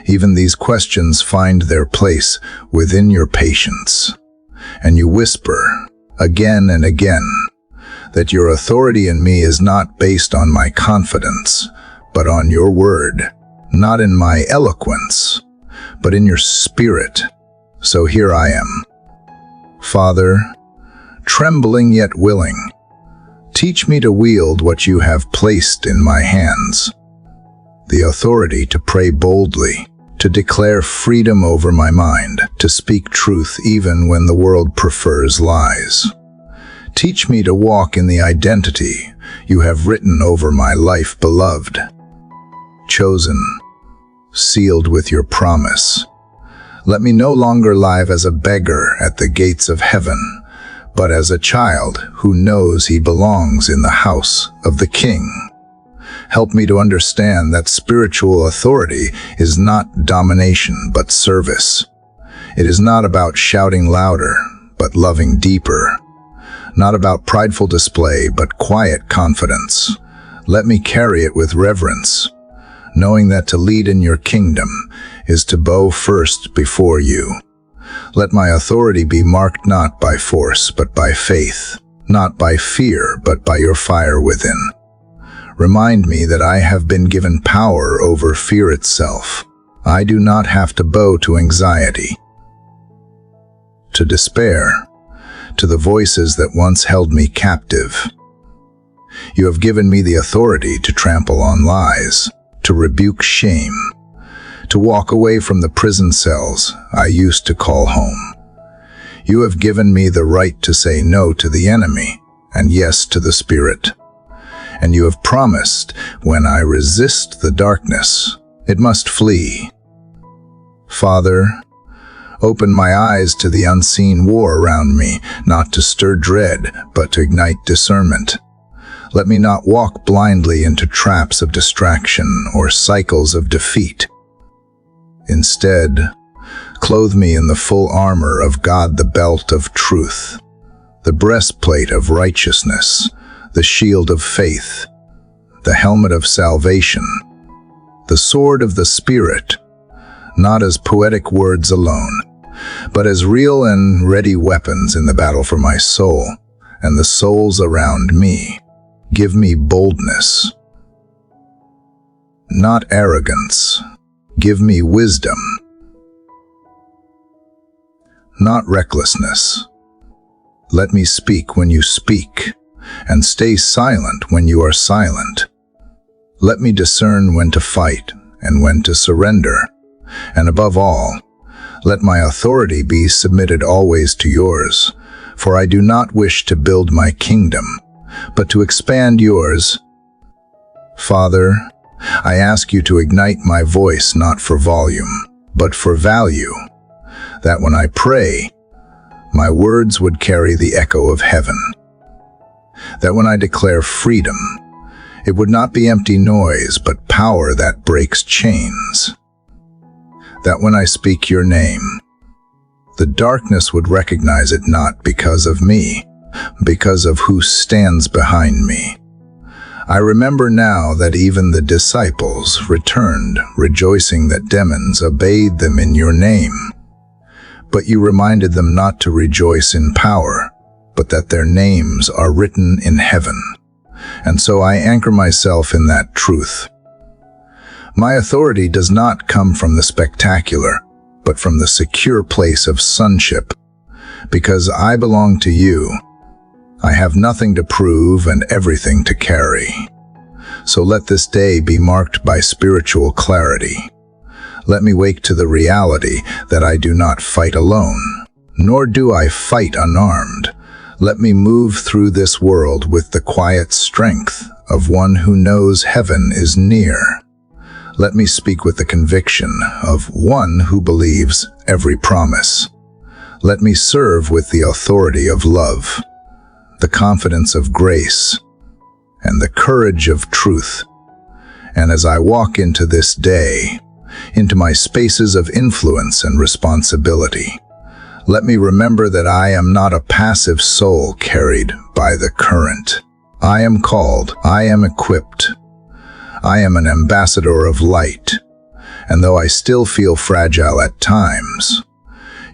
A: Even these questions find their place within your patience. And you whisper, again and again, that your authority in me is not based on my confidence, but on your word, not in my eloquence, but in your spirit. So here I am. Father, trembling yet willing, teach me to wield what you have placed in my hands, the authority to pray boldly, to declare freedom over my mind, to speak truth even when the world prefers lies. Teach me to walk in the identity you have written over my life, beloved, chosen, sealed with your promise. Let me no longer live as a beggar at the gates of heaven, but as a child who knows he belongs in the house of the King. Help me to understand that spiritual authority is not domination, but service. It is not about shouting louder, but loving deeper. Not about prideful display, but quiet confidence. Let me carry it with reverence, knowing that to lead in your kingdom is to bow first before you. Let my authority be marked not by force, but by faith, not by fear, but by your fire within. Remind me that I have been given power over fear itself. I do not have to bow to anxiety, to despair, to the voices that once held me captive. You have given me the authority to trample on lies, to rebuke shame, to walk away from the prison cells I used to call home. You have given me the right to say no to the enemy and yes to the Spirit. And you have promised, when I resist the darkness, it must flee. Father, open my eyes to the unseen war around me, not to stir dread, but to ignite discernment. Let me not walk blindly into traps of distraction or cycles of defeat. Instead, clothe me in the full armor of God, the belt of truth, the breastplate of righteousness, the shield of faith, the helmet of salvation, the sword of the Spirit, not as poetic words alone, but as real and ready weapons in the battle for my soul and the souls around me. Give me boldness, not arrogance. Give me wisdom, not recklessness. Let me speak when you speak, and stay silent when you are silent. Let me discern when to fight and when to surrender. And above all, let my authority be submitted always to yours, for I do not wish to build my kingdom, but to expand yours. Father, I ask you to ignite my voice not for volume, but for value, that when I pray, my words would carry the echo of heaven. That when I declare freedom, it would not be empty noise, but power that breaks chains. That when I speak your name, the darkness would recognize it not because of me, because of who stands behind me. I remember now that even the disciples returned, rejoicing that demons obeyed them in your name. But you reminded them not to rejoice in power, but that their names are written in heaven. And so I anchor myself in that truth. My authority does not come from the spectacular, but from the secure place of sonship. Because I belong to you, I have nothing to prove and everything to carry. So let this day be marked by spiritual clarity. Let me wake to the reality that I do not fight alone, nor do I fight unarmed. Let me move through this world with the quiet strength of one who knows heaven is near. Let me speak with the conviction of one who believes every promise. Let me serve with the authority of love, the confidence of grace, and the courage of truth. And as I walk into this day, into my spaces of influence and responsibility, let me remember that I am not a passive soul carried by the current. I am called, I am equipped, I am an ambassador of light, and though I still feel fragile at times,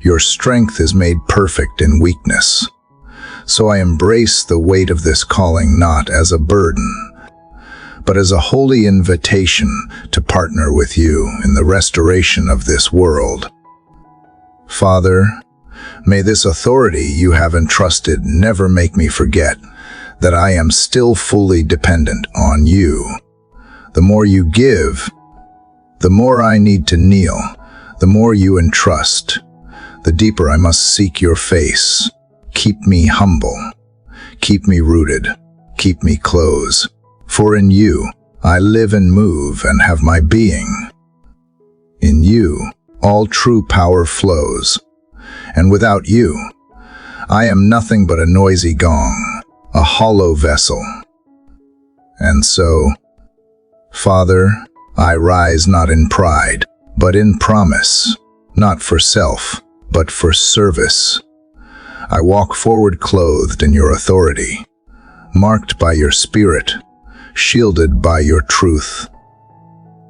A: your strength is made perfect in weakness. So I embrace the weight of this calling not as a burden, but as a holy invitation to partner with you in the restoration of this world. Father, may this authority you have entrusted never make me forget that I am still fully dependent on you. The more you give, the more I need to kneel. The more you entrust, the deeper I must seek your face. Keep me humble. Keep me rooted. Keep me close. For in you, I live and move and have my being. In you, all true power flows. And without you, I am nothing but a noisy gong, a hollow vessel. And so, Father, I rise not in pride, but in promise, not for self, but for service. I walk forward clothed in your authority, marked by your spirit, shielded by your truth.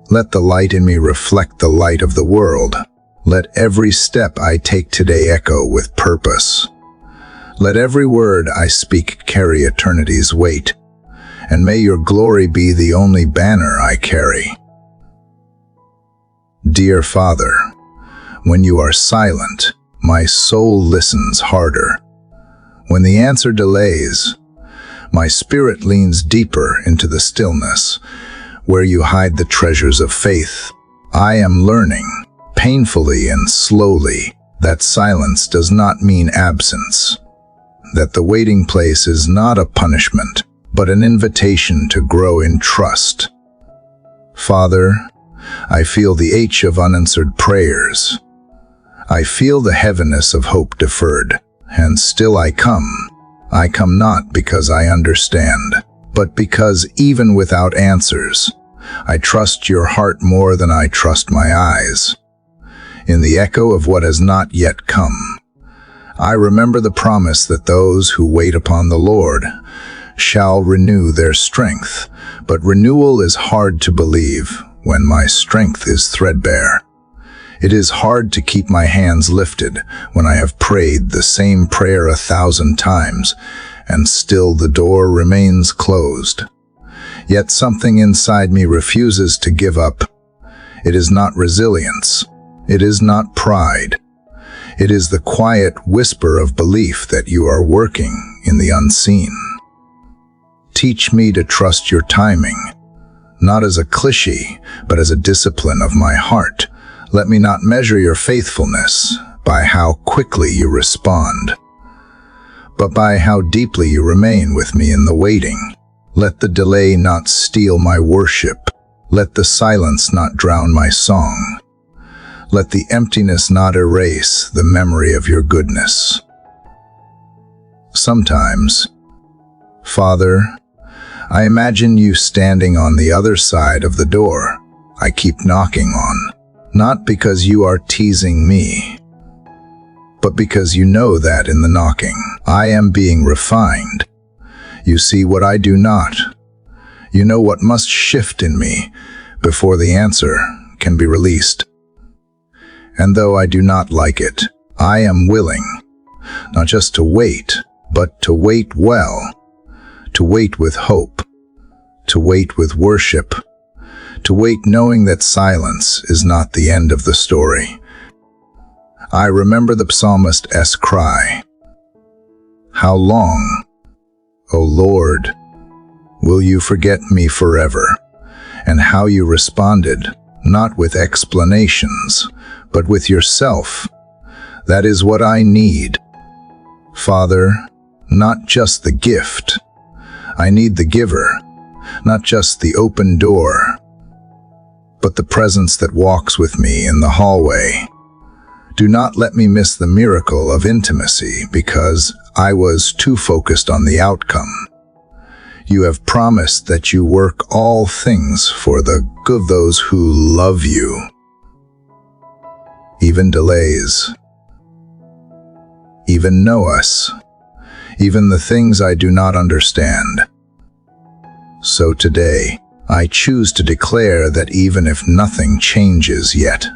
A: Let the light in me reflect the light of the world. Let every step I take today echo with purpose. Let every word I speak carry eternity's weight, and may your glory be the only banner I carry. Dear Father, when you are silent, my soul listens harder. When the answer delays, my spirit leans deeper into the stillness, where you hide the treasures of faith. I am learning, painfully and slowly, that silence does not mean absence, that the waiting place is not a punishment, but an invitation to grow in trust. Father, I feel the ache of unanswered prayers. I feel the heaviness of hope deferred, and still I come. I come not because I understand, but because even without answers, I trust your heart more than I trust my eyes. In the echo of what has not yet come, I remember the promise that those who wait upon the Lord shall renew their strength, but renewal is hard to believe when my strength is threadbare. It is hard to keep my hands lifted when I have prayed the same prayer 1,000 times, and still the door remains closed. Yet something inside me refuses to give up. It is not resilience. It is not pride. It is the quiet whisper of belief that you are working in the unseen. Teach me to trust your timing, not as a cliché, but as a discipline of my heart. Let me not measure your faithfulness by how quickly you respond, but by how deeply you remain with me in the waiting. Let the delay not steal my worship. Let the silence not drown my song. Let the emptiness not erase the memory of your goodness. Sometimes, Father, I imagine you standing on the other side of the door I keep knocking on, not because you are teasing me, but because you know that in the knocking, I am being refined. You see what I do not. You know what must shift in me before the answer can be released. And though I do not like it, I am willing, not just to wait, but to wait well, to wait with hope, to wait with worship, to wait knowing that silence is not the end of the story. I remember the psalmist's cry, "How long, O Lord, will you forget me forever?" And how you responded, not with explanations, but with yourself. That is what I need. Father, not just the gift. I need the giver, not just the open door, but the presence that walks with me in the hallway. Do not let me miss the miracle of intimacy because I was too focused on the outcome. You have promised that you work all things for the good of those who love you. Even delays, even know us, even the things I do not understand. So today, I choose to declare that even if nothing changes yet,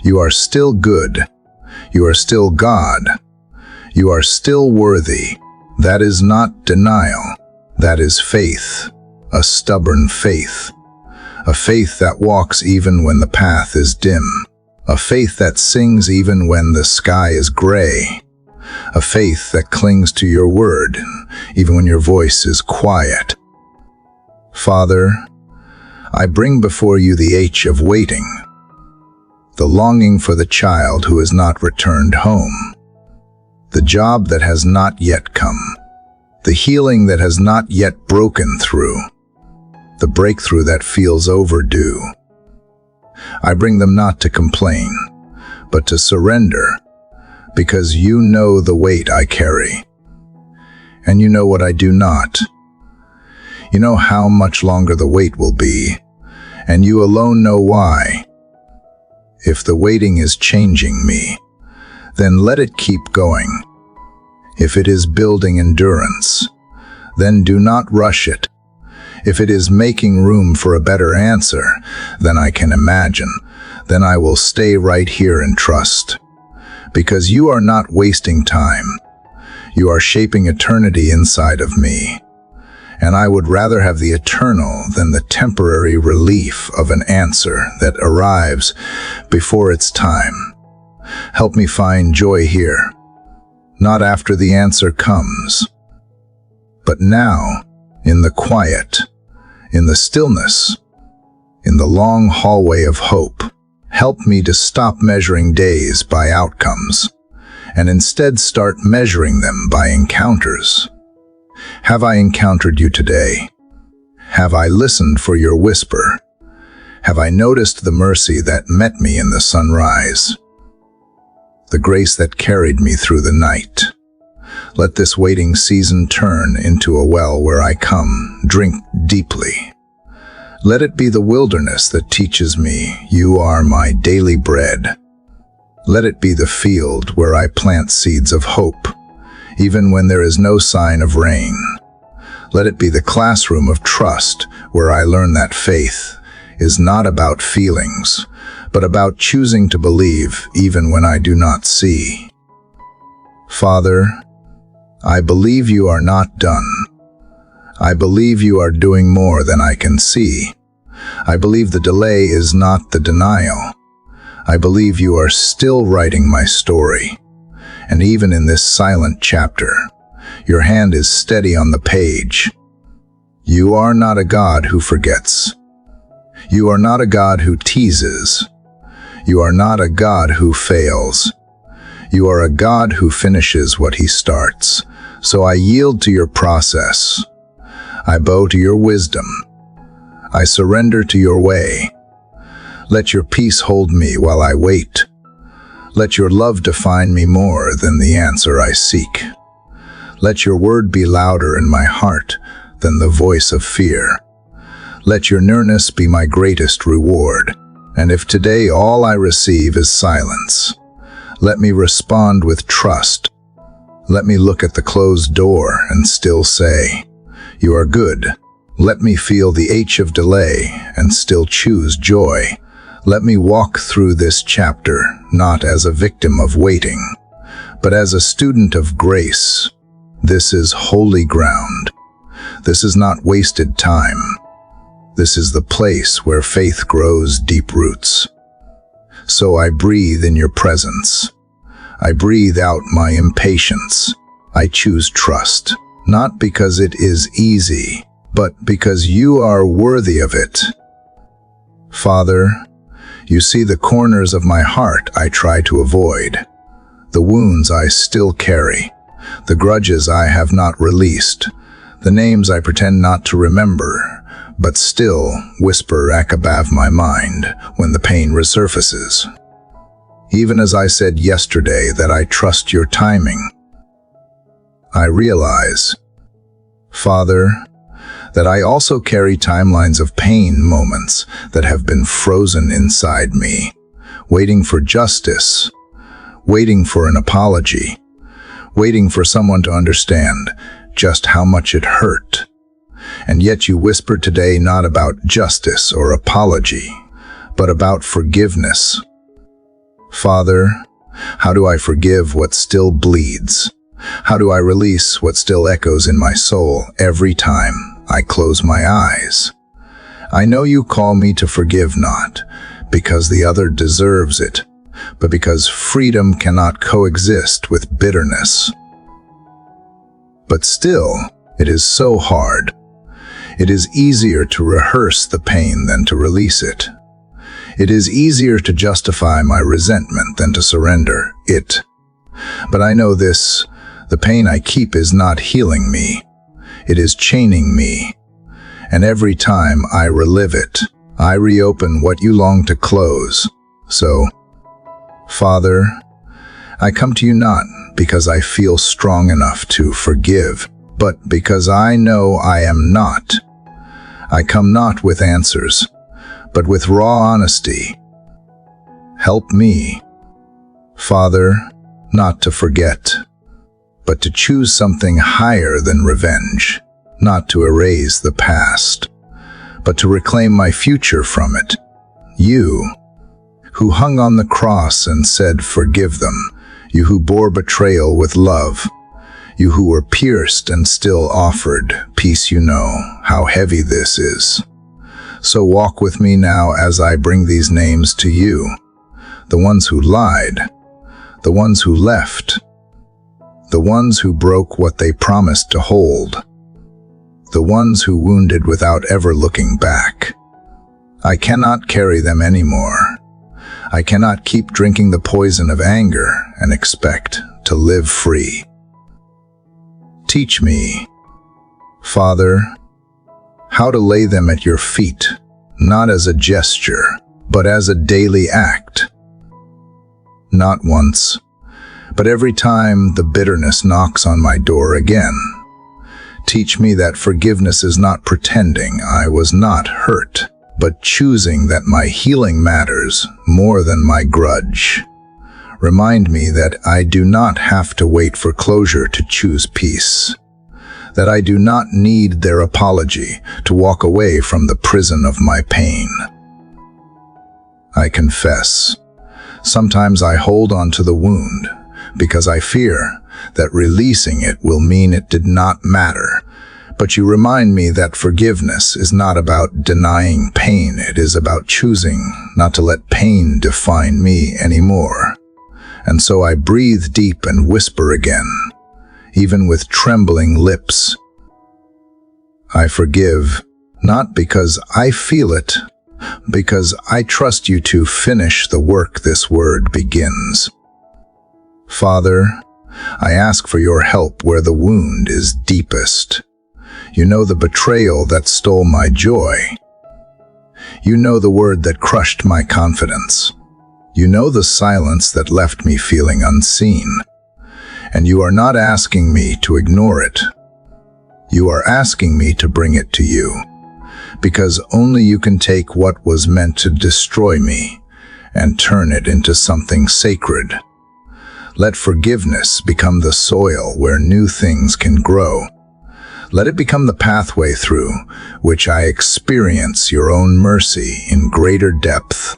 A: you are still good, you are still God, you are still worthy. That is not denial, that is faith, a stubborn faith, a faith that walks even when the path is dim, a faith that sings even when the sky is gray, a faith that clings to your word even when your voice is quiet. Father, I bring before you the ache of waiting, the longing for the child who has not returned home, the job that has not yet come, the healing that has not yet broken through, the breakthrough that feels overdue. I bring them not to complain, but to surrender, because you know the weight I carry, and you know what I do not. You know how much longer the wait will be, and you alone know why. If the waiting is changing me, then let it keep going. If it is building endurance, then do not rush it. If it is making room for a better answer than I can imagine, then I will stay right here and trust. Because you are not wasting time. You are shaping eternity inside of me. And I would rather have the eternal than the temporary relief of an answer that arrives before its time. Help me find joy here, not after the answer comes, but now, in the quiet, in the stillness, in the long hallway of hope. Help me to stop measuring days by outcomes, and instead start measuring them by encounters. Have I encountered you today? Have I listened for your whisper? Have I noticed the mercy that met me in the sunrise? The grace that carried me through the night? Let this waiting season turn into a well where I come, drink deeply. Let it be the wilderness that teaches me you are my daily bread. Let it be the field where I plant seeds of hope, even when there is no sign of rain. Let it be the classroom of trust where I learn that faith is not about feelings, but about choosing to believe even when I do not see. Father, I believe you are not done. I believe you are doing more than I can see. I believe the delay is not the denial. I believe you are still writing my story. And even in this silent chapter, your hand is steady on the page. You are not a God who forgets. You are not a God who teases. You are not a God who fails. You are a God who finishes what he starts. So I yield to your process. I bow to your wisdom. I surrender to your way. Let your peace hold me while I wait. Let your love define me more than the answer I seek. Let your word be louder in my heart than the voice of fear. Let your nearness be my greatest reward. And if today all I receive is silence, let me respond with trust. Let me look at the closed door and still say, you are good. Let me feel the ache of delay and still choose joy. Let me walk through this chapter not as a victim of waiting, but as a student of grace. This is holy ground. This is not wasted time. This is the place where faith grows deep roots. So I breathe in your presence. I breathe out my impatience. I choose trust, not because it is easy, but because you are worthy of it. Father, you see the corners of my heart I try to avoid, the wounds I still carry, the grudges I have not released, the names I pretend not to remember, but still whisper above my mind when the pain resurfaces. Even as I said yesterday that I trust your timing, I realize, Father, that I also carry timelines of pain moments that have been frozen inside me, waiting for justice, waiting for an apology, waiting for someone to understand just how much it hurt. And yet you whispered today not about justice or apology, but about forgiveness. Father, how do I forgive what still bleeds? How do I release what still echoes in my soul every time I close my eyes? I know you call me to forgive not because the other deserves it, but because freedom cannot coexist with bitterness. But still, it is so hard. It is easier to rehearse the pain than to release it. It is easier to justify my resentment than to surrender it. But I know this, the pain I keep is not healing me. It is chaining me. And every time I relive it, I reopen what you long to close. So, Father, I come to you not because I feel strong enough to forgive, but because I know I am not. I come not with answers, but with raw honesty. Help me, Father, not to forget, but to choose something higher than revenge, not to erase the past, but to reclaim my future from it. You, who hung on the cross and said, forgive them, you who bore betrayal with love, you who were pierced and still offered peace, you know how heavy this is. So walk with me now as I bring these names to you, the ones who lied, the ones who left, the ones who broke what they promised to hold, the ones who wounded without ever looking back. I cannot carry them anymore. I cannot keep drinking the poison of anger and expect to live free. Teach me, Father, how to lay them at your feet, not as a gesture, but as a daily act. Not once, but every time the bitterness knocks on my door again. Teach me that forgiveness is not pretending I was not hurt, but choosing that my healing matters more than my grudge. Remind me that I do not have to wait for closure to choose peace, that I do not need their apology to walk away from the prison of my pain. I confess, sometimes I hold on to the wound because I fear that releasing it will mean it did not matter. But you remind me that forgiveness is not about denying pain. It is about choosing not to let pain define me anymore. And so I breathe deep and whisper again, even with trembling lips. I forgive, not because I feel it, because I trust you to finish the work this word begins. Father, I ask for your help where the wound is deepest. You know the betrayal that stole my joy, You know the word that crushed my confidence. You know the silence that left me feeling unseen. And you are not asking me to ignore it. You are asking me to bring it to you, because only you can take what was meant to destroy me and turn it into something sacred. Let forgiveness become the soil where new things can grow. Let it become the pathway through which I experience your own mercy in greater depth.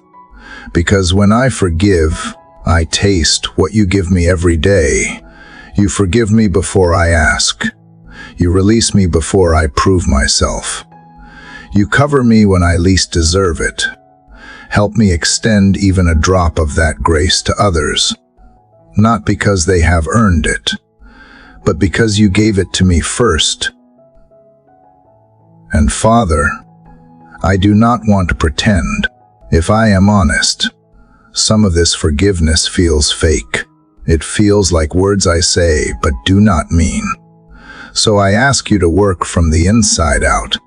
A: Because when I forgive, I taste what you give me every day. You forgive me before I ask. You release me before I prove myself. You cover me when I least deserve it. Help me extend even a drop of that grace to others, not because they have earned it, but because you gave it to me first. And Father, I do not want to pretend. If I am honest, some of this forgiveness feels fake. It feels like words I say but do not mean. So I ask you to work from the inside out.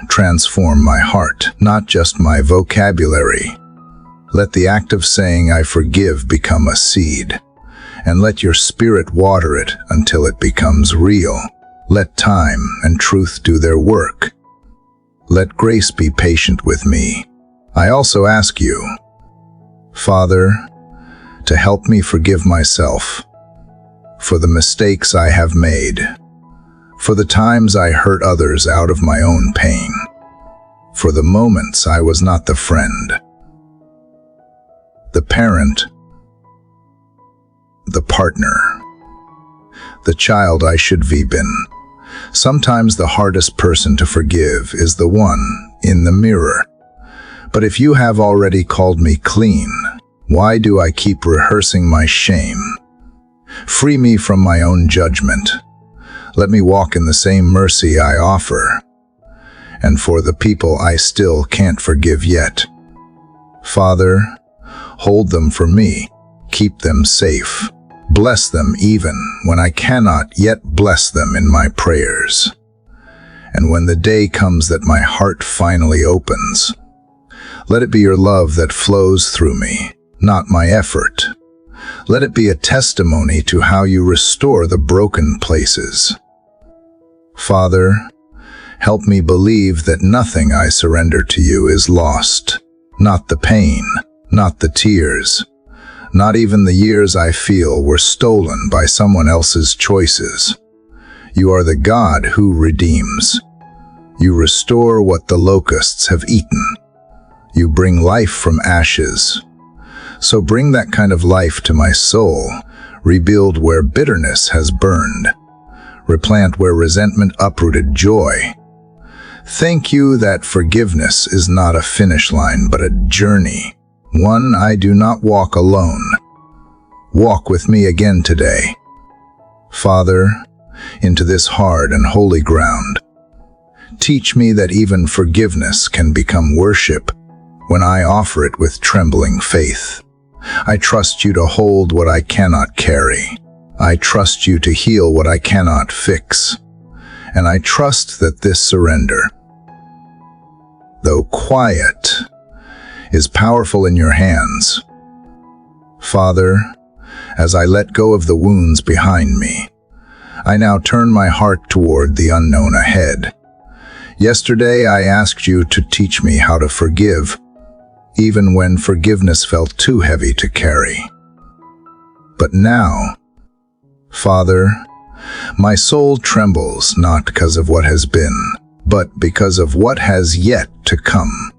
A: Transform my heart, not just my vocabulary. Let the act of saying I forgive become a seed, and let your Spirit water it until it becomes real. Let time and truth do their work. Let grace be patient with me. I also ask you, Father, to help me forgive myself for the mistakes I have made, for the times I hurt others out of my own pain, for the moments I was not the friend, the parent, the partner, the child I should have been. Sometimes the hardest person to forgive is the one in the mirror. But if you have already called me clean, why do I keep rehearsing my shame? Free me from my own judgment. Let me walk in the same mercy I offer. And for the people I still can't forgive yet, Father, hold them for me. Keep them safe. Bless them even when I cannot yet bless them in my prayers. And when the day comes that my heart finally opens, let it be your love that flows through me, not my effort. Let it be a testimony to how you restore the broken places. Father, help me believe that nothing I surrender to you is lost. Not the pain, not the tears, not even the years I feel were stolen by someone else's choices. You are the God who redeems. You restore what the locusts have eaten. You bring life from ashes. So bring that kind of life to my soul. Rebuild where bitterness has burned. Replant where resentment uprooted joy. Thank you that forgiveness is not a finish line but a journey. One I do not walk alone. Walk with me again today, Father, into this hard and holy ground. Teach me that even forgiveness can become worship when I offer it with trembling faith. I trust you to hold what I cannot carry. I trust you to heal what I cannot fix. And I trust that this surrender, though quiet, is powerful in your hands. Father, as I let go of the wounds behind me, I now turn my heart toward the unknown ahead. Yesterday I asked you to teach me how to forgive, even when forgiveness felt too heavy to carry. But now, Father, my soul trembles not because of what has been, but because of what has yet to come.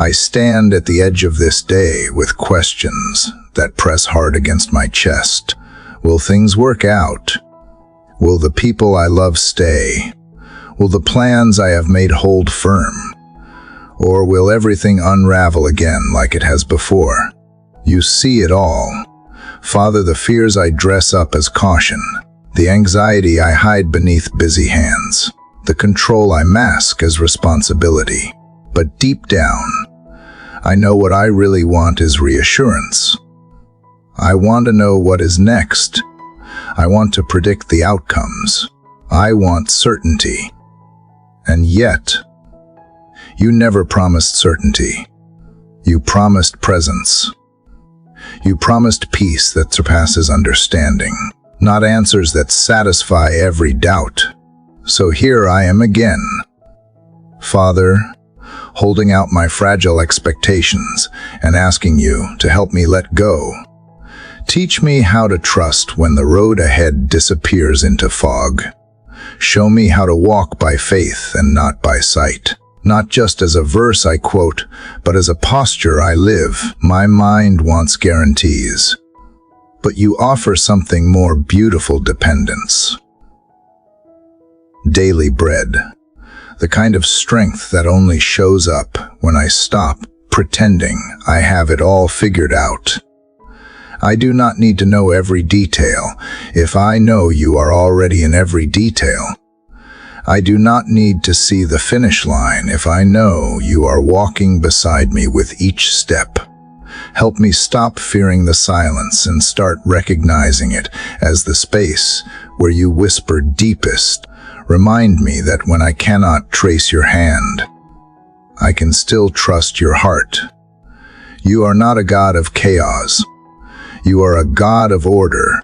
A: I stand at the edge of this day with questions that press hard against my chest. Will things work out? Will the people I love stay? Will the plans I have made hold firm? Or will everything unravel again like it has before? You see it all. Father, the fears I dress up as caution, the anxiety I hide beneath busy hands, the control I mask as responsibility. But deep down, I know what I really want is reassurance. I want to know what is next. I want to predict the outcomes. I want certainty. And yet, You never promised certainty. You promised presence. You promised peace that surpasses understanding, not answers that satisfy every doubt. So here I am again, Father, holding out my fragile expectations and asking you to help me let go. Teach me how to trust when the road ahead disappears into fog. Show me how to walk by faith and not by sight. Not just as a verse I quote, but as a posture I live. My mind wants guarantees, but you offer something more beautiful: dependence. Daily bread, the kind of strength that only shows up when I stop pretending I have it all figured out. I do not need to know every detail if I know you are already in every detail. I do not need to see the finish line if I know you are walking beside me with each step. Help me stop fearing the silence and start recognizing it as the space where you whisper deepest. Remind me that when I cannot trace your hand, I can still trust your heart. You are not a God of chaos. You are a God of order,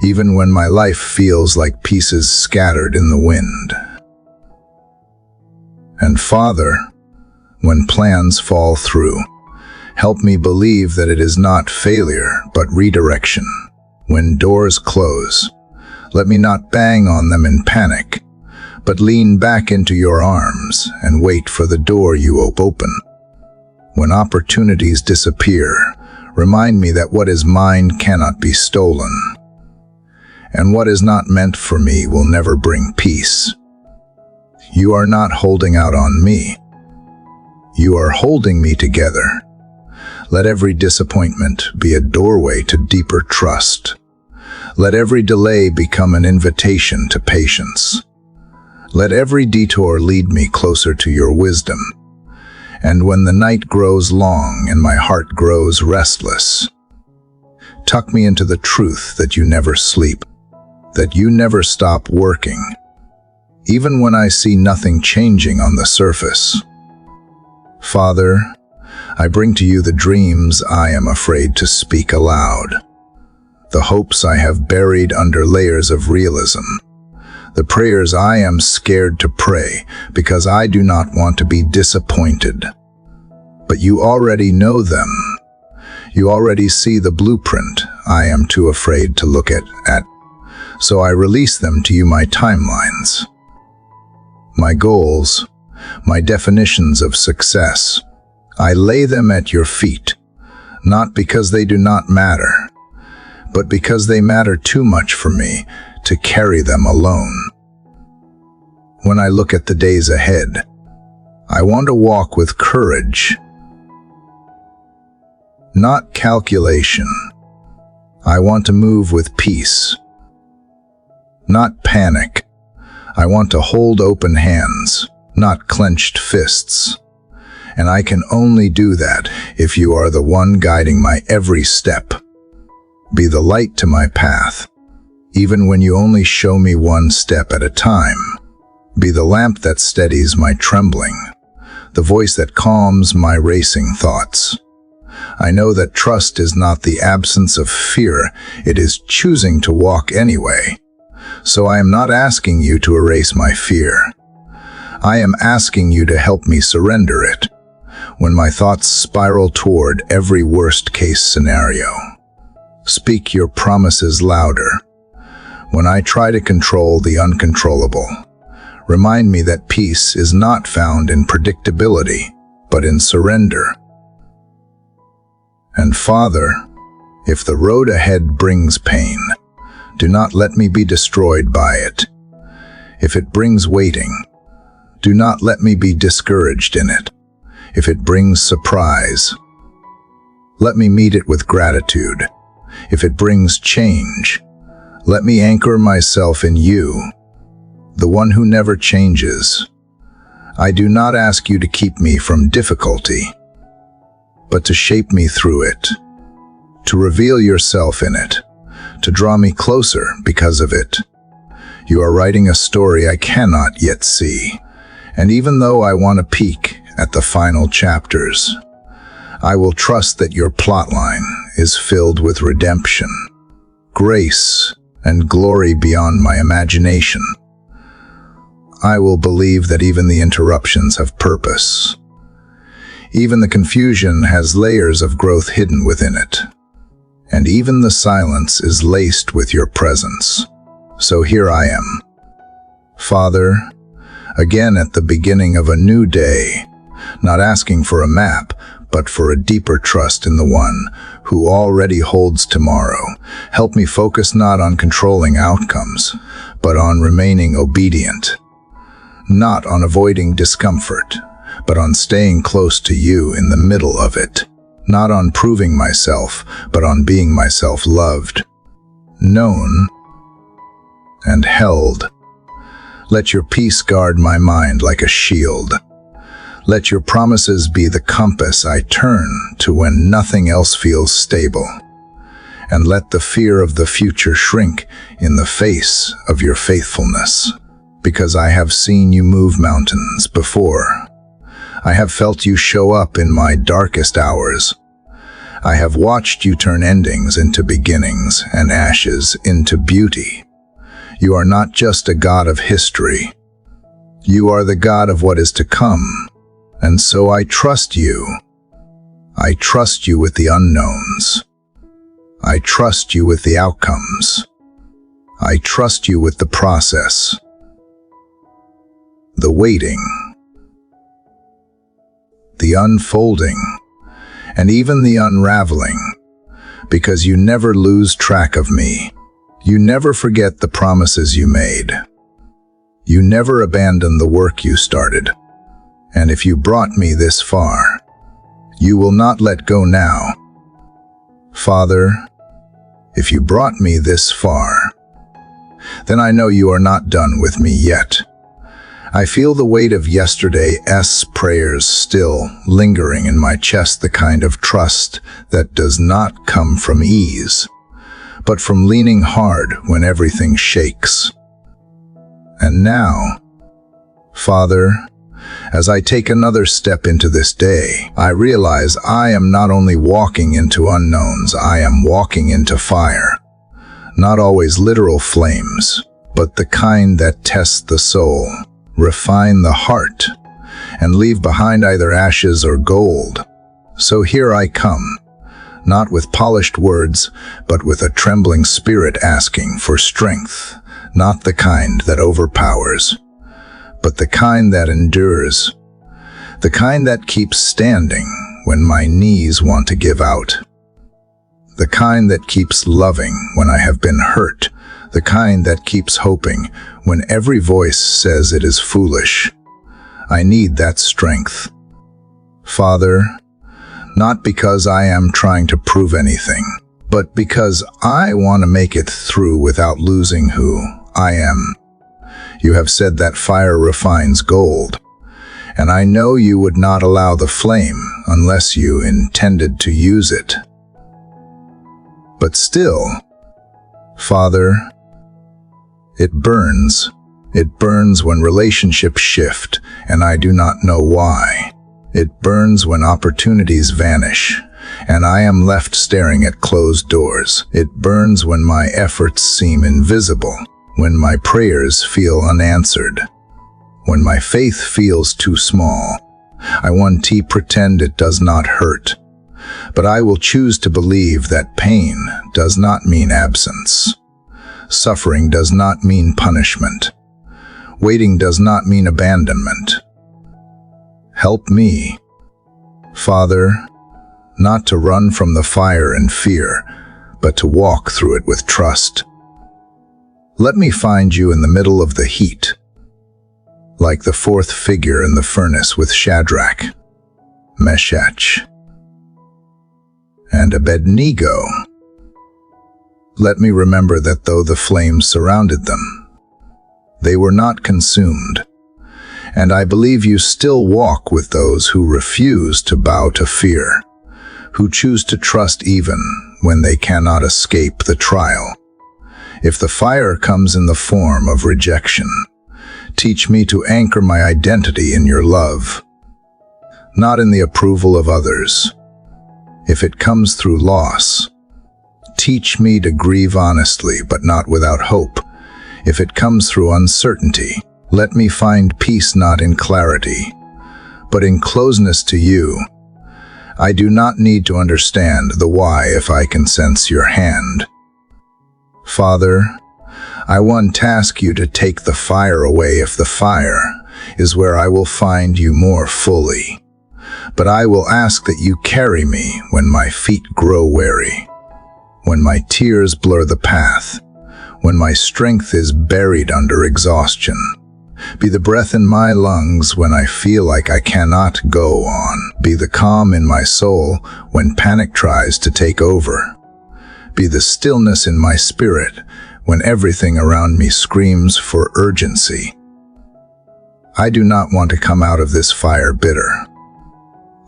A: even when my life feels like pieces scattered in the wind. And Father, when plans fall through, help me believe that it is not failure, but redirection. When doors close, let me not bang on them in panic, but lean back into your arms and wait for the door you open. When opportunities disappear, remind me that what is mine cannot be stolen, and what is not meant for me will never bring peace. You are not holding out on me. You are holding me together. Let every disappointment be a doorway to deeper trust. Let every delay become an invitation to patience. Let every detour lead me closer to your wisdom. And when the night grows long and my heart grows restless, tuck me into the truth that you never sleep, that you never stop working, even when I see nothing changing on the surface. Father, I bring to you the dreams I am afraid to speak aloud, the hopes I have buried under layers of realism, the prayers I am scared to pray because I do not want to be disappointed. But you already know them. You already see the blueprint I am too afraid to look at. So I release them to you, my timelines, my goals, my definitions of success. I lay them at your feet, not because they do not matter, but because they matter too much for me to carry them alone. When I look at the days ahead, I want to walk with courage, not calculation. I want to move with peace, not panic. I want to hold open hands, not clenched fists. And I can only do that if you are the one guiding my every step. Be the light to my path, even when you only show me one step at a time. Be the lamp that steadies my trembling, the voice that calms my racing thoughts. I know that trust is not the absence of fear, it is choosing to walk anyway. So I am not asking you to erase my fear. I am asking you to help me surrender it when my thoughts spiral toward every worst-case scenario. Speak your promises louder. When I try to control the uncontrollable, remind me that peace is not found in predictability, but in surrender. And Father, if the road ahead brings pain, do not let me be destroyed by it. If it brings waiting, do not let me be discouraged in it. If it brings surprise, let me meet it with gratitude. If it brings change, let me anchor myself in you, the one who never changes. I do not ask you to keep me from difficulty, but to shape me through it, to reveal yourself in it, to draw me closer because of it. You are writing a story I cannot yet see, and even though I want to peek at the final chapters. I will trust that your plotline is filled with redemption, grace, and glory beyond my imagination. I will believe that even the interruptions have purpose. Even the confusion has layers of growth hidden within it. And even the silence is laced with your presence. So here I am, Father, again at the beginning of a new day, not asking for a map, but for a deeper trust in the one who already holds tomorrow. Help me focus not on controlling outcomes, but on remaining obedient. Not on avoiding discomfort, but on staying close to you in the middle of it. Not on proving myself, but on being myself loved, known, and held. Let your peace guard my mind like a shield. Let your promises be the compass I turn to when nothing else feels stable. And let the fear of the future shrink in the face of your faithfulness. Because I have seen you move mountains before. I have felt you show up in my darkest hours. I have watched you turn endings into beginnings and ashes into beauty. You are not just a God of history. You are the God of what is to come. And so I trust you. I trust you with the unknowns. I trust you with the outcomes. I trust you with the process. The waiting. The unfolding. And even the unraveling. Because you never lose track of me. You never forget the promises you made. You never abandon the work you started. And if you brought me this far, you will not let go now. Father, if you brought me this far, then I know you are not done with me yet. I feel the weight of yesterday's prayers still lingering in my chest, the kind of trust that does not come from ease, but from leaning hard when everything shakes. And now, Father, as I take another step into this day, I realize I am not only walking into unknowns, I am walking into fire. Not always literal flames, but the kind that test the soul, refine the heart, and leave behind either ashes or gold. So here I come, not with polished words, but with a trembling spirit asking for strength, not the kind that overpowers, but the kind that endures, the kind that keeps standing when my knees want to give out, the kind that keeps loving when I have been hurt, the kind that keeps hoping when every voice says it is foolish. I need that strength. Father, not because I am trying to prove anything, but because I want to make it through without losing who I am. You have said that fire refines gold, and I know you would not allow the flame unless you intended to use it. But still, Father, it burns. It burns when relationships shift, and I do not know why. It burns when opportunities vanish, and I am left staring at closed doors. It burns when my efforts seem invisible, when my prayers feel unanswered, when my faith feels too small. I want to pretend it does not hurt, but I will choose to believe that pain does not mean absence. Suffering does not mean punishment. Waiting does not mean abandonment. Help me, Father, not to run from the fire in fear, but to walk through it with trust. Let me find you in the middle of the heat, like the fourth figure in the furnace with Shadrach, Meshach, and Abednego. Let me remember that though the flames surrounded them, they were not consumed, and I believe you still walk with those who refuse to bow to fear, who choose to trust even when they cannot escape the trial. If the fire comes in the form of rejection, teach me to anchor my identity in your love. not in the approval of others. If it comes through loss, teach me to grieve honestly but not without hope. If it comes through uncertainty, let me find peace not in clarity, but in closeness to you. I do not need to understand the why if I can sense your hand. Father, I want to ask you to take the fire away if the fire is where I will find you more fully. But I will ask that you carry me when my feet grow weary, when my tears blur the path, when my strength is buried under exhaustion. Be the breath in my lungs when I feel like I cannot go on. Be the calm in my soul when panic tries to take over. Be the stillness in my spirit when everything around me screams for urgency. I do not want to come out of this fire bitter.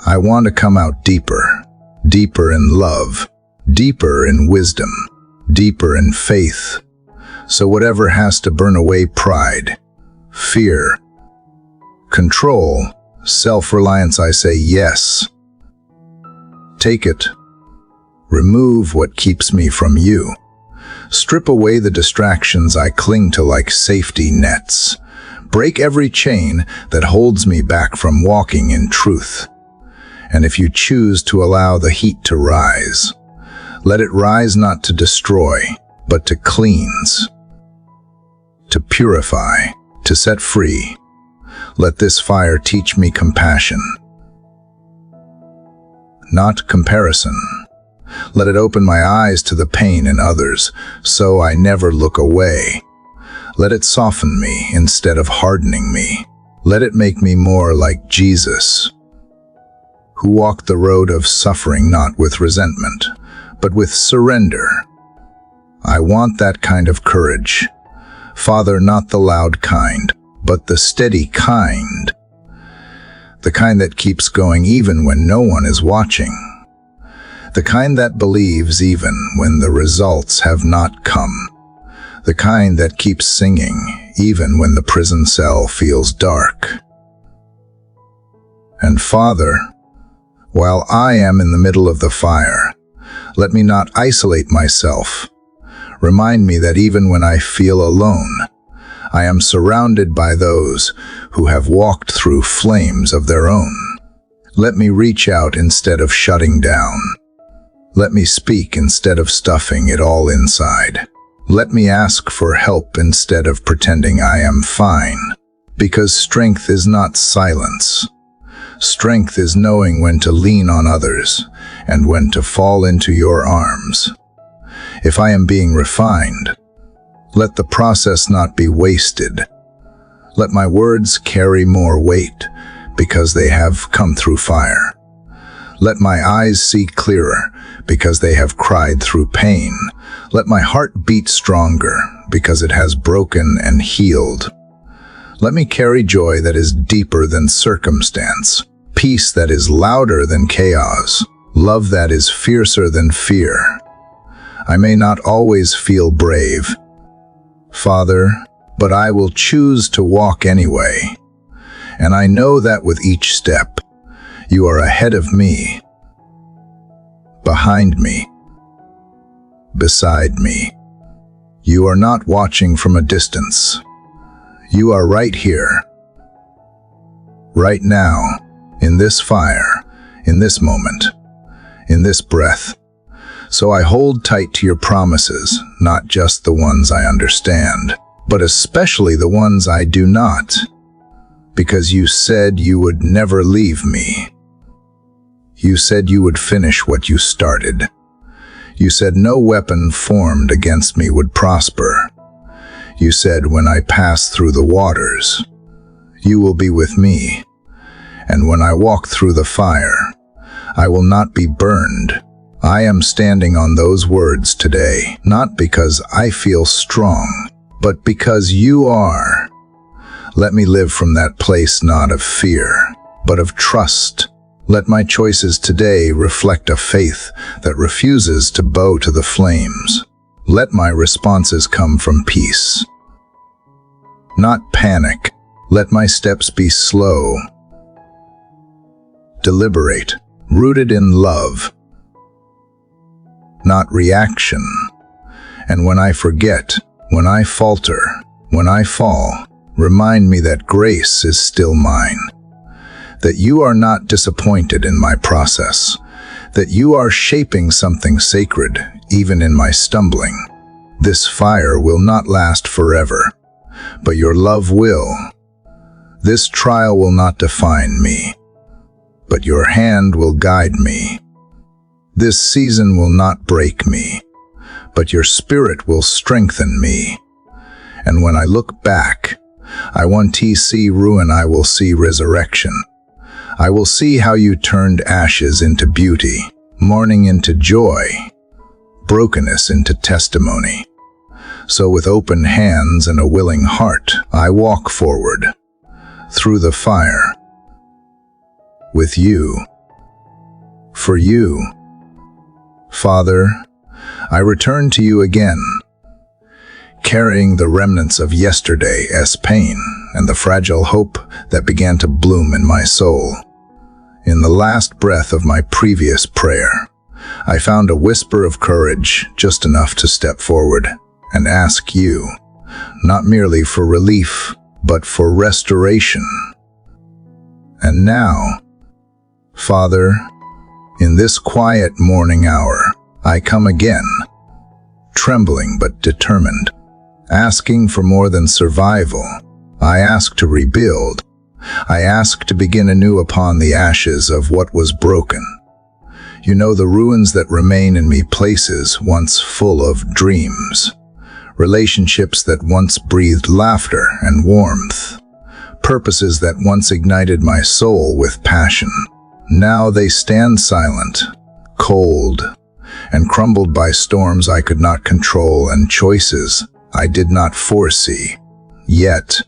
A: I want to come out deeper, deeper in love, deeper in wisdom, deeper in faith. So whatever has to burn away pride, fear, control, self-reliance, I say yes. Take it. Remove what keeps me from you. Strip away the distractions I cling to like safety nets. Break every chain that holds me back from walking in truth. And if you choose to allow the heat to rise, let it rise not to destroy, but to cleanse, to purify, to set free. Let this fire teach me compassion, not comparison. Let it open my eyes to the pain in others, so I never look away. Let it soften me instead of hardening me. Let it make me more like Jesus, who walked the road of suffering not with resentment, but with surrender. I want that kind of courage. Father, not the loud kind, but the steady kind. The kind that keeps going even when no one is watching. The kind that believes even when the results have not come. The kind that keeps singing even when the prison cell feels dark. And Father, while I am in the middle of the fire, let me not isolate myself. Remind me that even when I feel alone, I am surrounded by those who have walked through flames of their own. Let me reach out instead of shutting down. Let me speak instead of stuffing it all inside. Let me ask for help instead of pretending I am fine. Because strength is not silence. Strength is knowing when to lean on others and when to fall into your arms. If I am being refined, let the process not be wasted. Let my words carry more weight because they have come through fire. Let my eyes see clearer because they have cried through pain. Let my heart beat stronger because it has broken and healed. Let me carry joy that is deeper than circumstance, peace that is louder than chaos, love that is fiercer than fear. I may not always feel brave, Father, but I will choose to walk anyway. And I know that with each step, you are ahead of me, behind me, beside me. You are not watching from a distance. You are right here, right now, in this fire, in this moment, in this breath. So I hold tight to your promises, not just the ones I understand, but especially the ones I do not, because you said you would never leave me. You said you would finish what you started. You said no weapon formed against me would prosper. You said when I pass through the waters, you will be with me. And when I walk through the fire, I will not be burned. I am standing on those words today, not because I feel strong, but because you are. Let me live from that place not of fear, but of trust. Let my choices today reflect a faith that refuses to bow to the flames. Let my responses come from peace, not panic. Let my steps be slow, deliberate, rooted in love, not reaction. And when I forget, when I falter, when I fall, remind me that grace is still mine, that you are not disappointed in my process, that you are shaping something sacred even in my stumbling. This fire will not last forever, but your love will. This trial will not define me, but your hand will guide me. This season will not break me, but your spirit will strengthen me. And when I look back, I won't see ruin, I will see resurrection. I will see how you turned ashes into beauty, mourning into joy, brokenness into testimony. So with open hands and a willing heart, I walk forward, through the fire, with you, for you. Father, I return to you again, carrying the remnants of yesterday as pain and the fragile hope that began to bloom in my soul. In the last breath of my previous prayer, I found a whisper of courage, just enough to step forward and ask you, not merely for relief, but for restoration. And now, Father, in this quiet morning hour, I come again, trembling but determined, asking for more than survival. I ask to rebuild. I ask to begin anew upon the ashes of what was broken. You know the ruins that remain in me, places once full of dreams, relationships that once breathed laughter and warmth, purposes that once ignited my soul with passion. Now they stand silent, cold, and crumbled by storms I could not control and choices I did not foresee. Yet,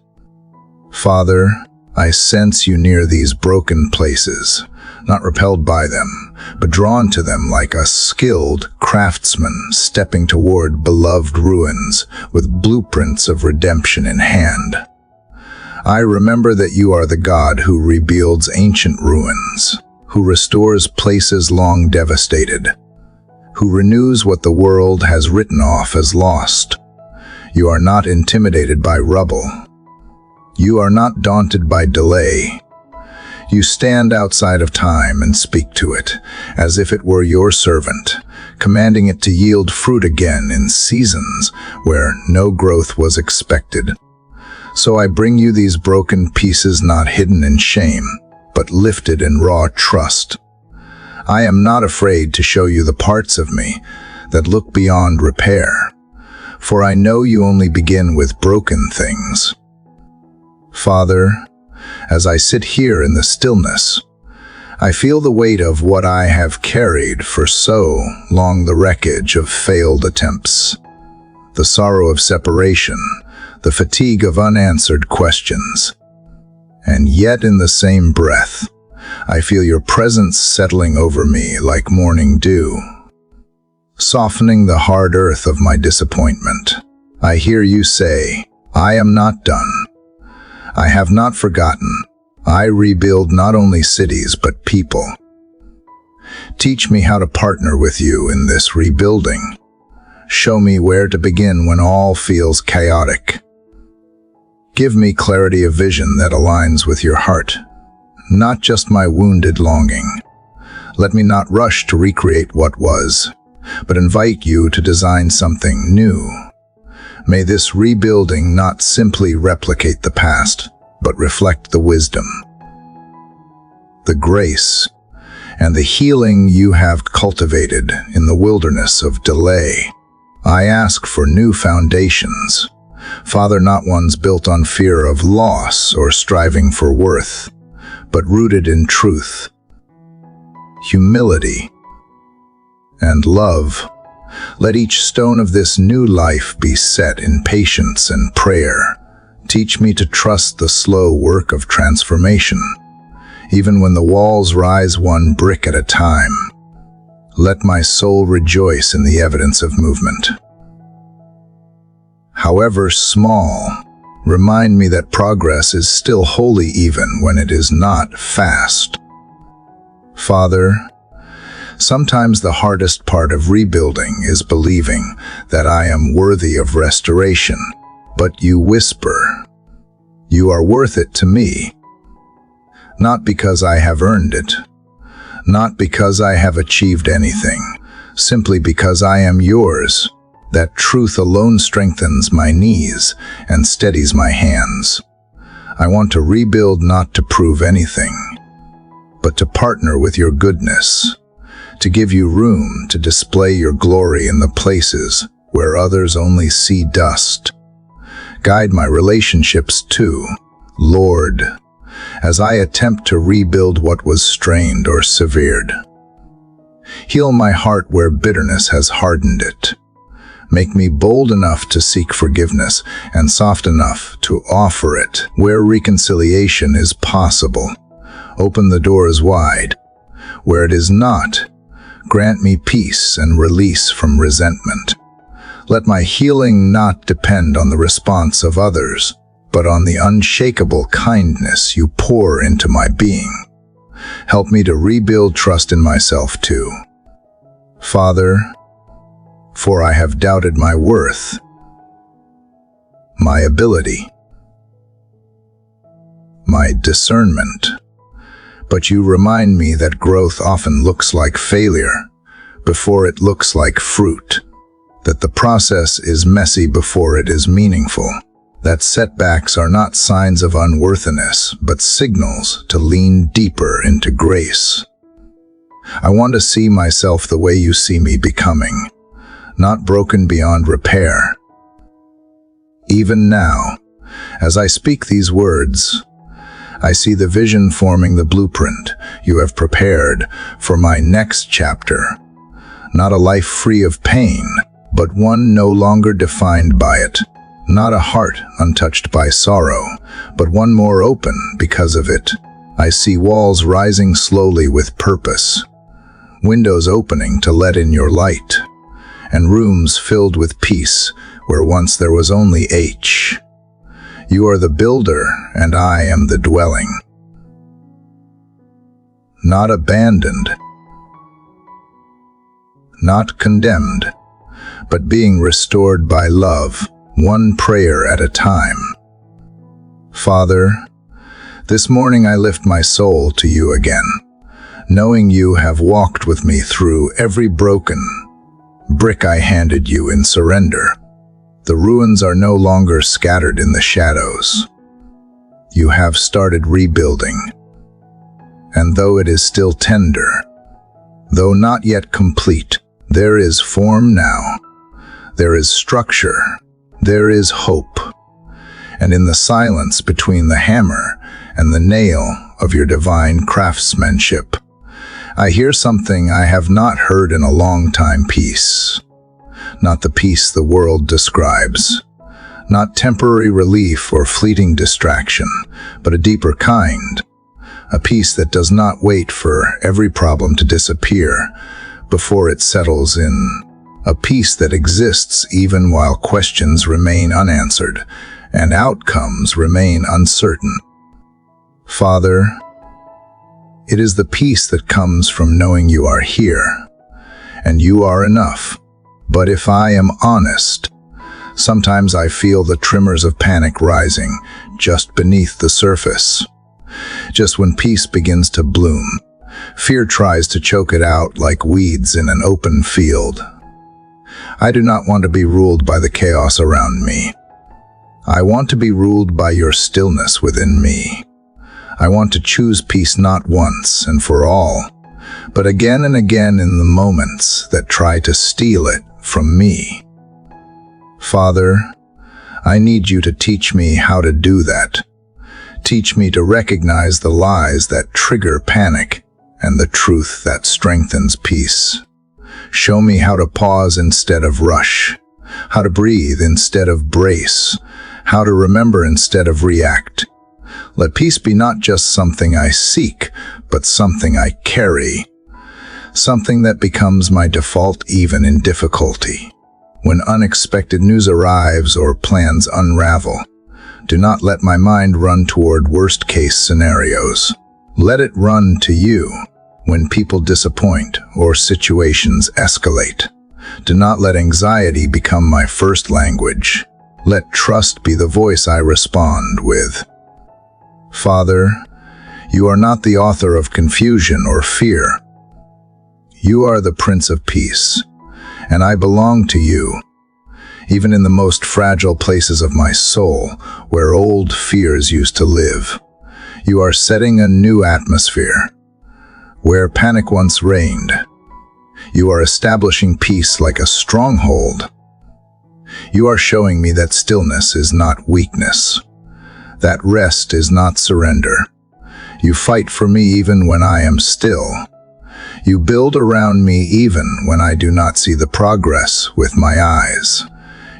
A: Father, I sense you near these broken places, not repelled by them, but drawn to them like a skilled craftsman stepping toward beloved ruins with blueprints of redemption in hand. I remember that you are the God who rebuilds ancient ruins, who restores places long devastated, who renews what the world has written off as lost. You are not intimidated by rubble. You are not daunted by delay. You stand outside of time and speak to it, as if it were your servant, commanding it to yield fruit again in seasons where no growth was expected. So I bring you these broken pieces, not hidden in shame, but lifted in raw trust. I am not afraid to show you the parts of me that look beyond repair, for I know you only begin with broken things. Father, as I sit here in the stillness, I feel the weight of what I have carried for so long, the wreckage of failed attempts, the sorrow of separation, the fatigue of unanswered questions. And yet in the same breath, I feel your presence settling over me like morning dew, softening the hard earth of my disappointment. I hear you say, I am not done. I have not forgotten. I rebuild not only cities but people. Teach me how to partner with you in this rebuilding. Show me where to begin when all feels chaotic. Give me clarity of vision that aligns with your heart, not just my wounded longing. Let me not rush to recreate what was, but invite you to design something new. May this rebuilding not simply replicate the past, but reflect the wisdom, the grace, and the healing you have cultivated in the wilderness of delay. I ask for new foundations, Father, not ones built on fear of loss or striving for worth, but rooted in truth, humility, and love. Let each stone of this new life be set in patience and prayer. Teach me to trust the slow work of transformation, even when the walls rise one brick at a time. Let my soul rejoice in the evidence of movement. However small, remind me that progress is still holy even when it is not fast. Father, sometimes the hardest part of rebuilding is believing that I am worthy of restoration, but you whisper, "You are worth it to me." Not because I have earned it, not because I have achieved anything, simply because I am yours. That truth alone strengthens my knees and steadies my hands. I want to rebuild not to prove anything, but to partner with your goodness, to give you room to display your glory in the places where others only see dust. Guide my relationships too, Lord, as I attempt to rebuild what was strained or severed. Heal my heart where bitterness has hardened it. Make me bold enough to seek forgiveness and soft enough to offer it where reconciliation is possible. Open the doors wide. Where it is not, grant me peace and release from resentment. Let my healing not depend on the response of others, but on the unshakable kindness you pour into my being. Help me to rebuild trust in myself too. Father, for I have doubted my worth, my ability, my discernment. But you remind me that growth often looks like failure before it looks like fruit, that the process is messy before it is meaningful, that setbacks are not signs of unworthiness, but signals to lean deeper into grace. I want to see myself the way you see me becoming, not broken beyond repair. Even now, as I speak these words, I see the vision forming the blueprint you have prepared for my next chapter. Not a life free of pain, but one no longer defined by it. Not a heart untouched by sorrow, but one more open because of it. I see walls rising slowly with purpose, windows opening to let in your light, and rooms filled with peace where once there was only H. You are the builder, and I am the dwelling. Not abandoned, not condemned, but being restored by love, one prayer at a time. Father, this morning I lift my soul to you again, knowing you have walked with me through every broken brick I handed you in surrender. The ruins are no longer scattered in the shadows. You have started rebuilding. And though it is still tender, though not yet complete, there is form now. There is structure. There is hope. And in the silence between the hammer and the nail of your divine craftsmanship, I hear something I have not heard in a long time. Peace. Not the peace the world describes. Not temporary relief or fleeting distraction, but a deeper kind. A peace that does not wait for every problem to disappear before it settles in. A peace that exists even while questions remain unanswered and outcomes remain uncertain. Father, it is the peace that comes from knowing you are here, and you are enough. But if I am honest, sometimes I feel the tremors of panic rising just beneath the surface. Just when peace begins to bloom, fear tries to choke it out like weeds in an open field. I do not want to be ruled by the chaos around me. I want to be ruled by your stillness within me. I want to choose peace not once and for all, but again and again in the moments that try to steal it from me. Father, I need you to teach me how to do that. Teach me to recognize the lies that trigger panic and the truth that strengthens peace. Show me how to pause instead of rush, how to breathe instead of brace, how to remember instead of react. Let peace be not just something I seek, but something I carry. Something that becomes my default even in difficulty. When unexpected news arrives or plans unravel, do not let my mind run toward worst-case scenarios. Let it run to you, when people disappoint or situations escalate. Do not let anxiety become my first language. Let trust be the voice I respond with. Father, you are not the author of confusion or fear. You are the Prince of Peace, and I belong to you. Even in the most fragile places of my soul, where old fears used to live, you are setting a new atmosphere. Where panic once reigned, you are establishing peace like a stronghold. You are showing me that stillness is not weakness, that rest is not surrender. You fight for me even when I am still. You build around me even when I do not see the progress with my eyes.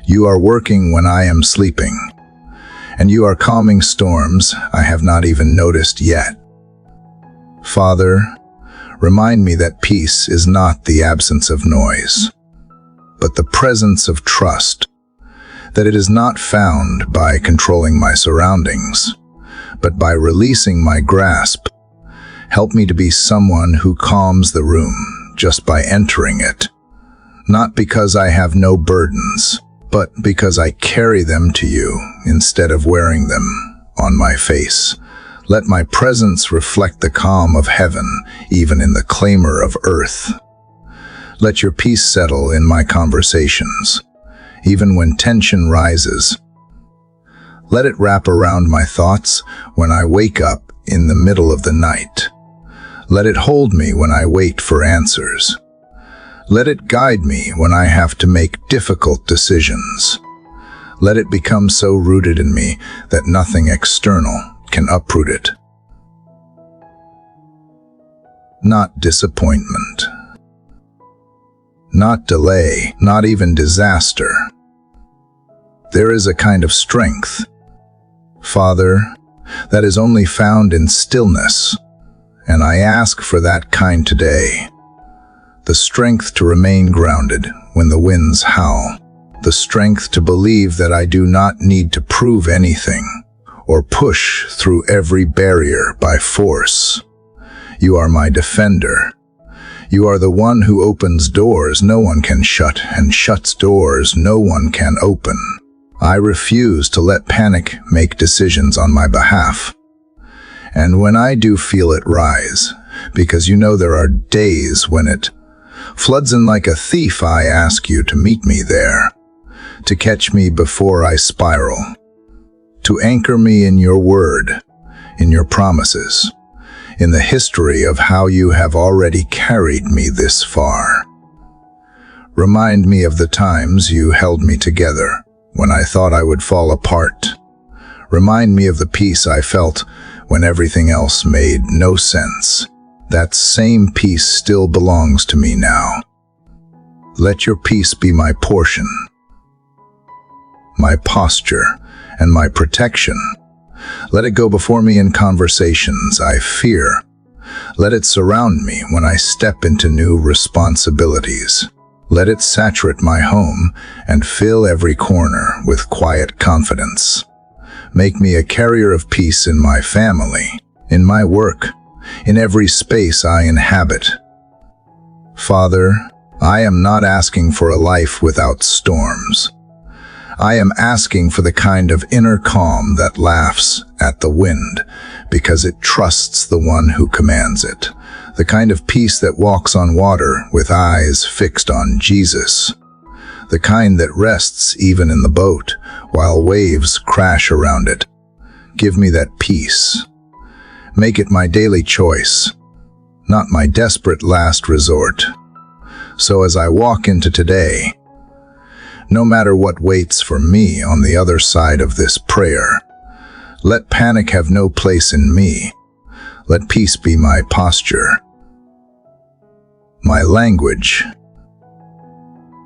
A: You are working when I am sleeping, and you are calming storms I have not even noticed yet. Father, remind me that peace is not the absence of noise, but the presence of trust, that it is not found by controlling my surroundings, but by releasing my grasp. Help me to be someone who calms the room just by entering it, not because I have no burdens, but because I carry them to you instead of wearing them on my face. Let my presence reflect the calm of heaven, even in the clamor of earth. Let your peace settle in my conversations, even when tension rises. Let it wrap around my thoughts when I wake up in the middle of the night. Let it hold me when I wait for answers. Let it guide me when I have to make difficult decisions. Let it become so rooted in me that nothing external can uproot it. Not disappointment, not delay, not even disaster. There is a kind of strength, Father, that is only found in stillness, and I ask for that kind today. The strength to remain grounded when the winds howl, the strength to believe that I do not need to prove anything or push through every barrier by force. You are my defender. You are the one who opens doors no one can shut and shuts doors no one can open. I refuse to let panic make decisions on my behalf. And when I do feel it rise, because you know there are days when it floods in like a thief, I ask you to meet me there, to catch me before I spiral, to anchor me in your word, in your promises, in the history of how you have already carried me this far. Remind me of the times you held me together when I thought I would fall apart. Remind me of the peace I felt when everything else made no sense. That same peace still belongs to me now. Let your peace be my portion, my posture, and my protection. Let it go before me in conversations I fear. Let it surround me when I step into new responsibilities. Let it saturate my home and fill every corner with quiet confidence. Make me a carrier of peace in my family, in my work, in every space I inhabit. Father, I am not asking for a life without storms. I am asking for the kind of inner calm that laughs at the wind because it trusts the one who commands it. The kind of peace that walks on water with eyes fixed on Jesus. The kind that rests even in the boat while waves crash around it. Give me that peace. Make it my daily choice, not my desperate last resort. So as I walk into today, no matter what waits for me on the other side of this prayer, let panic have no place in me. Let peace be my posture, my language,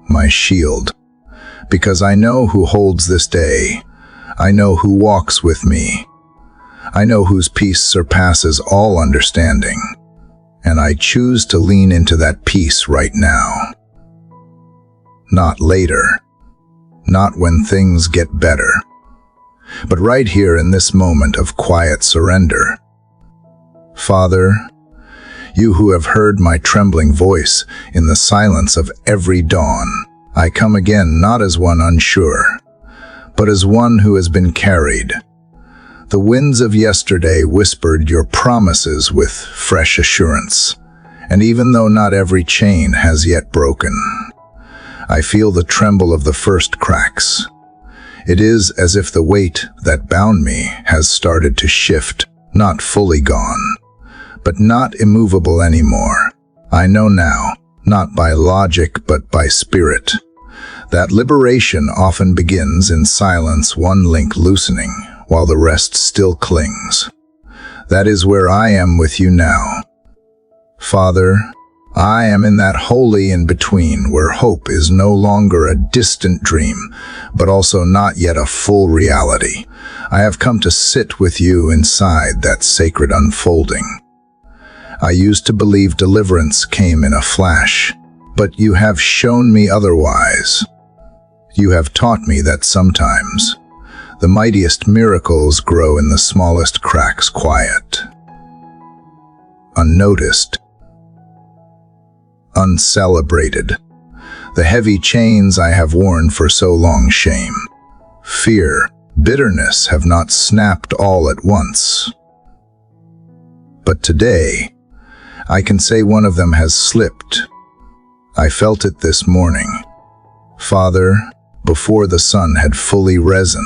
A: my shield. Because I know who holds this day. I know who walks with me. I know whose peace surpasses all understanding. And I choose to lean into that peace right now. Not later. Not when things get better. But right here in this moment of quiet surrender. Father, You who have heard my trembling voice in the silence of every dawn. I come again not as one unsure, but as one who has been carried. The winds of yesterday whispered your promises with fresh assurance, and even though not every chain has yet broken, I feel the tremble of the first cracks. It is as if the weight that bound me has started to shift, not fully gone, but not immovable anymore. I know now, not by logic but by spirit, that liberation often begins in silence, one link loosening while the rest still clings. That is where I am with you now. Father, I am in that holy in-between where hope is no longer a distant dream, but also not yet a full reality. I have come to sit with you inside that sacred unfolding. I used to believe deliverance came in a flash, but you have shown me otherwise. You have taught me that sometimes the mightiest miracles grow in the smallest cracks, quiet, unnoticed, uncelebrated. The heavy chains I have worn for so long, shame, fear, bitterness, have not snapped all at once. But today, I can say one of them has slipped. I felt it this morning, Father, before the sun had fully risen.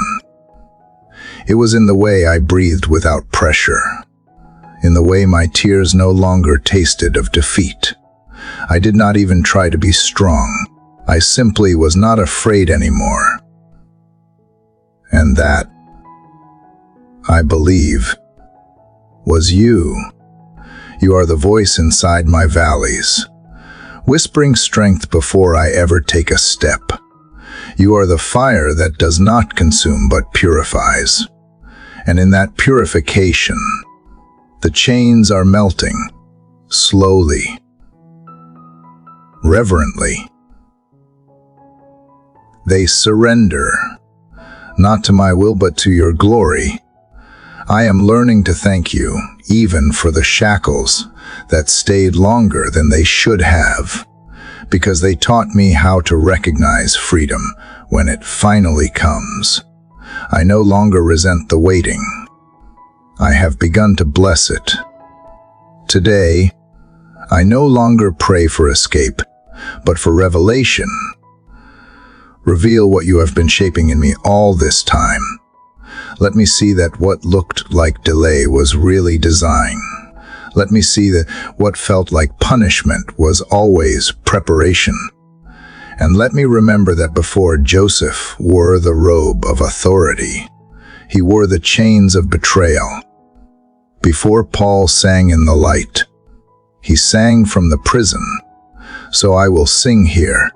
A: It was in the way I breathed without pressure, in the way my tears no longer tasted of defeat. I did not even try to be strong. I simply was not afraid anymore. And that, I believe, was you. You are the voice inside my valleys, whispering strength before I ever take a step. You are the fire that does not consume but purifies. And in that purification, the chains are melting, slowly, reverently. They surrender, not to my will but to your glory. I am learning to thank you, even for the shackles that stayed longer than they should have, because they taught me how to recognize freedom when it finally comes. I no longer resent the waiting. I have begun to bless it. Today, I no longer pray for escape, but for revelation. Reveal what you have been shaping in me all this time. Let me see that what looked like delay was really design. Let me see that what felt like punishment was always preparation. And let me remember that before Joseph wore the robe of authority, he wore the chains of betrayal. Before Paul sang in the light, he sang from the prison. So I will sing here.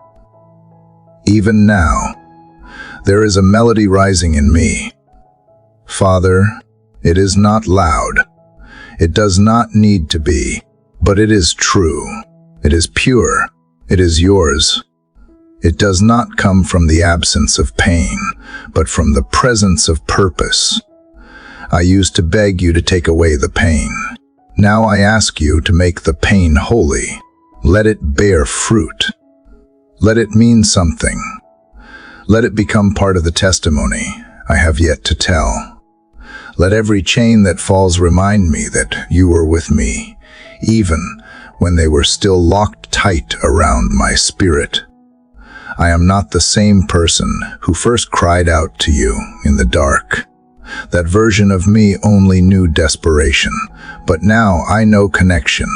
A: Even now, there is a melody rising in me. Father, it is not loud. It does not need to be, but it is true. It is pure. It is yours. It does not come from the absence of pain, but from the presence of purpose. I used to beg you to take away the pain. Now I ask you to make the pain holy. Let it bear fruit. Let it mean something. Let it become part of the testimony I have yet to tell. Let every chain that falls remind me that you were with me, even when they were still locked tight around my spirit. I am not the same person who first cried out to you in the dark. That version of me only knew desperation, but now I know connection.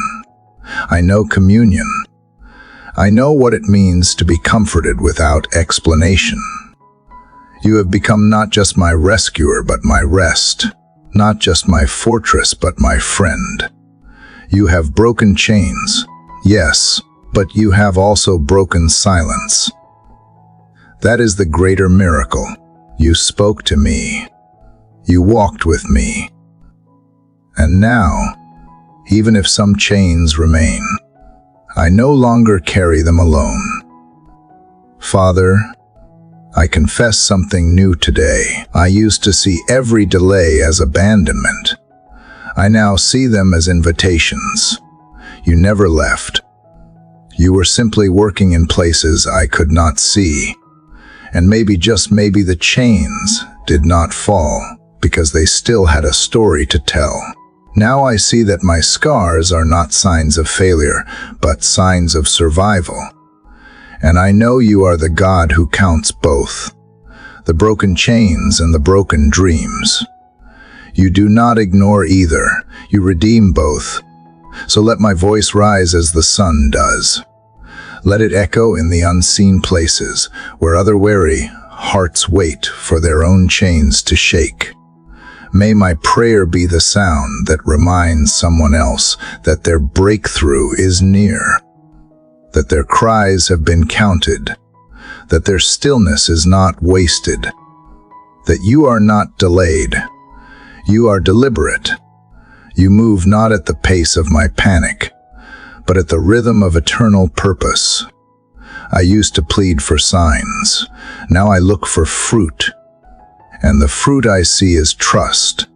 A: I know communion. I know what it means to be comforted without explanation. You have become not just my rescuer, but my rest, not just my fortress, but my friend. You have broken chains, yes, but you have also broken silence. That is the greater miracle. You spoke to me. You walked with me. And now, even if some chains remain, I no longer carry them alone. Father, I confess something new today. I used to see every delay as abandonment. I now see them as invitations. You never left. You were simply working in places I could not see. And maybe, just maybe, the chains did not fall because they still had a story to tell. Now I see that my scars are not signs of failure, but signs of survival. And I know you are the God who counts both, the broken chains and the broken dreams. You do not ignore either. You redeem both. So let my voice rise as the sun does. Let it echo in the unseen places where other weary hearts wait for their own chains to shake. May my prayer be the sound that reminds someone else that their breakthrough is near, that their cries have been counted, that their stillness is not wasted, that you are not delayed. You are deliberate. You move not at the pace of my panic, but at the rhythm of eternal purpose. I used to plead for signs. Now I look for fruit. And the fruit I see is trust.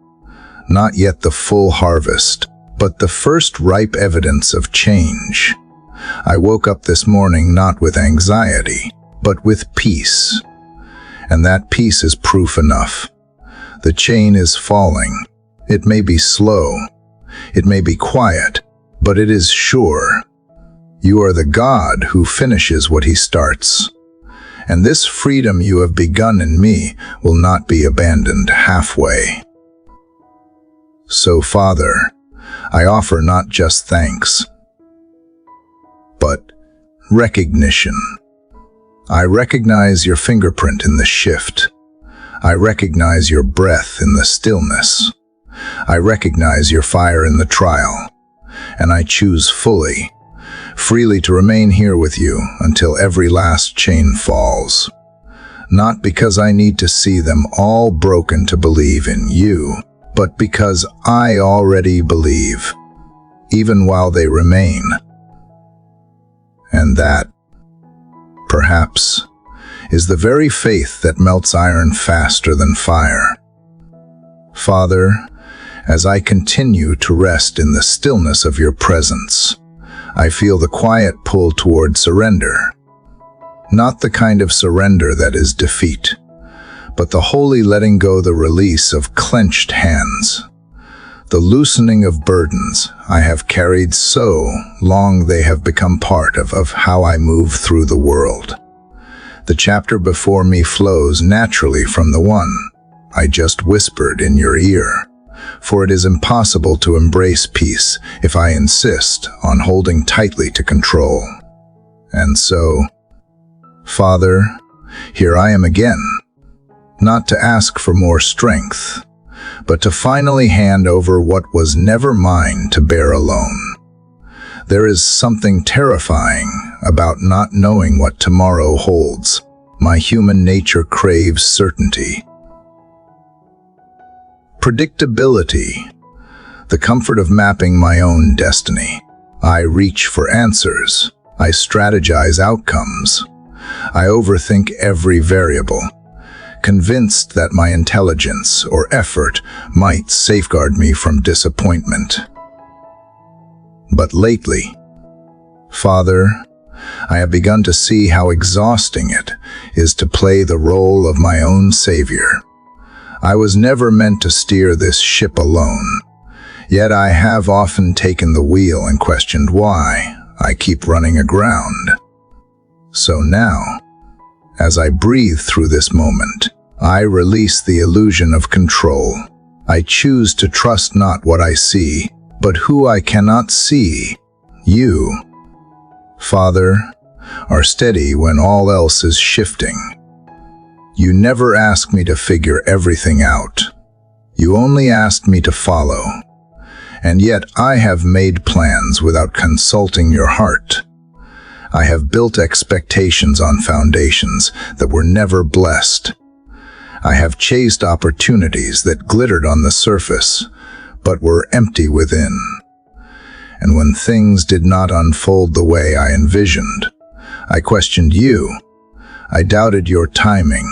A: Not yet the full harvest, but the first ripe evidence of change. I woke up this morning not with anxiety, but with peace. And that peace is proof enough. The chain is falling. It may be slow. It may be quiet, but it is sure. You are the God who finishes what he starts. And this freedom you have begun in me will not be abandoned halfway. So, Father, I offer not just thanks, but recognition. I recognize your fingerprint in the shift. I recognize your breath in the stillness. I recognize your fire in the trial. And I choose freely to remain here with you until every last chain falls. Not because I need to see them all broken to believe in you, but because I already believe, even while they remain. And that, perhaps, is the very faith that melts iron faster than fire. Father, as I continue to rest in the stillness of your presence, I feel the quiet pull toward surrender. Not the kind of surrender that is defeat, but the holy letting go, the release of clenched hands, the loosening of burdens I have carried so long they have become part of how I move through the world. The chapter before me flows naturally from the one I just whispered in your ear. For it is impossible to embrace peace if I insist on holding tightly to control. And so, Father, here I am again, not to ask for more strength, but to finally hand over what was never mine to bear alone. There is something terrifying about not knowing what tomorrow holds. My human nature craves certainty. Predictability, the comfort of mapping my own destiny. I reach for answers. I strategize outcomes. I overthink every variable, convinced that my intelligence or effort might safeguard me from disappointment. But lately, Father, I have begun to see how exhausting it is to play the role of my own savior. I was never meant to steer this ship alone, yet I have often taken the wheel and questioned why I keep running aground. So now, as I breathe through this moment, I release the illusion of control. I choose to trust not what I see, but who I cannot see. You, Father, are steady when all else is shifting. You never asked me to figure everything out. You only asked me to follow. And yet I have made plans without consulting your heart. I have built expectations on foundations that were never blessed. I have chased opportunities that glittered on the surface, but were empty within. And when things did not unfold the way I envisioned, I questioned you. I doubted your timing.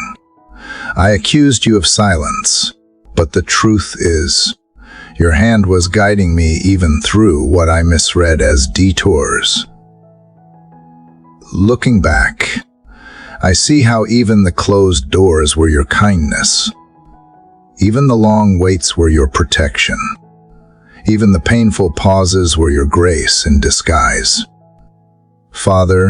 A: I accused you of silence, but the truth is, Your hand was guiding me even through what I misread as detours. Looking back, I see how even the closed doors were your kindness. Even the long waits were your protection. Even the painful pauses were your grace in disguise. Father,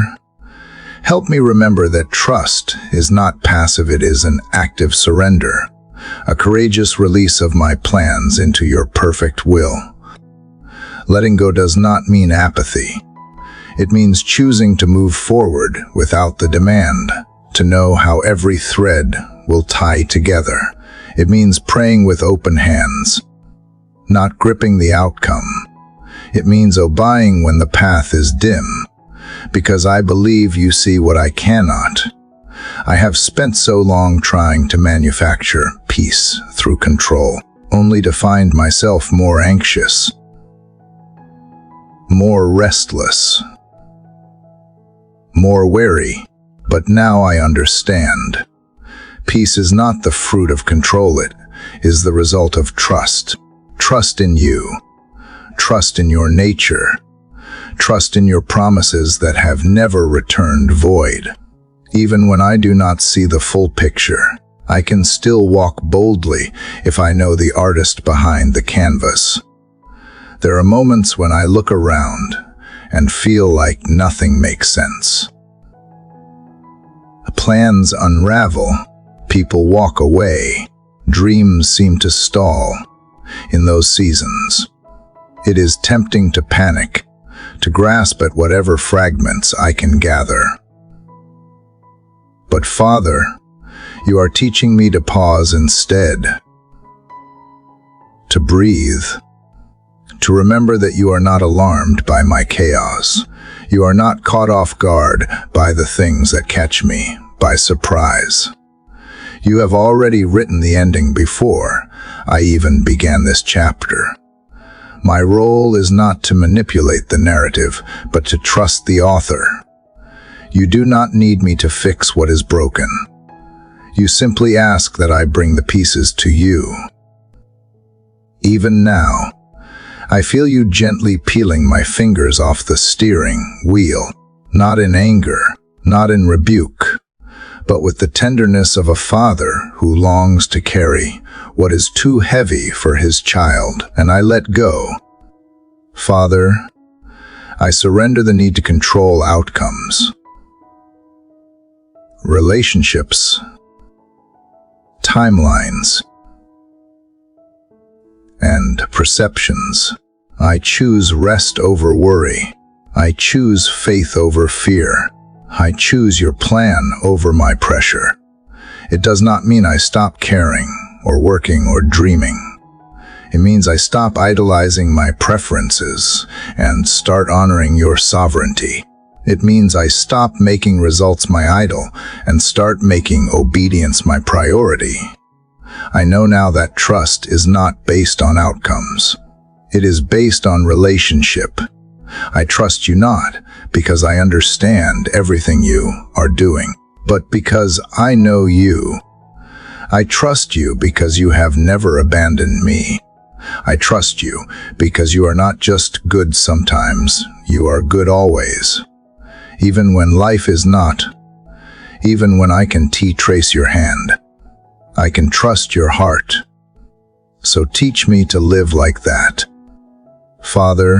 A: help me remember that trust is not passive, it is an active surrender, a courageous release of my plans into your perfect will. Letting go does not mean apathy. It means choosing to move forward without the demand, to know how every thread will tie together. It means praying with open hands, not gripping the outcome. It means obeying when the path is dim, because I believe you see what I cannot. I have spent so long trying to manufacture peace through control, only to find myself more anxious, more restless, more wary. But now I understand. Peace is not the fruit of control, it is the result of trust. Trust in you, trust in your nature, trust in your promises that have never returned void. Even when I do not see the full picture, I can still walk boldly if I know the artist behind the canvas. There are moments when I look around and feel like nothing makes sense. Plans unravel, people walk away, dreams seem to stall. In those seasons, it is tempting to panic, to grasp at whatever fragments I can gather. But Father, you are teaching me to pause instead, to breathe, to remember that you are not alarmed by my chaos. You are not caught off guard by the things that catch me by surprise. You have already written the ending before I even began this chapter. My role is not to manipulate the narrative, but to trust the author. You do not need me to fix what is broken. You simply ask that I bring the pieces to you. Even now, I feel you gently peeling my fingers off the steering wheel, not in anger, not in rebuke, but with the tenderness of a father who longs to carry what is too heavy for his child, and I let go. Father, I surrender the need to control outcomes, relationships, timelines, and perceptions. I choose rest over worry. I choose faith over fear. I choose your plan over my pressure. It does not mean I stop caring, or working, or dreaming. It means I stop idolizing my preferences and start honoring your sovereignty. It means I stop making results my idol and start making obedience my priority. I know now that trust is not based on outcomes. It is based on relationship. I trust you not because I understand everything you are doing, but because I know you. I trust you because you have never abandoned me. I trust you because you are not just good sometimes, you are good always. Even when life is not, even when I can trace your hand, I can trust your heart. So teach me to live like that. Father,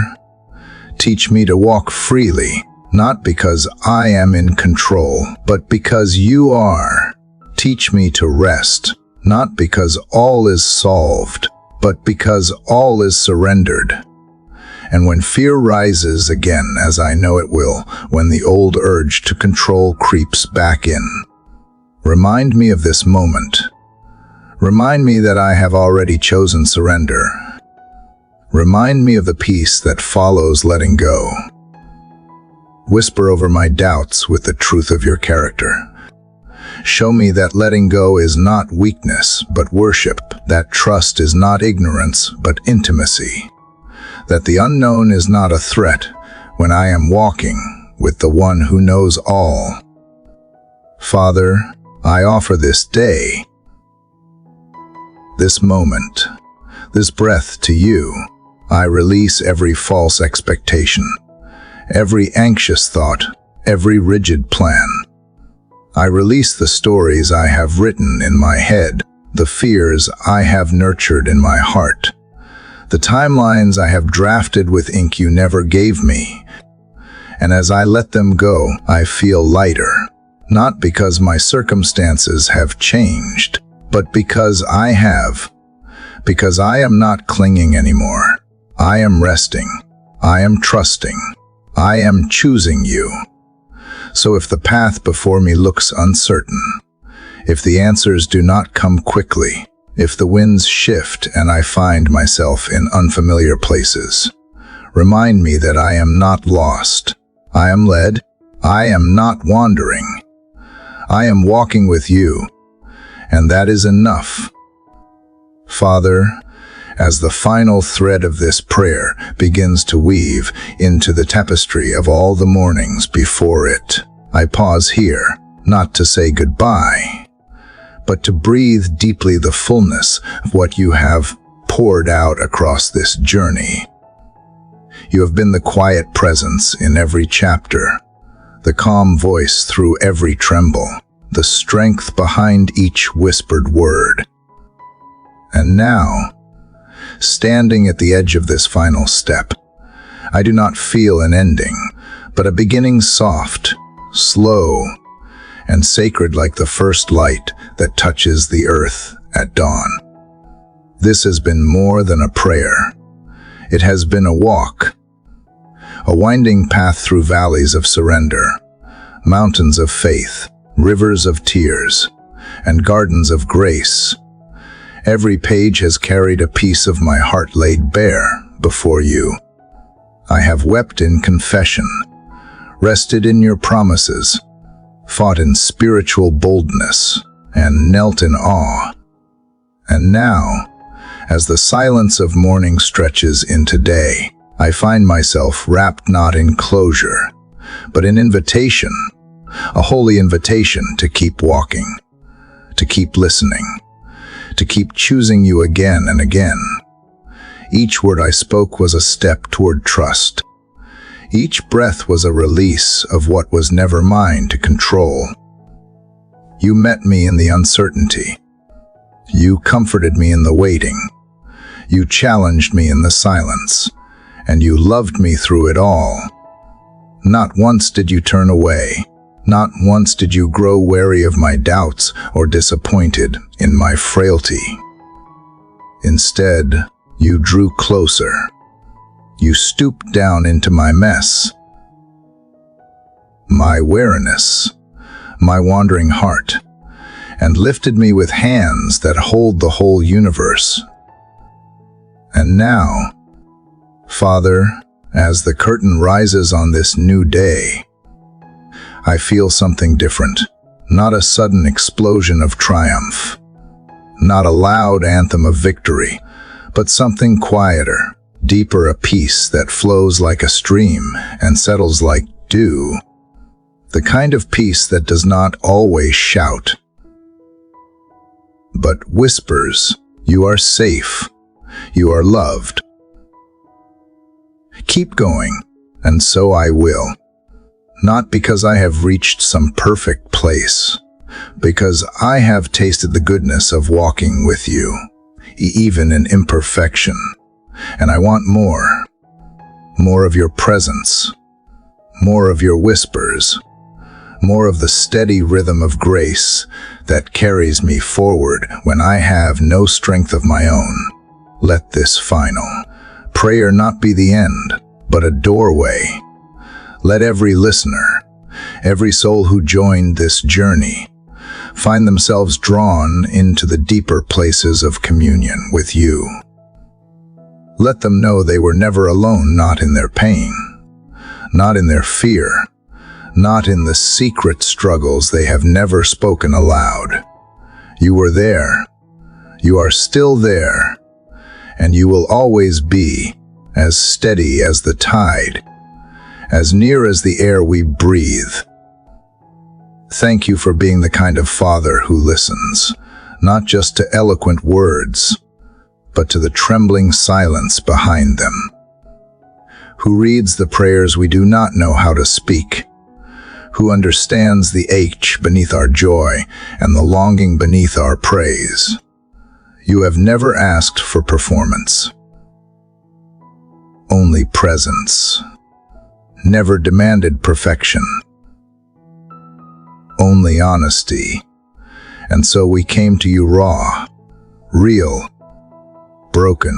A: teach me to walk freely, not because I am in control, but because you are. Teach me to rest, not because all is solved, but because all is surrendered. And when fear rises again, as I know it will, when the old urge to control creeps back in, remind me of this moment. Remind me that I have already chosen surrender. Remind me of the peace that follows letting go. Whisper over my doubts with the truth of your character. Show me that letting go is not weakness, but worship, that trust is not ignorance, but intimacy, that the unknown is not a threat when I am walking with the one who knows all. Father, I offer this day, this moment, This breath to you, I release every false expectation, every anxious thought, every rigid plan. I release the stories I have written in my head, the fears I have nurtured in my heart, the timelines I have drafted with ink you never gave me. And as I let them go, I feel lighter, not because my circumstances have changed, but because I am not clinging anymore. I am resting. I am trusting. I am choosing you. So if the path before me looks uncertain, if the answers do not come quickly, if the winds shift and I find myself in unfamiliar places, remind me that I am not lost. I am led. I am not wandering. I am walking with you, and that is enough. Father, as the final thread of this prayer begins to weave into the tapestry of all the mornings before it, I pause here, not to say goodbye, but to breathe deeply the fullness of what you have poured out across this journey. You have been the quiet presence in every chapter, the calm voice through every tremble, the strength behind each whispered word. And now, standing at the edge of this final step, I do not feel an ending, but a beginning soft, slow, and sacred like the first light that touches the earth at dawn. This has been more than a prayer. It has been a walk, a winding path through valleys of surrender, mountains of faith, rivers of tears, and gardens of grace. Every page has carried a piece of my heart laid bare before you. I have wept in confession, rested in your promises, fought in spiritual boldness, and knelt in awe. And now, as the silence of morning stretches into day, I find myself wrapped not in closure, but in invitation, a holy invitation to keep walking, to keep listening, to keep choosing you again and again. Each word I spoke was a step toward trust. Each breath was a release of what was never mine to control. You met me in the uncertainty. You comforted me in the waiting. You challenged me in the silence, and you loved me through it all. Not once did you turn away. Not once did you grow wary of my doubts or disappointed in my frailty. Instead, you drew closer. You stooped down into my mess, my weariness, my wandering heart, and lifted me with hands that hold the whole universe. And now, Father, as the curtain rises on this new day, I feel something different, not a sudden explosion of triumph, not a loud anthem of victory, but something quieter, deeper, a peace that flows like a stream and settles like dew, the kind of peace that does not always shout, but whispers, "You are safe, you are loved. Keep going, and so I will. Not because I have reached some perfect place, because I have tasted the goodness of walking with you, even in imperfection. And I want more. More of your presence, more of your whispers, more of the steady rhythm of grace that carries me forward when I have no strength of my own. Let this final prayer not be the end, but a doorway. Let every listener, every soul who joined this journey, find themselves drawn into the deeper places of communion with you. Let them know they were never alone, not in their pain, not in their fear, not in the secret struggles they have never spoken aloud. You were there, you are still there, and you will always be, as steady as the tide, as near as the air we breathe. Thank you for being the kind of father who listens, not just to eloquent words, but to the trembling silence behind them. Who reads the prayers we do not know how to speak? Who understands the ache beneath our joy and the longing beneath our praise? You have never asked for performance, only presence. Never demanded perfection, only honesty. And so we came to you raw, real, broken,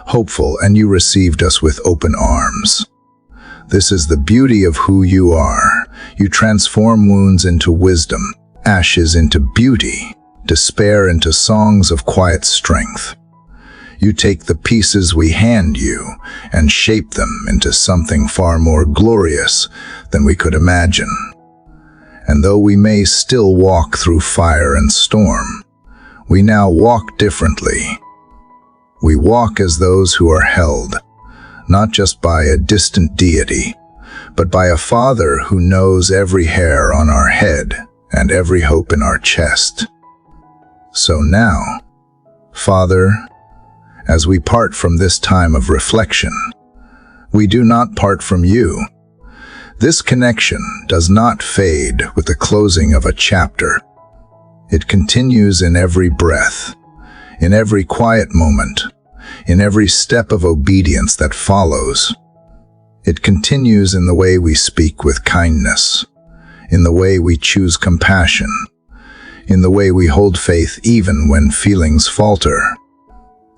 A: hopeful, and you received us with open arms. This is the beauty of who you are. You transform wounds into wisdom, ashes into beauty, despair into songs of quiet strength. You take the pieces we hand you and shape them into something far more glorious than we could imagine. And though we may still walk through fire and storm, we now walk differently. We walk as those who are held, not just by a distant deity, but by a Father who knows every hair on our head and every hope in our chest. So now, Father, as we part from this time of reflection, we do not part from you. This connection does not fade with the closing of a chapter. It continues in every breath, in every quiet moment, in every step of obedience that follows. It continues in the way we speak with kindness, in the way we choose compassion, in the way we hold faith even when feelings falter.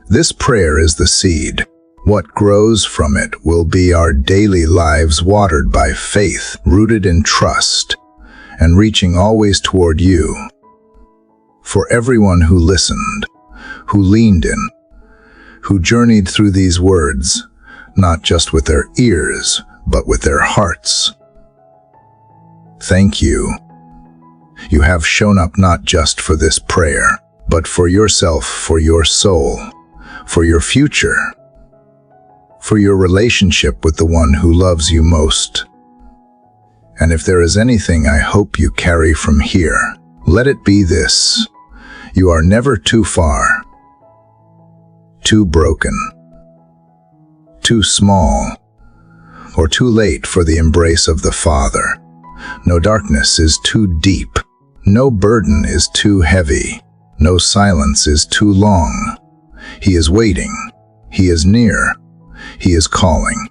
A: This prayer is the seed. What grows from it will be our daily lives watered by faith, rooted in trust, and reaching always toward you. For everyone who listened, who leaned in, who journeyed through these words, not just with their ears, but with their hearts. Thank you. You have shown up not just for this prayer, but for yourself, for your soul, for your future, for your relationship with the one who loves you most. And if there is anything I hope you carry from here, let it be this: you are never too far, too broken, too small, or too late for the embrace of the Father. No darkness is too deep, no burden is too heavy, no silence is too long. He is waiting, He is near, He is calling,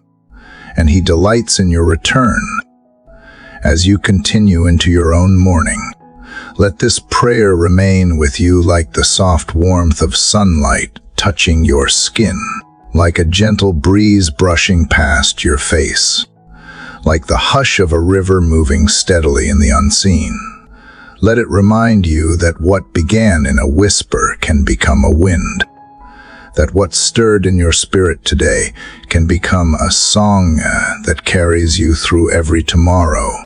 A: and He delights in your return. As you continue into your own morning, let this prayer remain with you like the soft warmth of sunlight touching your skin, like a gentle breeze brushing past your face, like the hush of a river moving steadily in the unseen. Let it remind you that what began in a whisper can become a wind, that what stirred in your spirit today can become a song that carries you through every tomorrow.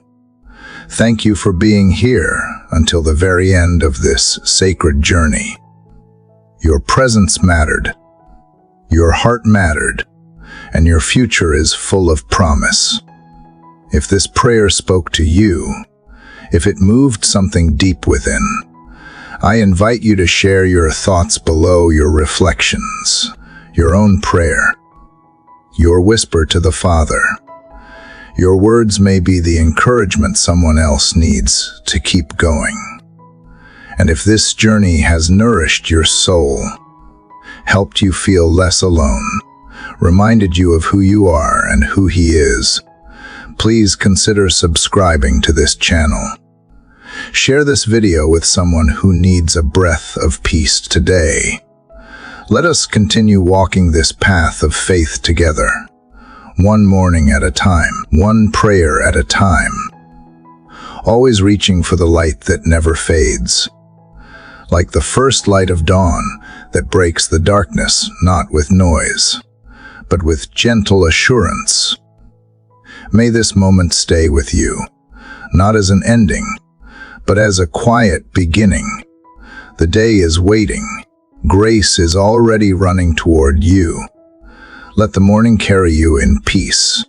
A: Thank you for being here until the very end of this sacred journey. Your presence mattered, your heart mattered, and your future is full of promise. If this prayer spoke to you, if it moved something deep within, I invite you to share your thoughts below, your reflections, your own prayer, your whisper to the Father. Your words may be the encouragement someone else needs to keep going. And if this journey has nourished your soul, helped you feel less alone, reminded you of who you are and who He is, please consider subscribing to this channel. Share this video with someone who needs a breath of peace today. Let us continue walking this path of faith together, one morning at a time, one prayer at a time, always reaching for the light that never fades, like the first light of dawn that breaks the darkness, not with noise, but with gentle assurance. May this moment stay with you, not as an ending, but as a quiet beginning. The day is waiting. Grace is already running toward you. Let the morning carry you in peace,